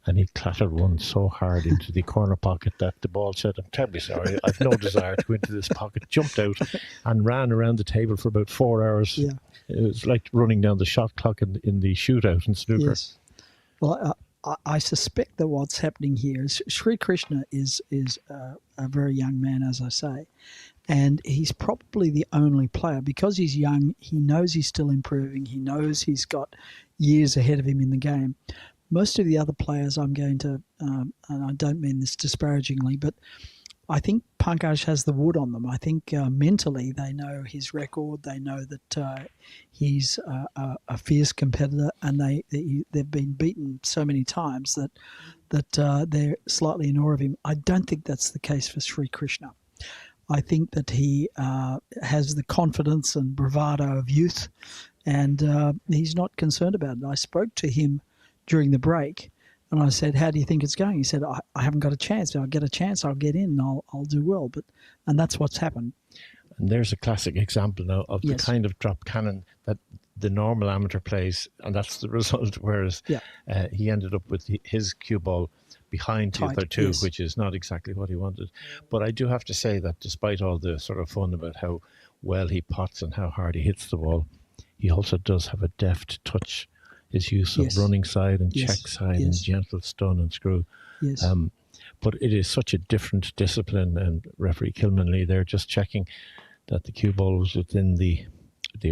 and he clattered one so hard into the corner pocket that the ball said, "I'm terribly sorry, I've no desire to go into this pocket," jumped out and ran around the table for about 4 hours. Yeah. It was like running down the shot clock in the shootout in snooker. Yes. Well, I suspect that what's happening here is Shrikrishna is a very young man, as I say, and he's probably the only player. Because he's young, he knows he's still improving. He knows he's got years ahead of him in the game. Most of the other players, I'm going to, and I don't mean this disparagingly, but I think Pankaj has the wood on them. I think mentally they know his record. They know that he's a fierce competitor, and they've been beaten so many times that they're slightly in awe of him. I don't think that's the case for Shrikrishna. I think that he has the confidence and bravado of youth, and he's not concerned about it. I spoke to him during the break, and I said, "How do you think it's going?" He said, I haven't got a chance. If I get a chance, I'll get in and I'll do well." And that's what's happened. And there's a classic example now of the kind of drop cannon that the normal amateur plays, and that's the result. Whereas he ended up with his cue ball behind the other two, which is not exactly what he wanted. But I do have to say that despite all the sort of fun about how well he pots and how hard he hits the ball, he also does have a deft touch. His use of running side and check side and gentle stun and screw. Yes. But it is such a different discipline, and referee Kilmanley, they're just checking that the cue ball was within the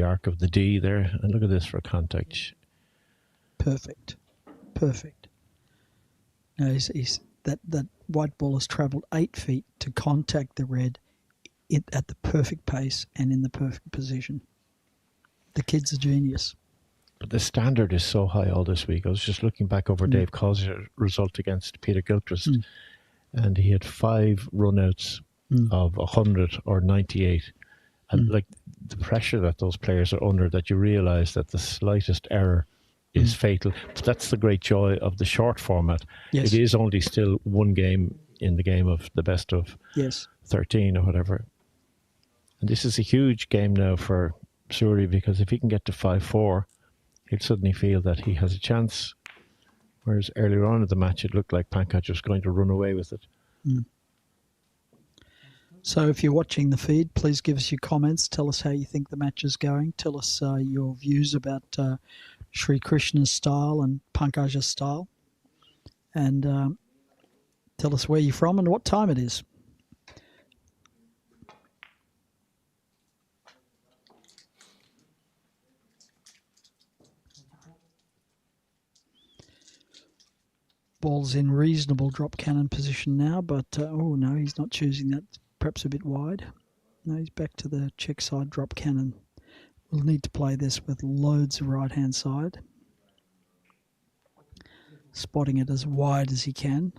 arc of the D there. And look at this for contact. Perfect. Now that white ball has travelled 8 feet to contact the red at the perfect pace and in the perfect position. The kid's a genius. But the standard is so high all this week. I was just looking back over Dave Cosier's result against Peter Gilchrist, and he had 5 runouts of 100 or 98. And like the pressure that those players are under, that you realise that the slightest error is fatal. But that's the great joy of the short format. Yes. It is only still one game in the game of the best of 13 or whatever. And this is a huge game now for Suri, because if he can get to 5-4, he'll suddenly feel that he has a chance. Whereas earlier on in the match, it looked like Pankaj was going to run away with it. So if you're watching the feed, please give us your comments. Tell us how you think the match is going. Tell us your views about Shrikrishna's style and Pankaj's style. And tell us where you're from and what time it is. Ball's in reasonable drop cannon position now, but oh no, he's not choosing that. Perhaps a bit wide. No, he's back to the check side drop cannon. We'll need to play this with loads of right-hand side. Spotting it as wide as he can.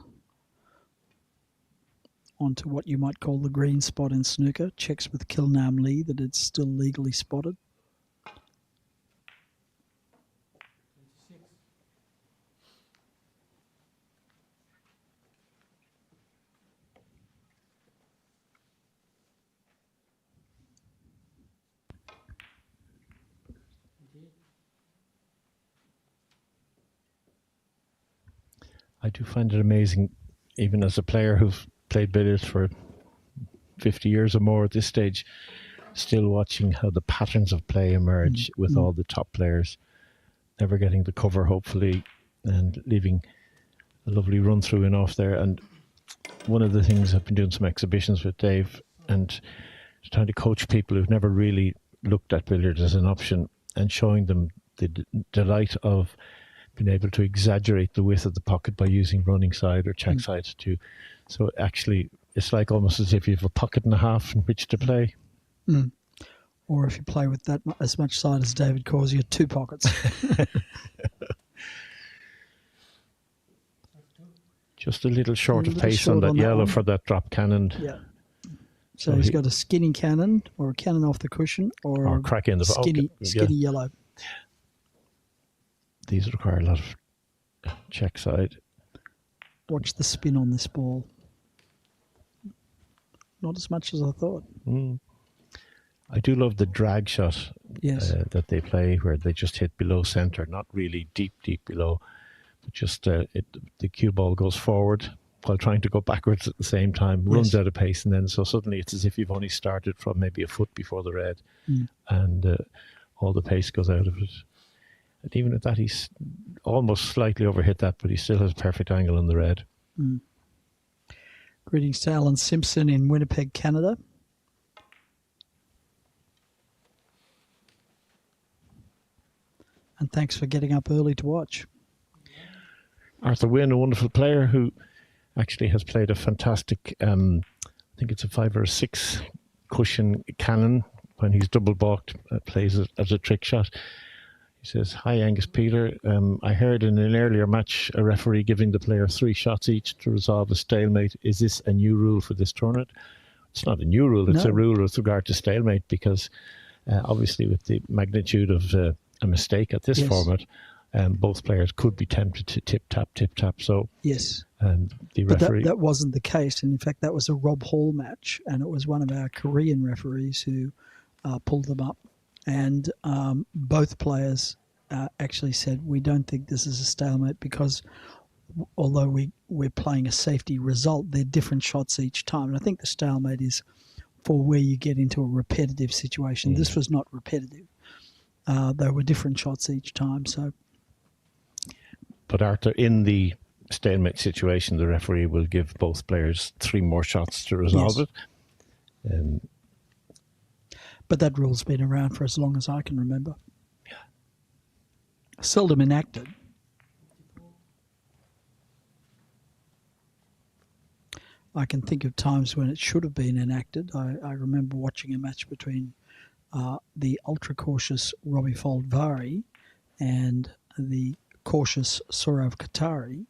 Onto what you might call the green spot in snooker. Checks with Kilnam Lee that it's still legally spotted. I do find it amazing, even as a player who's played billiards for 50 years or more at this stage, still watching how the patterns of play emerge with all the top players, never getting the cover, hopefully, and leaving a lovely run through and off there. And one of the things, I've been doing some exhibitions with Dave and trying to coach people who've never really looked at billiards as an option, and showing them the delight of being able to exaggerate the width of the pocket by using running side or check side too. So actually, it's like almost as if you have a pocket and a half in which to play. Or if you play with that as much side as David calls you, 2 pockets. Just a little short of pace on that yellow for that drop cannon. Yeah. So he's got a skinny cannon, or a cannon off the cushion, or crack in the skinny yellow. These require a lot of check side. Watch the spin on this ball. Not as much as I thought. I do love the drag shot that they play, where they just hit below centre, not really deep below, but just the cue ball goes forward while trying to go backwards at the same time, runs out of pace, and then so suddenly it's as if you've only started from maybe a foot before the red, and all the pace goes out of it. And even at that, he's almost slightly overhit that, but he still has perfect angle on the red. Greetings to Alan Simpson in Winnipeg, Canada. And thanks for getting up early to watch. Arthur Wynne, a wonderful player who actually has played a fantastic, I think it's a 5 or a 6 cushion cannon when he's double balked, plays it as a trick shot. He says, "Hi Angus Peter, I heard in an earlier match a referee giving the player 3 shots each to resolve a stalemate. Is this a new rule for this tournament?" It's not a new rule, it's a rule with regard to stalemate, because obviously with the magnitude of a mistake at this format, both players could be tempted to tip-tap. So the referee... But that wasn't the case, and in fact that was a Rob Hall match, and it was one of our Korean referees who pulled them up. And both players actually said, we don't think this is a stalemate, because although we're playing a safety result, they're different shots each time. And I think the stalemate is for where you get into a repetitive situation. This was not repetitive. They were different shots each time. So, but Arthur, in the stalemate situation, the referee will give both players 3 more shots to resolve it. But that rule's been around for as long as I can remember. Seldom enacted. I can think of times when it should have been enacted. I remember watching a match between the ultra-cautious Robbie Foldvari and the cautious Sourav Qatari,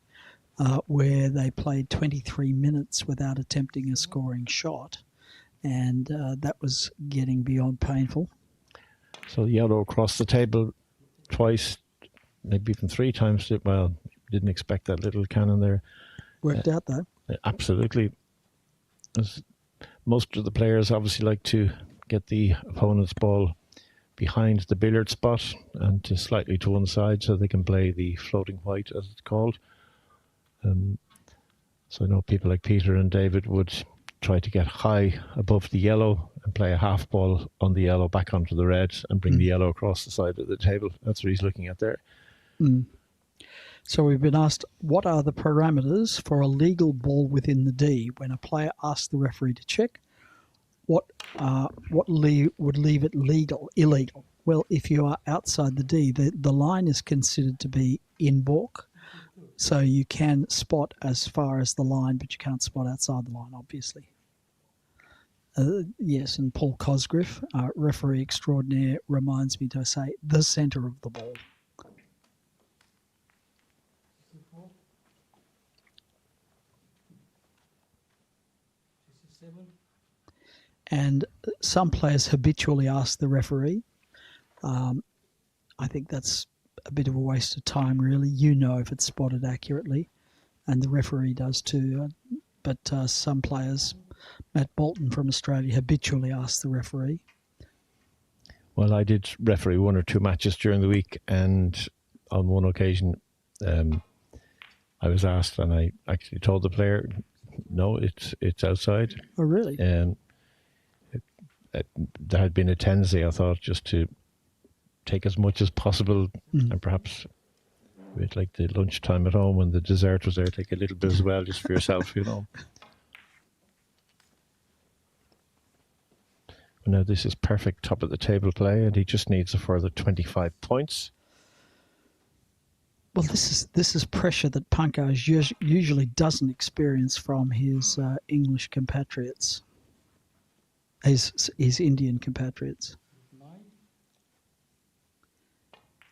where they played 23 minutes without attempting a scoring shot, and that was getting beyond painful. So yellow across the table twice, maybe even 3 times. Well, didn't expect that little cannon there. Worked out though. Absolutely. As most of the players obviously like to get the opponent's ball behind the billiard spot and to slightly to one side so they can play the floating white, as it's called. So I know people like Peter and David would try to get high above the yellow and play a half ball on the yellow back onto the red and bring the yellow across the side of the table. That's what he's looking at there. So we've been asked, what are the parameters for a legal ball within the D when a player asks the referee to check? What would leave it illegal? Well, if you are outside the D, the line is considered to be in balk. So you can spot as far as the line, but you can't spot outside the line, obviously. Yes, and Paul Cosgriff, referee extraordinaire, reminds me to say the centre of the ball. And some players habitually ask the referee. I think that's a bit of a waste of time, really. You know if it's spotted accurately, and the referee does too. But some players, Matt Bolton from Australia, habitually asks the referee. Well, I did referee 1 or 2 matches during the week, and on one occasion I was asked, and I actually told the player, no, it's outside. Oh, really? There had been a tendency, I thought, just to take as much as possible, and perhaps a bit like the lunchtime at home when the dessert was there, take a little bit as well, just for yourself, you know. Now this is perfect top of the table play, and he just needs a further 25 points. Well, this is pressure that Pankaj usually doesn't experience from his English compatriots, his Indian compatriots.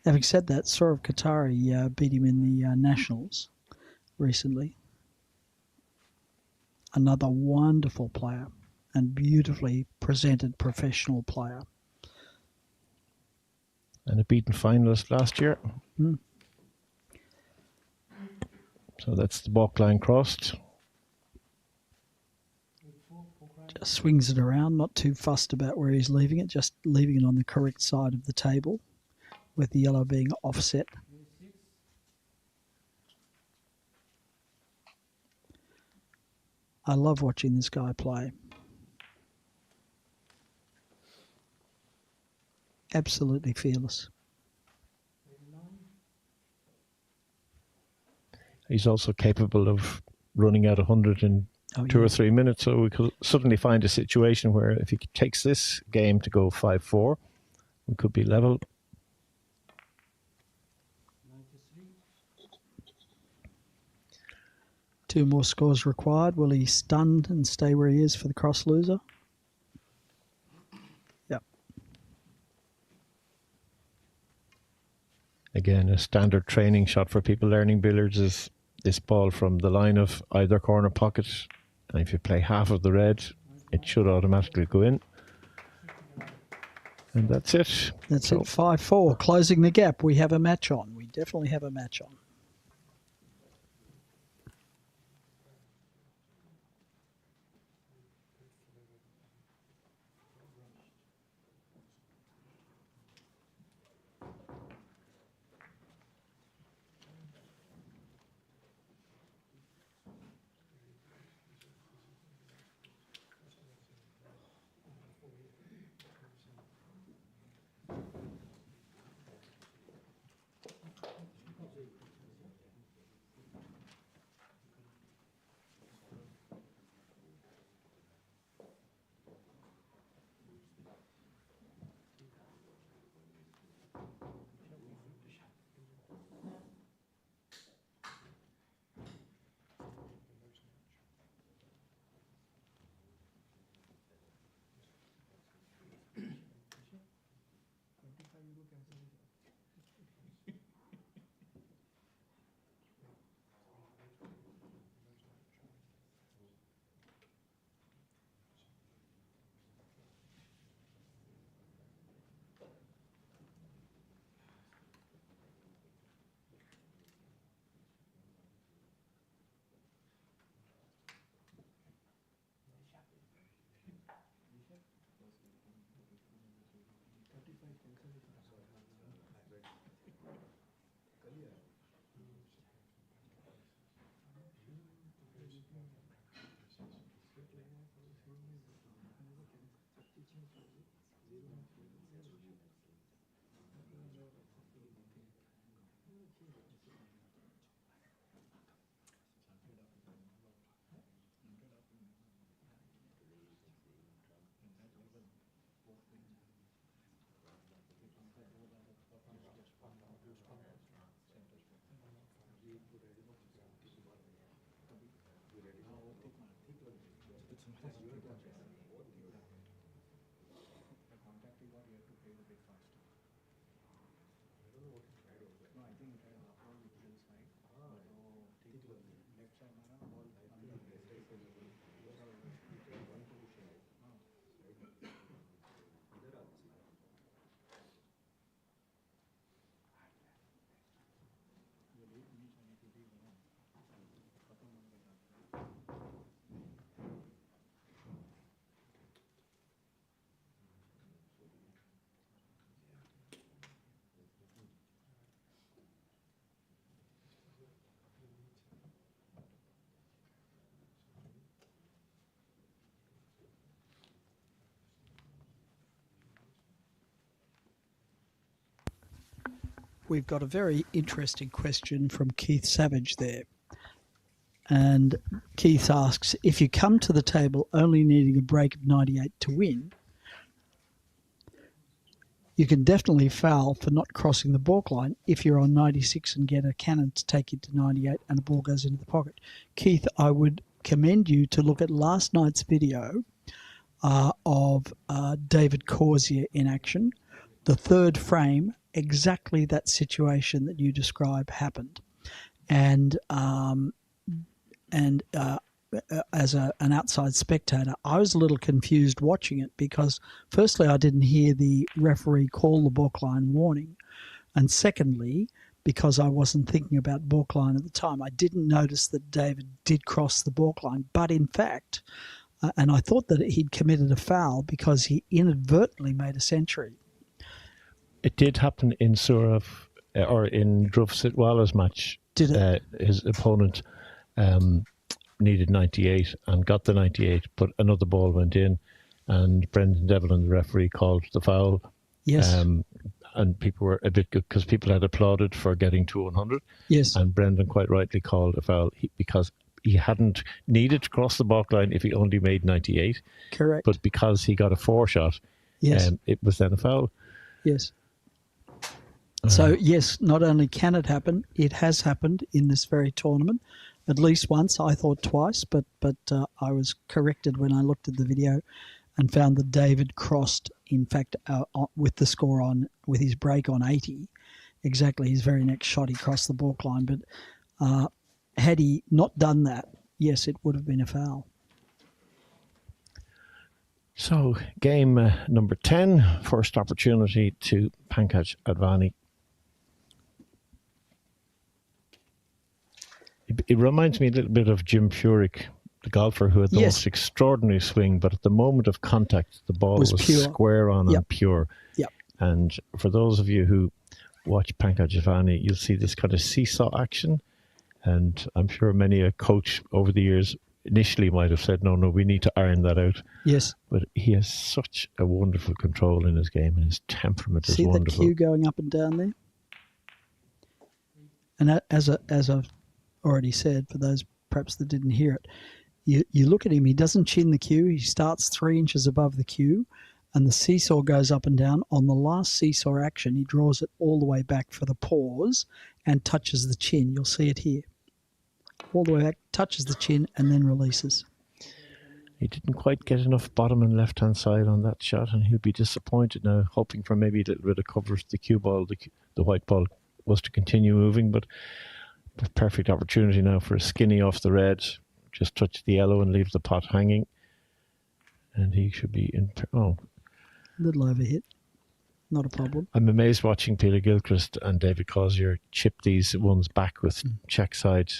Having said that, Sourav Qatari beat him in the Nationals recently. Another wonderful player and beautifully presented professional player. And a beaten finalist last year. So that's the balk line crossed. Just swings it around, not too fussed about where he's leaving it, just leaving it on the correct side of the table, with the yellow being offset. I love watching this guy play. Absolutely fearless. He's also capable of running out 100 in 2 or 3 minutes, so we could suddenly find a situation where if he takes this game to go 5-4, we could be level. Two more scores required. Will he stun and stay where he is for the cross loser? Yep. Again, a standard training shot for people learning billiards is this ball from the line of either corner pocket, and if you play half of the red, it should automatically go in. And that's it. That's it, 5-4. Closing the gap. We have a match on. We definitely have a match on. We've got a very interesting question from Keith Savage there. And Keith asks, if you come to the table only needing a break of 98 to win, you can definitely foul for not crossing the balk line if you're on 96 and get a cannon to take you to 98 and the ball goes into the pocket. Keith, I would commend you to look at last night's video of David Corsier in action. The third frame, exactly that situation that you describe happened. And as an outside spectator, I was a little confused watching it because, firstly, I didn't hear the referee call the balk line warning. And secondly, because I wasn't thinking about balk line at the time, I didn't notice that David did cross the balk line. But in fact, and I thought that he'd committed a foul because he inadvertently made a century. It did happen in Suraf or in Dhruv Sitwala's match. Did it? His opponent needed 98 and got the 98, but another ball went in, and Brendan Devlin, the referee, called the foul. Yes. And people were a bit good because people had applauded for getting to 100. Yes. And Brendan quite rightly called a foul because he hadn't needed to cross the balk line if he only made 98. Correct. But because he got a 4 shot, yes. It was then a foul. Yes. So, yes, not only can it happen, it has happened in this very tournament. At least once, I thought twice, but I was corrected when I looked at the video and found that David crossed, in fact, with the score on, with his break on 80, exactly his very next shot, he crossed the balk line. But had he not done that, yes, it would have been a foul. So, game number 10, first opportunity to Pankaj Advani. It reminds me a little bit of Jim Furyk, the golfer who had the most extraordinary swing, but at the moment of contact, the ball was square on and pure. Yep. And for those of you who watch Pankaj Advani, you'll see this kind of seesaw action. And I'm sure many a coach over the years initially might have said, no, we need to iron that out. Yes. But he has such a wonderful control in his game, and his temperament is wonderful. See the cue going up and down there? And as I've already said, for those perhaps that didn't hear it, you look at him, he doesn't chin the cue, he starts 3 inches above the cue, and the seesaw goes up and down. On the last seesaw action, he draws it all the way back for the pause and touches the chin. You'll see it here. All the way back, touches the chin, and then releases. He didn't quite get enough bottom and left-hand side on that shot, and he'll be disappointed now, hoping for maybe a little bit of cover. The cue ball, the white ball, was to continue moving, but a perfect opportunity now for a skinny off the red. Just touch the yellow and leave the pot hanging. And he should be in... a little overhit. Not a problem. I'm amazed watching Peter Gilchrist and David Cosier chip these ones back with check side,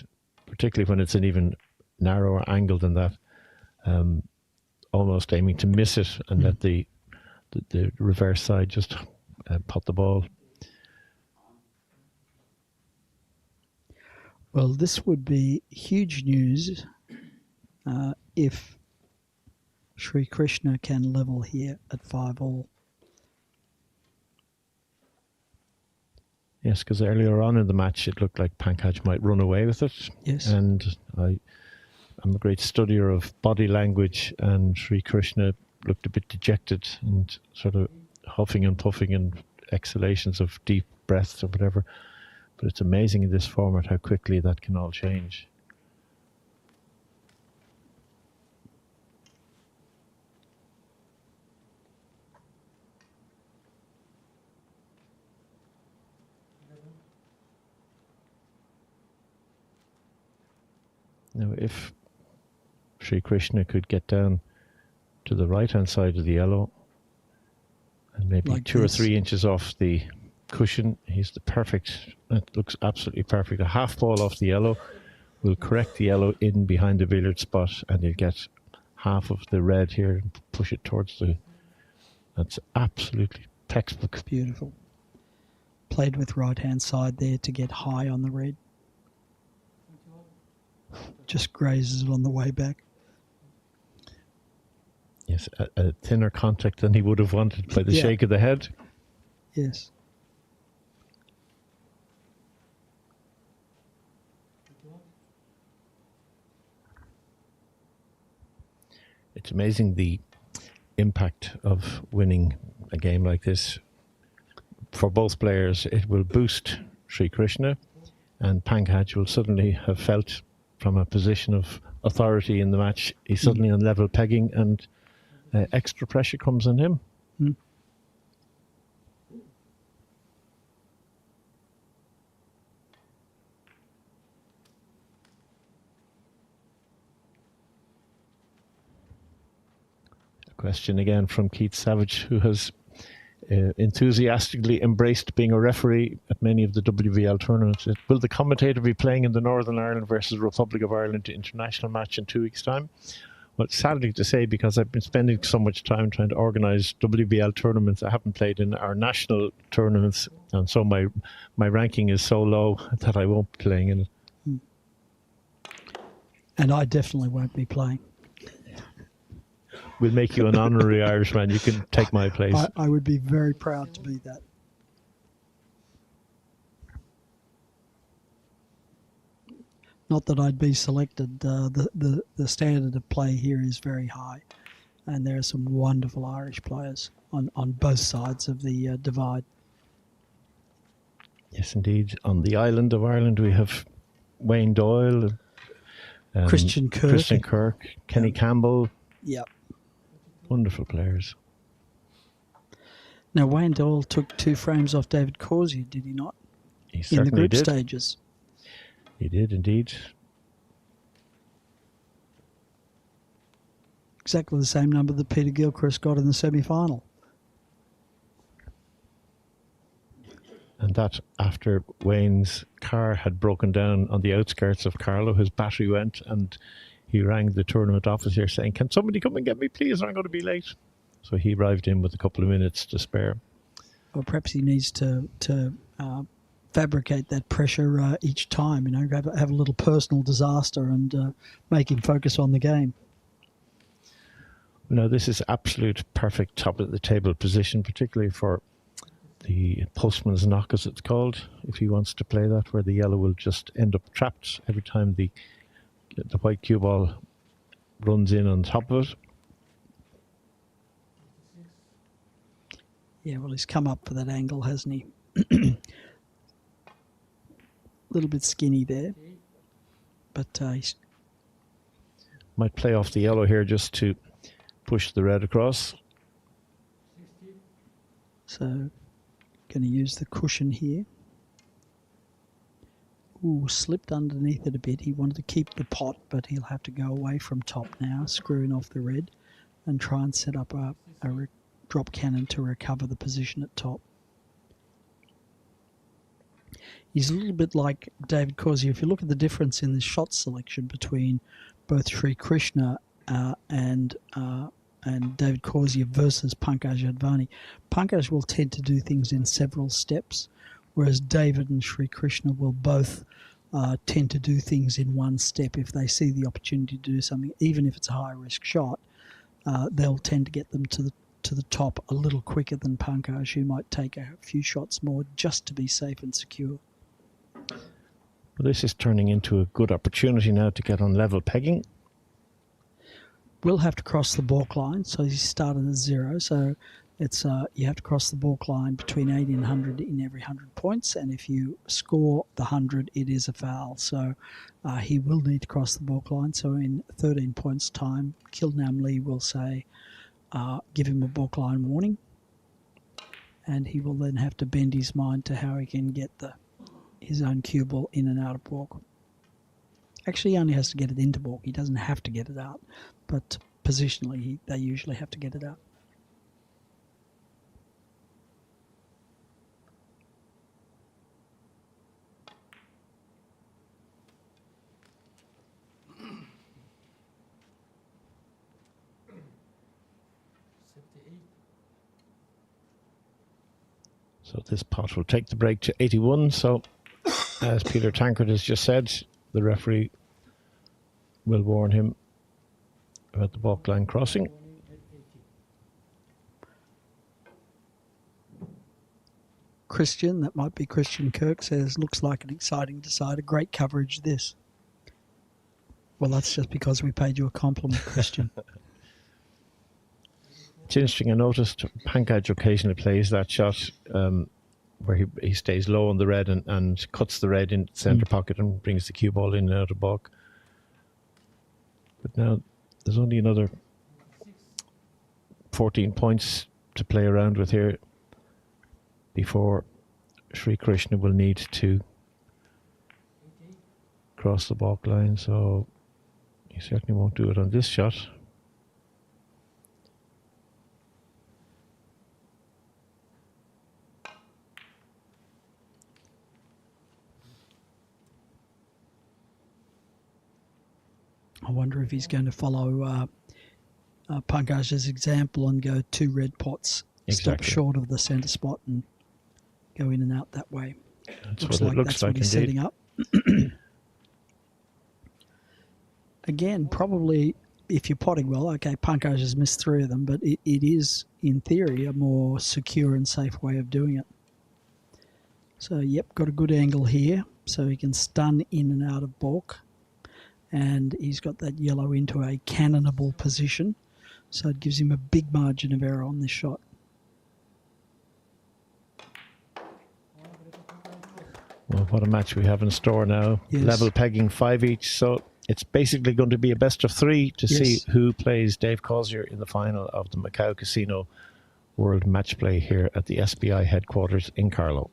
particularly when it's an even narrower angle than that. Almost aiming to miss it and let the reverse side just pot the ball. Well, this would be huge news if Shrikrishna can level here at 5-all. Yes, because earlier on in the match it looked like Pankaj might run away with it. Yes. And I'm a great studier of body language, and Shrikrishna looked a bit dejected and sort of huffing and puffing and exhalations of deep breaths or whatever. But it's amazing in this format how quickly that can all change. Now, if Shrikrishna could get down to the right-hand side of the yellow and maybe Like 2 or this. 3 inches off the cushion, he's the perfect, that looks absolutely perfect. A half ball off the yellow will correct the yellow in behind the billiard spot, and you'll get half of the red here and push it towards the, that's absolutely textbook. Beautiful. Played with right-hand side there to get high on the red. Just grazes it on the way back. Yes, a thinner contact than he would have wanted by the Yeah. shake of the head. Yes. It's amazing the impact of winning a game like this. For both players, it will boost Shrikrishna, and Pankaj will suddenly have felt from a position of authority in the match. He's suddenly on level pegging, and extra pressure comes on him. Mm. A question again from Keith Savage, who has enthusiastically embraced being a referee at many of the WVL tournaments. Will the commentator be playing in the Northern Ireland versus Republic of Ireland international match in 2 weeks' time? Well, sadly to say, because I've been spending so much time trying to organise WBL tournaments, I haven't played in our national tournaments, and so my ranking is so low that I won't be playing in it. And I definitely won't be playing. We'll make you an honorary Irishman. You can take my place. I would be very proud to be that. Not that I'd be selected. The standard of play here is very high, and there are some wonderful Irish players on both sides of the divide. Yes, indeed. On the island of Ireland, we have Wayne Doyle, Christian Kirk. Kenny Campbell. Yep. Wonderful players. Now, Wayne Doyle took 2 frames off David Corsier, did he not? He In the certainly group did. stages. He did indeed. Exactly the same number that Peter Gilchrist got in the semi-final. And that after Wayne's car had broken down on the outskirts of Carlow, his battery went, and he rang the tournament officer saying, "Can somebody come and get me, please? I'm going to be late." So he arrived in with a couple of minutes to spare. Or perhaps he needs to fabricate that pressure each time, have a little personal disaster and make him focus on the game. Now, this is absolute perfect top of the table position, particularly for the postman's knock, as it's called, if he wants to play that, where the yellow will just end up trapped every time the white cue ball runs in on top of it. Yeah, well, he's come up for that angle, hasn't he? A little bit skinny there, but he's Might play off the yellow here just to push the red across. so going to use the cushion here. Ooh, slipped underneath it a bit. He wanted to keep the pot, but he'll have to go away from top now, screwing off the red, and try and set up a drop cannon to recover the position at top. He's a little bit like David Corsier. If you look at the difference in the shot selection between both Shrikrishna and and David Corsier versus Pankaj Advani. Pankaj will tend to do things in several steps, whereas David and Shrikrishna will both tend to do things in one step. If they see the opportunity to do something, even if it's a high-risk shot, they'll tend to get them to the top a little quicker than Pankaj, who might take a few shots more just to be safe and secure. Well, this is turning into a good opportunity now to get on level pegging. Will have to cross the balk line, so he started at 0. So it's you have to cross the balk line between 80 and 100 in every 100 points, and if you score the 100, it is a foul. So he will need to cross the balk line. So in 13 points' time, Kilnam Lee will say, give him a balk line warning, and he will then have to bend his mind to how he can get his own cue ball in and out of balk. Actually, he only has to get it into balk. He doesn't have to get it out, but positionally, they usually have to get it out. So this pot will take the break to 81. So, as Peter Tankard has just said, the referee will warn him about the balk line crossing. Christian, that might be Christian Kirk, says, looks like an exciting decider. Great coverage, this. Well, that's just because we paid you a compliment, Christian. It's interesting, I noticed Pankaj occasionally plays that shot where he stays low on the red and cuts the red in the centre pocket and brings the cue ball in and out of balk. But now there's only another 14 points to play around with here before Shrikrishna will need to cross the balk line, so he certainly won't do it on this shot. I wonder if he's going to follow Pankaj's example and go 2 red pots, Exactly. stop short of the centre spot and go in and out that way. That's Looks what like it looks that's like what he's indeed. setting up. Again, probably if you're potting well, okay, Pankaj has missed 3 of them, but it is, in theory, a more secure and safe way of doing it. So, yep, got a good angle here, so he can stun in and out of balk. And he's got that yellow into a cannonable position, so it gives him a big margin of error on this shot. Well, what a match we have in store now. Yes. Level pegging 5 each, so it's basically going to be a best of 3 to see who plays Dave Cosier in the final of the Macau Casino World Match Play here at the SBI headquarters in Carlow.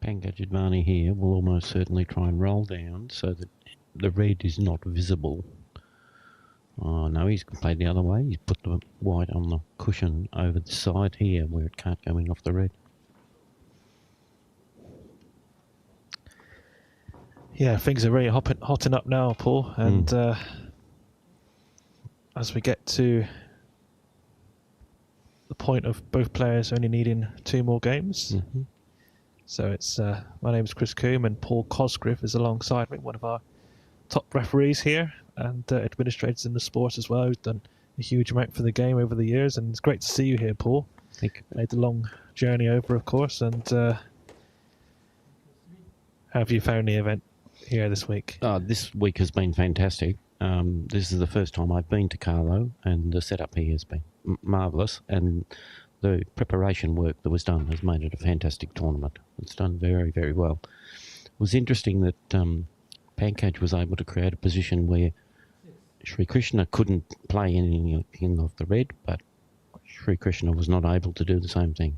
Pankaj Advani here will almost certainly try and roll down so that the red is not visible. Oh no, he's played the other way. He's put the white on the cushion over the side here where it can't go in off the red. Yeah, things are really hotting up now, Paul. And as we get to the point of both players only needing 2 more games. So it's my name's Chris Coombe, and Paul Cosgriff is alongside me, one of our top referees here and administrators in the sport as well, who's done a huge amount for the game over the years. And it's great to see you here, Paul. Thank you. Made the long journey over, of course. And how have you found the event? here this week? This week has been fantastic. This is the first time I've been to Carlo, and the setup here has been marvellous, and the preparation work that was done has made it a fantastic tournament. It's done very, very well. It was interesting that Pankaj was able to create a position where Shrikrishna couldn't play anything off the red, but Shrikrishna was not able to do the same thing.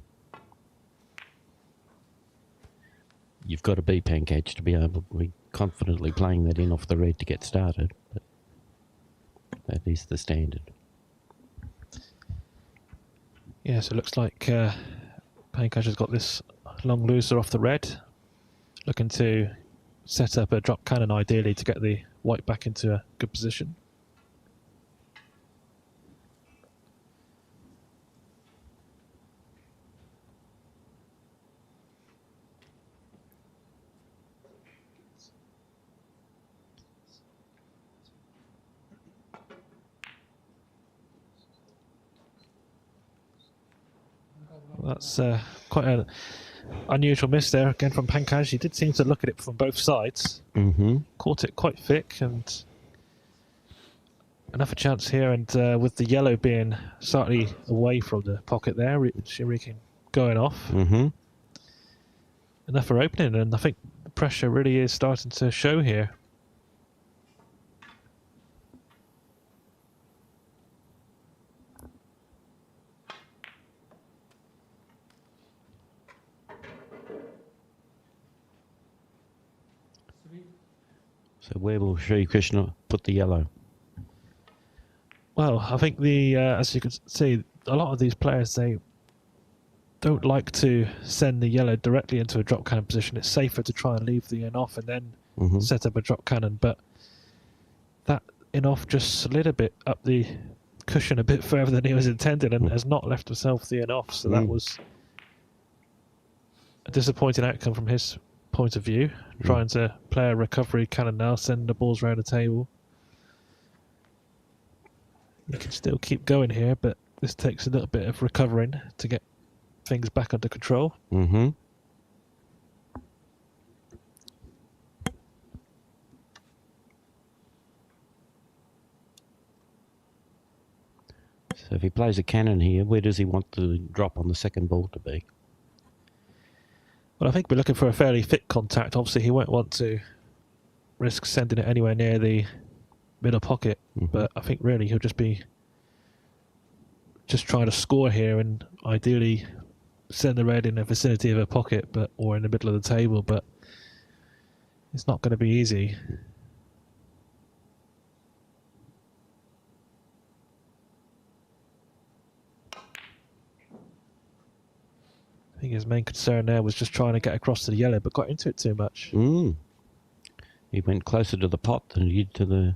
You've got to be Pankaj to be able to be confidently playing that in off the red to get started, but that is the standard. Yeah, so it looks like Pankaj has got this long loser off the red, looking to set up a drop cannon ideally to get the white back into a good position. That's quite an unusual miss there again from Pankaj. He did seem to look at it from both sides. Caught it quite thick, and enough a chance here. And with the yellow being slightly away from the pocket there, Shirikin going off. Enough for opening, and I think the pressure really is starting to show here. So where will Sri Krishna put the yellow? Well, I think as you can see, a lot of these players, they don't like to send the yellow directly into a drop cannon position. It's safer to try and leave the in off and then set up a drop cannon. But that in off just slid a bit up the cushion a bit further than he was intended, and has not left himself the in off. So that was a disappointing outcome from his point of view. Trying to play a recovery cannon now, send the balls around the table. You can still keep going here, but this takes a little bit of recovering to get things back under control. So if he plays a cannon here, where does he want the drop on the second ball to be? Well, I think we're looking for a fairly thick contact. Obviously, he won't want to risk sending it anywhere near the middle pocket, but I think really he'll just be trying to score here and ideally send the red in the vicinity of a pocket, or in the middle of the table, but it's not going to be easy. I think his main concern there was just trying to get across to the yellow, but got into it too much. He went closer to the pot than he did to the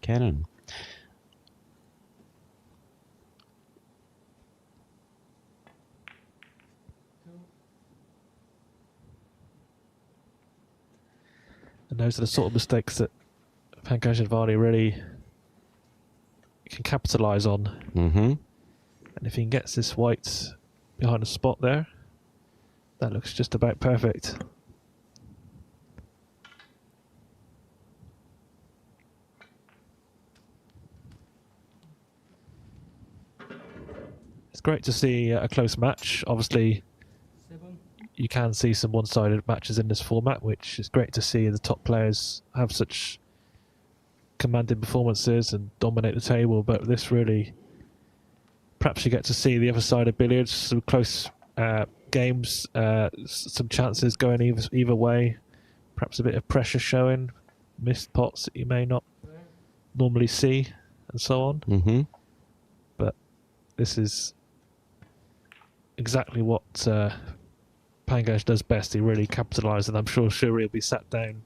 cannon. And those are the sort of mistakes that Pankaj Advani really can capitalise on. And if he gets this white behind the spot there, that looks just about perfect. It's great to see a close match. Obviously, you can see some one-sided matches in this format, which is great to see the top players have such commanding performances and dominate the table, but this really, perhaps you get to see the other side of billiards, some close games, some chances going either way, perhaps a bit of pressure showing, missed pots that you may not normally see, and so on. But this is exactly what Pankaj does best. He really capitalised, and I'm sure Shuri will be sat down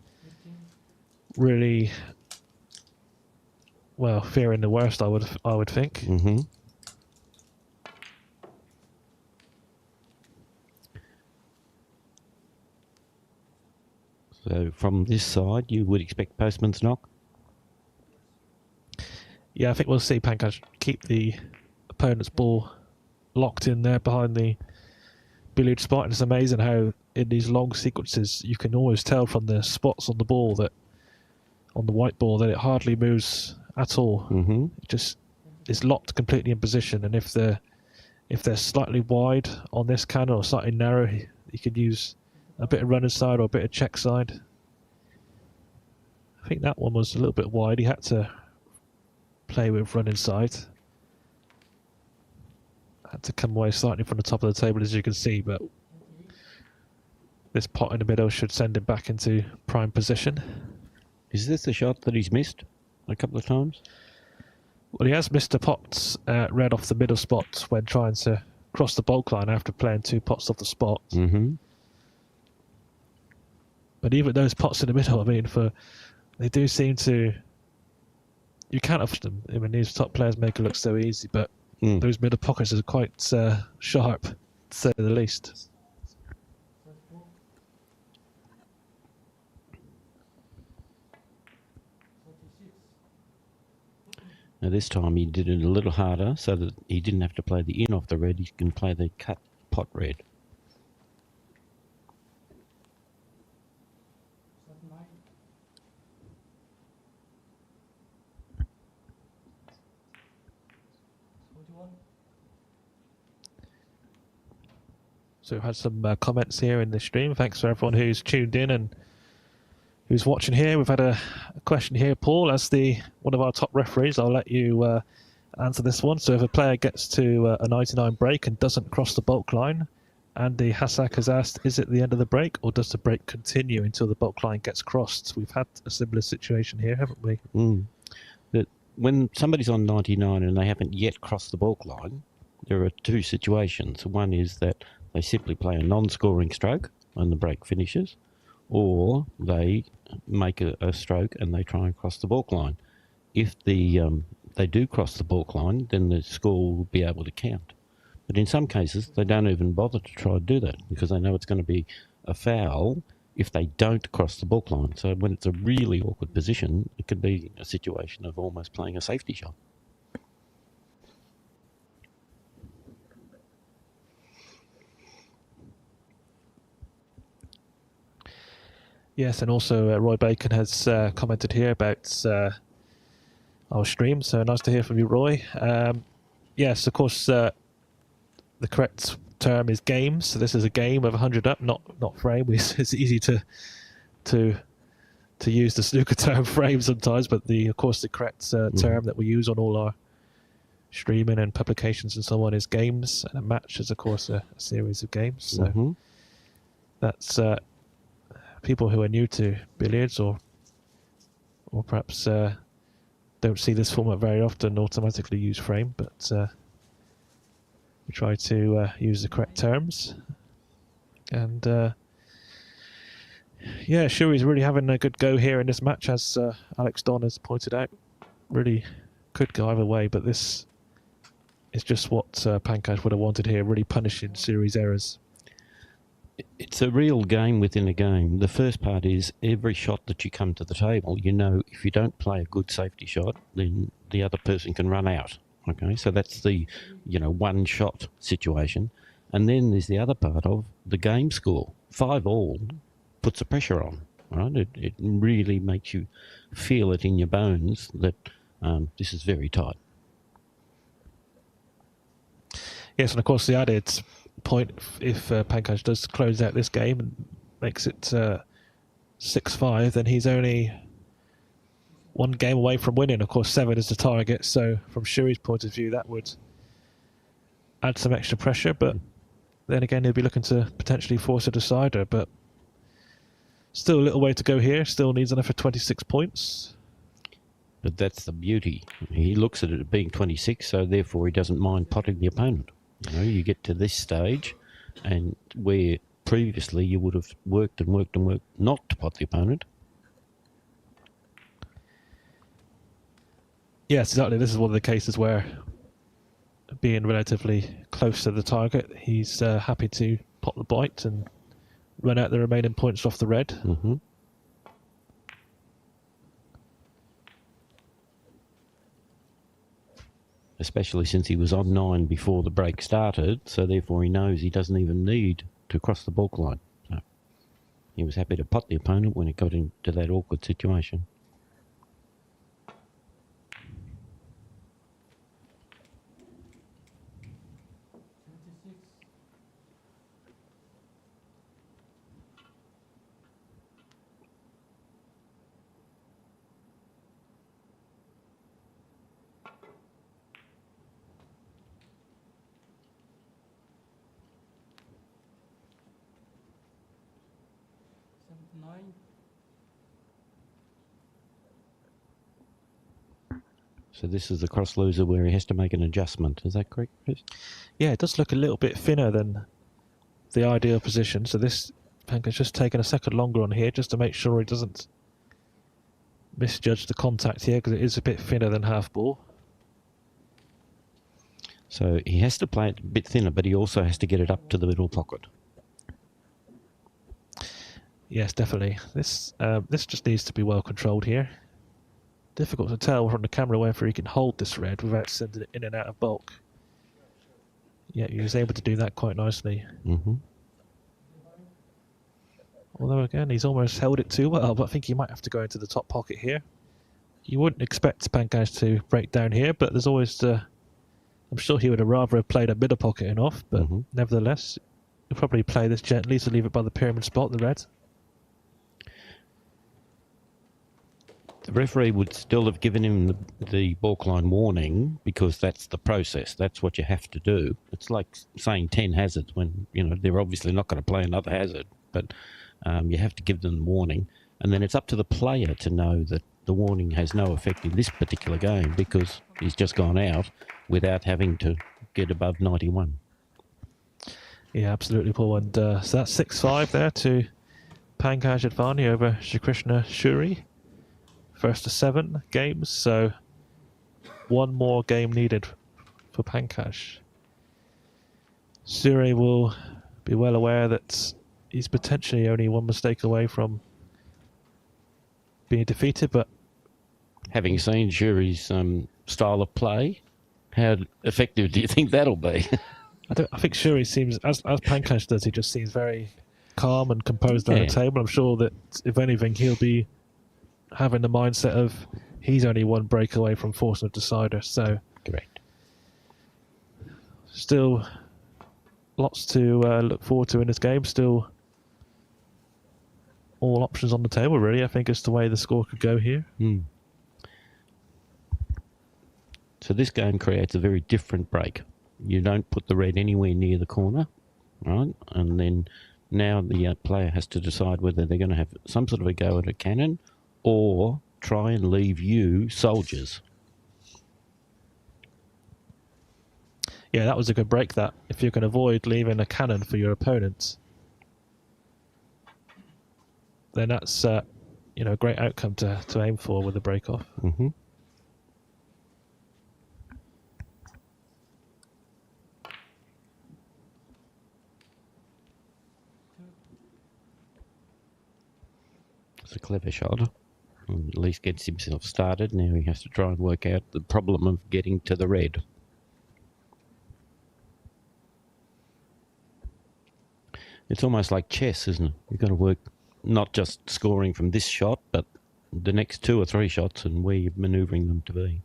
really, well, fearing the worst, I would think. So from this side, you would expect postman's knock? Yeah, I think we'll see Pankaj keep the opponent's ball locked in there behind the billiard spot, and it's amazing how in these long sequences, you can always tell from the spots on the ball that on the white ball that it hardly moves at all. Mm-hmm. It just is locked completely in position, and if they're slightly wide on this cannon or slightly narrow, you could use a bit of running side or a bit of check side. I think that one was a little bit wide. He had to play with running side. Had to come away slightly from the top of the table, as you can see, but this pot in the middle should send him back into prime position. Is this the shot that he's missed a couple of times? Well, he has missed a pot red off the middle spot when trying to cross the bulk line after playing 2 pots off the spot. Mm-hmm. But even those pots in the middle, I mean, they do seem to... You can't off them. I mean, these top players make it look so easy, but those middle pockets are quite sharp, to say the least. Now this time he did it a little harder so that he didn't have to play the in off the red, he can play the cut pot red. So we've had some comments here in the stream. Thanks for everyone who's tuned in and who's watching here. We've had a question here, Paul, as one of our top referees. I'll let you answer this one. So if a player gets to a 99 break and doesn't cross the bulk line, Andy Hassak has asked, is it the end of the break or does the break continue until the bulk line gets crossed? We've had a similar situation here, haven't we? That when somebody's on 99 and they haven't yet crossed the bulk line, there are 2 situations. One is that they simply play a non-scoring stroke and the break finishes, or they make a stroke and they try and cross the bulk line. If they do cross the bulk line, then the score will be able to count. But in some cases, they don't even bother to try to do that because they know it's going to be a foul if they don't cross the bulk line. So when it's a really awkward position, it could be a situation of almost playing a safety shot. Yes, and also Roy Bacon has commented here about our stream. So nice to hear from you, Roy. Yes, of course, the correct term is games. So this is a game of 100 up, not frame. It's easy to use the snooker term frame sometimes, but of course the correct term that we use on all our streaming and publications and so on is games, and a match is of course a series of games. So that's people who are new to billiards or perhaps don't see this format very often automatically use frame, but we try to use the correct terms. And yeah, Shuri's really having a good go here in this match, as Alex Don has pointed out. Really could go either way, but this is just what Pankaj would have wanted here, really punishing Suri's errors. It's a real game within a game. The first part is every shot that you come to the table, you know if you don't play a good safety shot, then the other person can run out. Okay, so that's the, one shot situation. And then there's the other part of the game score. 5-all puts a pressure on, right? It really makes you feel it in your bones that this is very tight. Yes, and of course the added point, if Pankaj does close out this game and makes it 6-5, then he's only one game away from winning. Of course, 7 is the target, so from Shuri's point of view, that would add some extra pressure, but then again, he'll be looking to potentially force a decider, but still a little way to go here. Still needs enough for 26 points. But that's the beauty. He looks at it being 26, so therefore he doesn't mind potting the opponent. You get to this stage, and where previously you would have worked and worked and worked not to pot the opponent. Yes, exactly. This is one of the cases where, being relatively close to the target, he's happy to pot the bite and run out the remaining points off the red. Mm-hmm. Especially since he was on 9 before the break started, so therefore he knows he doesn't even need to cross the bulk line. So He was happy to pot the opponent when it got into that awkward situation. So this is the cross loser where he has to make an adjustment. Is that correct, Chris? Yeah, it does look a little bit thinner than the ideal position. So this Pankaj just taking a second longer on here just to make sure he doesn't misjudge the contact here, because it is a bit thinner than half ball. So he has to play it a bit thinner, but he also has to get it up to the middle pocket. Yes, definitely. This just needs to be well controlled here. Difficult to tell from the camera whether he can hold this red without sending it in and out of bulk. Yeah, he was able to do that quite nicely. Mm-hmm. Although again, he's almost held it too well, but I think he might have to go into the top pocket here. You wouldn't expect Pankaj to break down here, but there's always the... I'm sure he would have rather have played a middle pocket and off, but nevertheless, he'll probably play this gently to leave it by the pyramid spot, the red. The referee would still have given him the balk line warning, because that's the process. That's what you have to do. It's like saying 10 hazards when, you know, they're obviously not going to play another hazard, but you have to give them the warning. And then it's up to the player to know that the warning has no effect in this particular game, because he's just gone out without having to get above 91. Yeah, absolutely, Paul. And so that's 6-5 there to Pankaj Advani over Shrikrishna Suri. First to 7 games, so one more game needed for Pankaj. Suri will be well aware that he's potentially only one mistake away from being defeated, but... Having seen Suri's style of play, how effective do you think that'll be? I think Suri seems, as Pankaj does, he just seems very calm and composed on the table. I'm sure that, if anything, he'll be having the mindset of he's only one break away from forcing a decider. So correct. Still lots to look forward to in this game. Still all options on the table, really. I think it's the way the score could go here. So this game creates a very different break. You don't put the red anywhere near the corner, right? And then now the player has to decide whether they're going to have some sort of a go at a cannon or try and leave you soldiers. Yeah, that was a good break, that. If you can avoid leaving a cannon for your opponents, then that's a great outcome to aim for with the break-off. It's a clever shot. At least gets himself started. Now he has to try and work out the problem of getting to the red. It's almost like chess, isn't it? You've got to work not just scoring from this shot, but the next 2 or 3 shots and where you're manoeuvring them to be.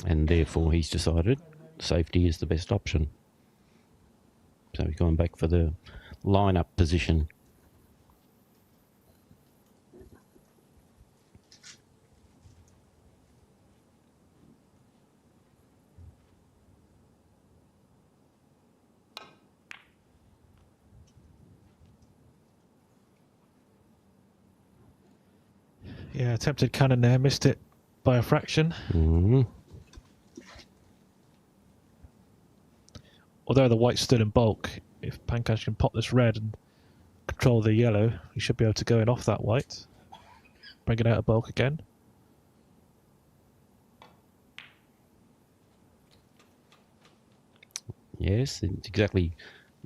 And therefore he's decided safety is the best option. So he's going back for the line-up position. Yeah, attempted cannon there, missed it by a fraction. Although the white stood in bulk, if Pankaj can pop this red and control the yellow, he should be able to go in off that white. Bring it out of bulk again. Yes, it's exactly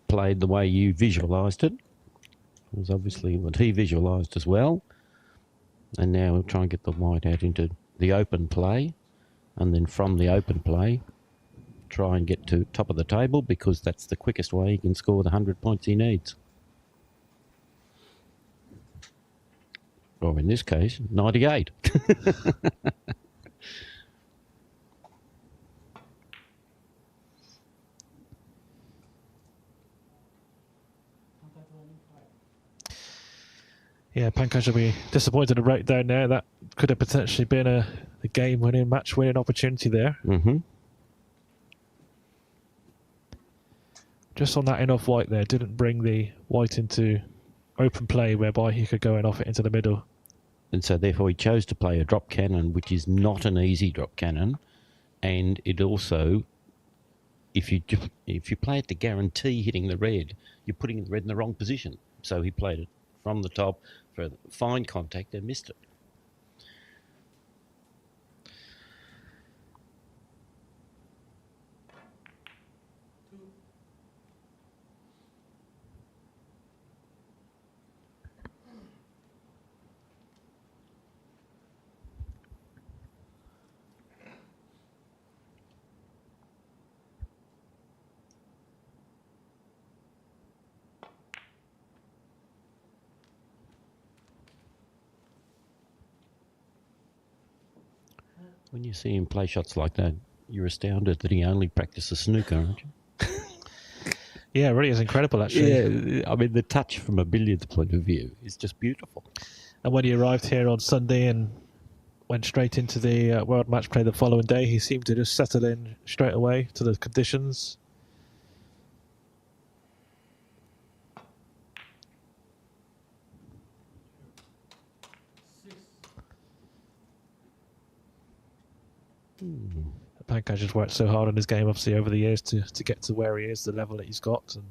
played the way you visualised it. It was obviously what he visualised as well. And now we'll try and get the white out into the open play. And then from the open play, try and get to top of the table because that's the quickest way he can score the 100 points he needs. Or in this case, 98. Yeah, Pankaj will be disappointed to break down there. That could have potentially been a game-winning, match-winning opportunity there. Mm-hmm. Just on that in-off white there, didn't bring the white into open play whereby he could go and off it into the middle. And so therefore he chose to play a drop cannon, which is not an easy drop cannon. And it also, if you play it to guarantee hitting the red, you're putting the red in the wrong position. So he played it from the top for fine contact and missed it. When you see him play shots like that, you're astounded that he only practices snooker, aren't you? Yeah, it really is incredible, actually. Yeah, I mean, the touch from a billiards point of view is just beautiful. And when he arrived here on Sunday and went straight into the World Match Play the following day, he seemed to just settle in straight away to the conditions. Pankaj has worked so hard on his game, obviously, over the years to get to where he is, the level that he's got, and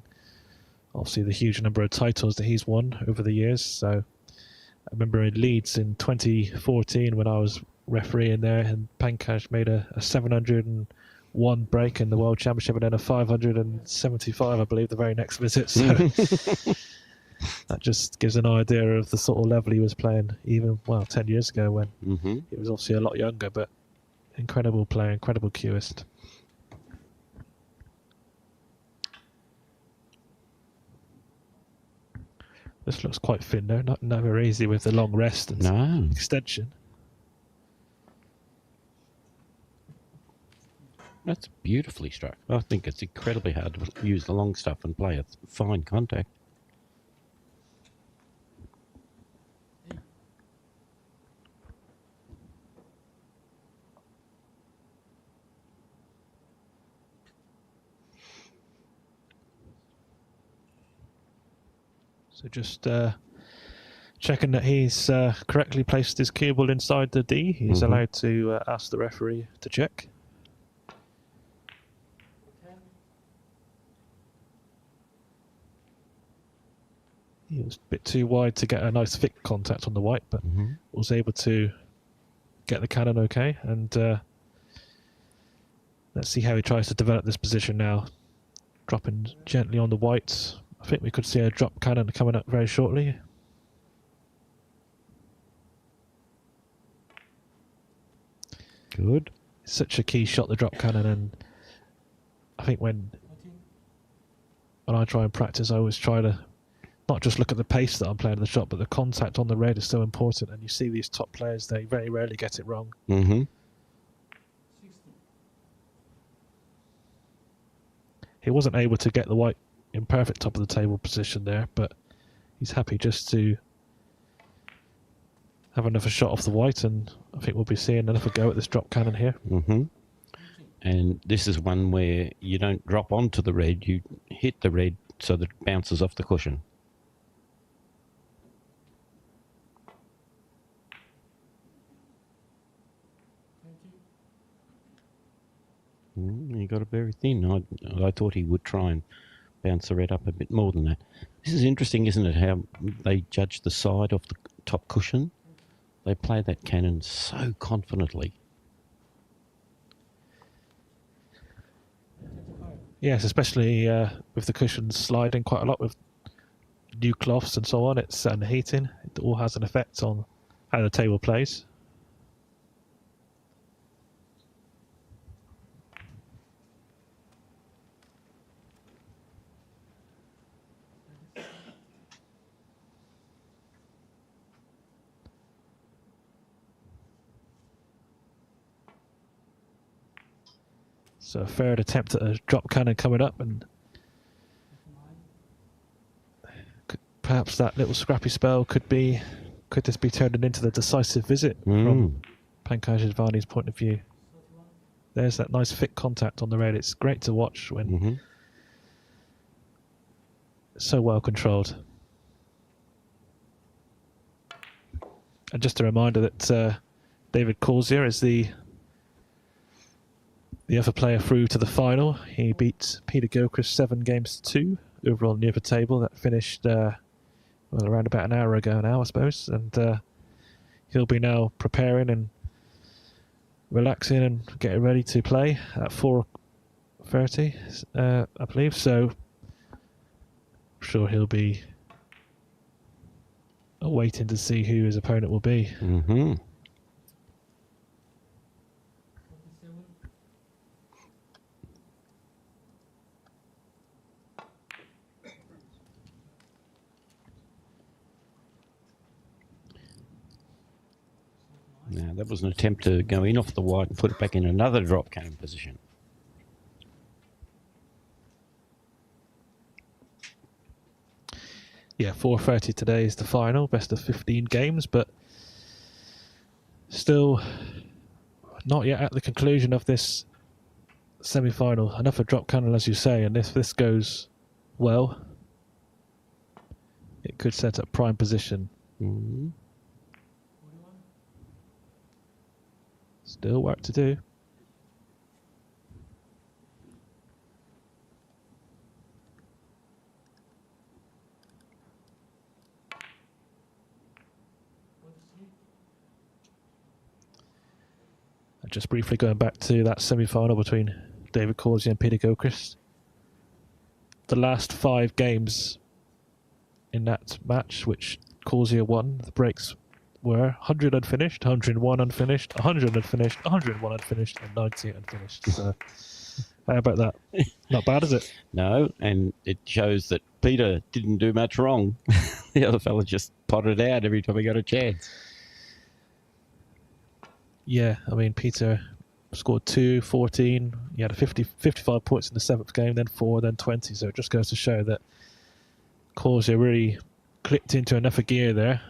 obviously the huge number of titles that he's won over the years. So I remember in Leeds in 2014 when I was refereeing there, and Pankaj made a 701 break in the World Championship and then a 575, I believe, the very next visit. So that just gives an idea of the sort of level he was playing even, 10 years ago when he was obviously a lot younger, but incredible player, incredible cueist. This looks quite thin though, not very easy with the long rest and extension. That's beautifully struck. I think it's incredibly hard to use the long stuff and play at fine contact. So just checking that he's correctly placed his cue ball inside the D. He's allowed to ask the referee to check. He was a bit too wide to get a nice thick contact on the white, but was able to get the cannon okay. And let's see how he tries to develop this position now. Dropping gently on the white. I think we could see a drop cannon coming up very shortly. Good. Such a key shot, the drop cannon, and I think when I try and practice, I always try to not just look at the pace that I'm playing the shot, but the contact on the red is so important. And you see these top players, they very rarely get it wrong. He wasn't able to get the white in perfect top of the table position there, but he's happy just to have another shot off the white, and I think we'll be seeing another go at this drop cannon here. And this is one where you don't drop onto the red, you hit the red so that it bounces off the cushion. He got it very thin. I thought he would try and bounce the red up a bit more than that. This is interesting, isn't it, how they judge the side of the top cushion? They play that cannon so confidently. Yes, especially with the cushions sliding quite a lot with new cloths and so on. And the heating, it all has an effect on how the table plays. So a third attempt at a drop cannon coming up, and perhaps that little scrappy spell could this be turned into the decisive visit from Pankaj Advani's point of view? There's that nice thick contact on the rail. It's great to watch when it's so well controlled. And just a reminder that David Corsier is the other player through to the final. He beat Peter Gilchrist 7-2 overall near the table. That finished around about an hour ago now, I suppose. And he'll be now preparing and relaxing and getting ready to play at 4:30, I believe. So I'm sure he'll be waiting to see who his opponent will be. Now, that was an attempt to go in off the white and put it back in another drop cannon position. Yeah, 4:30 today is the final, best of 15 games, but still not yet at the conclusion of this semi-final. Another drop cannon, as you say, and if this goes well, it could set up prime position. Still work to do. Just briefly going back to that semi-final between David Corsier and Peter Gilchrist. The last 5 games in that match, which Corsier won, the breaks were 100 unfinished, 101 unfinished, 100 unfinished, 101 unfinished, and 90 unfinished. So, how about that? Not bad, is it? No, and it shows that Peter didn't do much wrong. The other fella just potted out every time he got a chance. Yeah, I mean, Peter scored 2, 14. He had 55 points in the 7th game, then 4, then 20. So it just goes to show that Corsier really clicked into another gear there,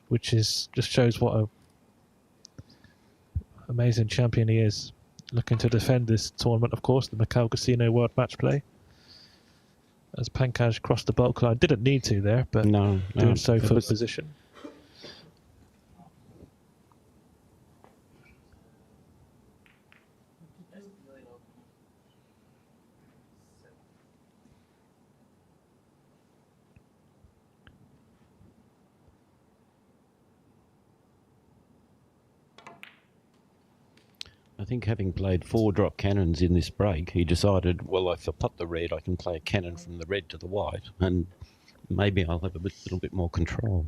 which is just shows what a amazing champion he is. Looking to defend this tournament, of course, the Macau Casino World Match Play. As Pankaj crossed the bulk line, didn't need to there, but doing so for position. I think having played 4 drop cannons in this break, he decided, well, if I pot the red, I can play a cannon from the red to the white, and maybe I'll have a little bit more control.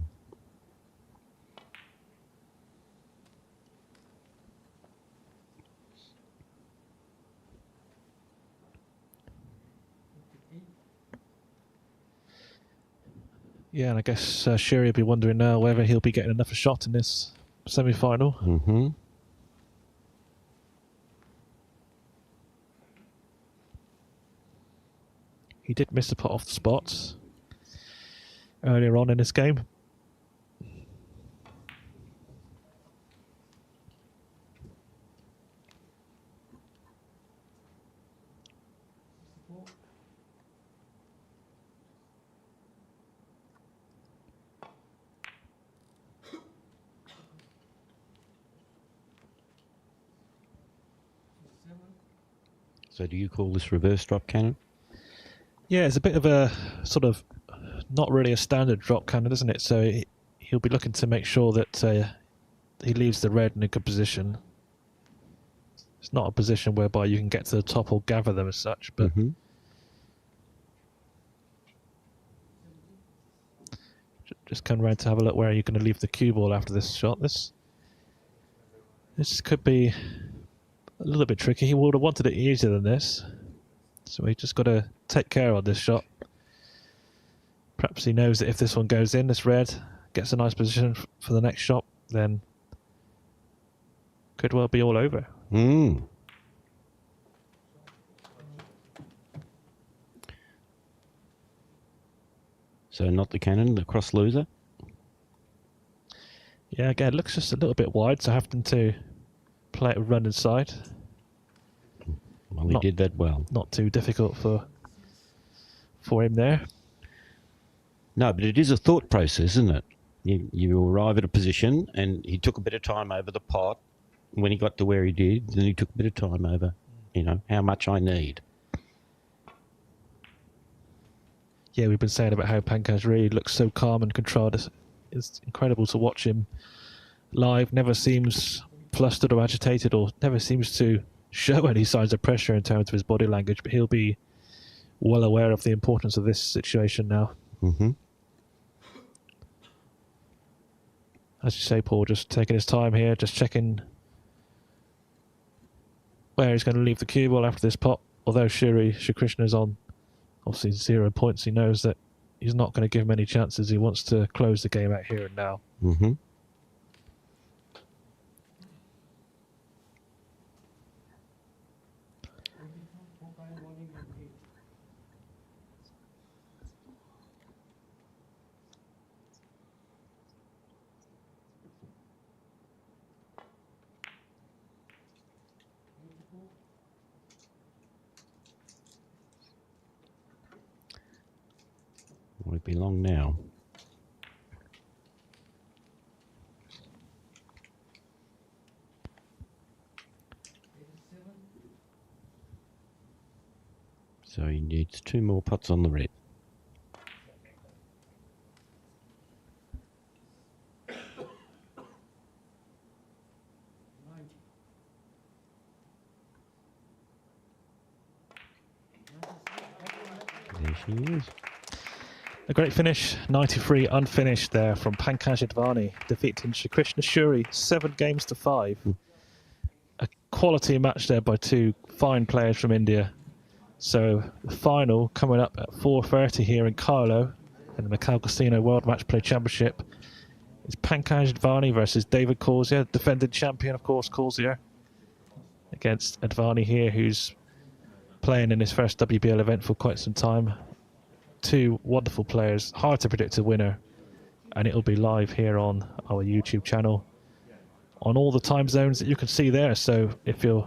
Yeah, and I guess Sherry will be wondering now whether he'll be getting enough a shot in this semi-final. He did miss a pot off the spots earlier on in this game. So do you call this reverse drop cannon? Yeah, it's a bit of a sort of not really a standard drop cannon, isn't it? So he'll be looking to make sure that he leaves the red in a good position. It's not a position whereby you can get to the top or gather them as such, but just come around to have a look where you're going to leave the cue ball after this shot. This could be a little bit tricky. He would have wanted it easier than this. So he just got to take care of this shot. Perhaps he knows that if this one goes in, this red gets a nice position for the next shot, then could well be all over. So not the cannon, the cross loser. Yeah, again, it looks just a little bit wide, so having to play it run inside. Well, he did that well. Not too difficult for him there. No, but it is a thought process, isn't it? You arrive at a position, and he took a bit of time over the pot. When he got to where he did, then he took a bit of time over, how much I need. Yeah, we've been saying about how Pankaj really looks so calm and controlled. It's incredible to watch him live. Never seems flustered or agitated, or never seems to show any signs of pressure in terms of his body language, but he'll be well aware of the importance of this situation now. Mm-hmm. As you say, Paul, just taking his time here, just checking where he's going to leave the cue ball after this pot. Although Shrikrishna is on obviously 0 points, he knows that he's not going to give him any chances. He wants to close the game out here and now. Mm-hmm. Won't be long now. So he needs 2 more pots on the red. There she is. A great finish, 93 unfinished there from Pankaj Advani, defeating Shrikrishna Suri 7-5. A quality match there by 2 fine players from India. So the final coming up at 4:30 here in Carlo in the Macau Casino World Matchplay Championship is Pankaj Advani versus David Corsier, defending champion, of course, Corsier, against Advani here, who's playing in his first WBL event for quite some time. 2 wonderful players, hard to predict a winner, and it'll be live here on our YouTube channel on all the time zones that you can see there. So if you're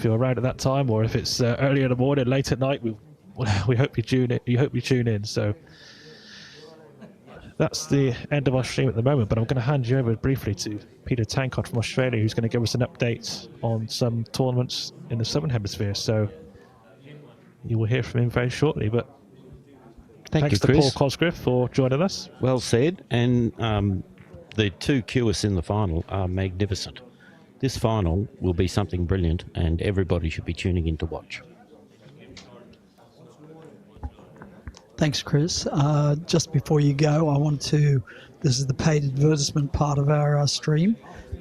around at that time, or if it's early in the morning, late at night, we hope you tune in. You hope you tune in. So that's the end of our stream at the moment. But I'm going to hand you over briefly to Peter Tankard from Australia, who's going to give us an update on some tournaments in the Southern Hemisphere. So you will hear from him very shortly. But Thanks to Chris. Paul Cosgrove for joining us. Well said. And the 2 QS in the final are magnificent. This final will be something brilliant, and everybody should be tuning in to watch. Thanks, Chris. Just before you go, this is the paid advertisement part of our stream,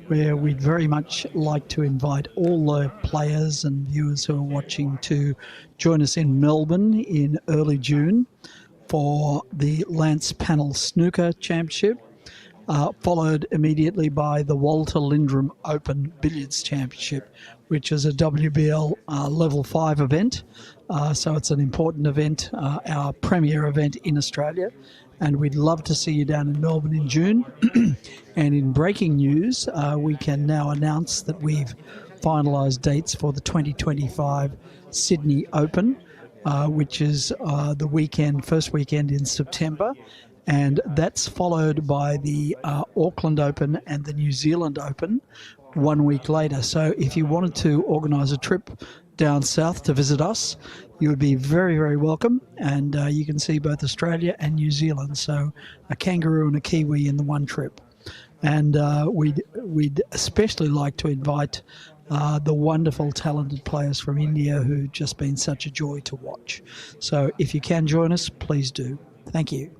where we'd very much like to invite all the players and viewers who are watching to join us in Melbourne in early June for the Lance Panel Snooker Championship, followed immediately by the Walter Lindrum Open Billiards Championship, which is a WBL Level 5 event. So it's an important event, our premier event in Australia. And we'd love to see you down in Melbourne in June. And in breaking news, we can now announce that we've finalised dates for the 2025 Sydney Open, which is the first weekend in September. And that's followed by the Auckland Open and the New Zealand Open 1 week later. So if you wanted to organise a trip down south to visit us, you would be very, very welcome. And you can see both Australia and New Zealand. So a kangaroo and a kiwi in the one trip. And we'd especially like to invite the wonderful, talented players from India who've just been such a joy to watch. So if you can join us, please do. Thank you.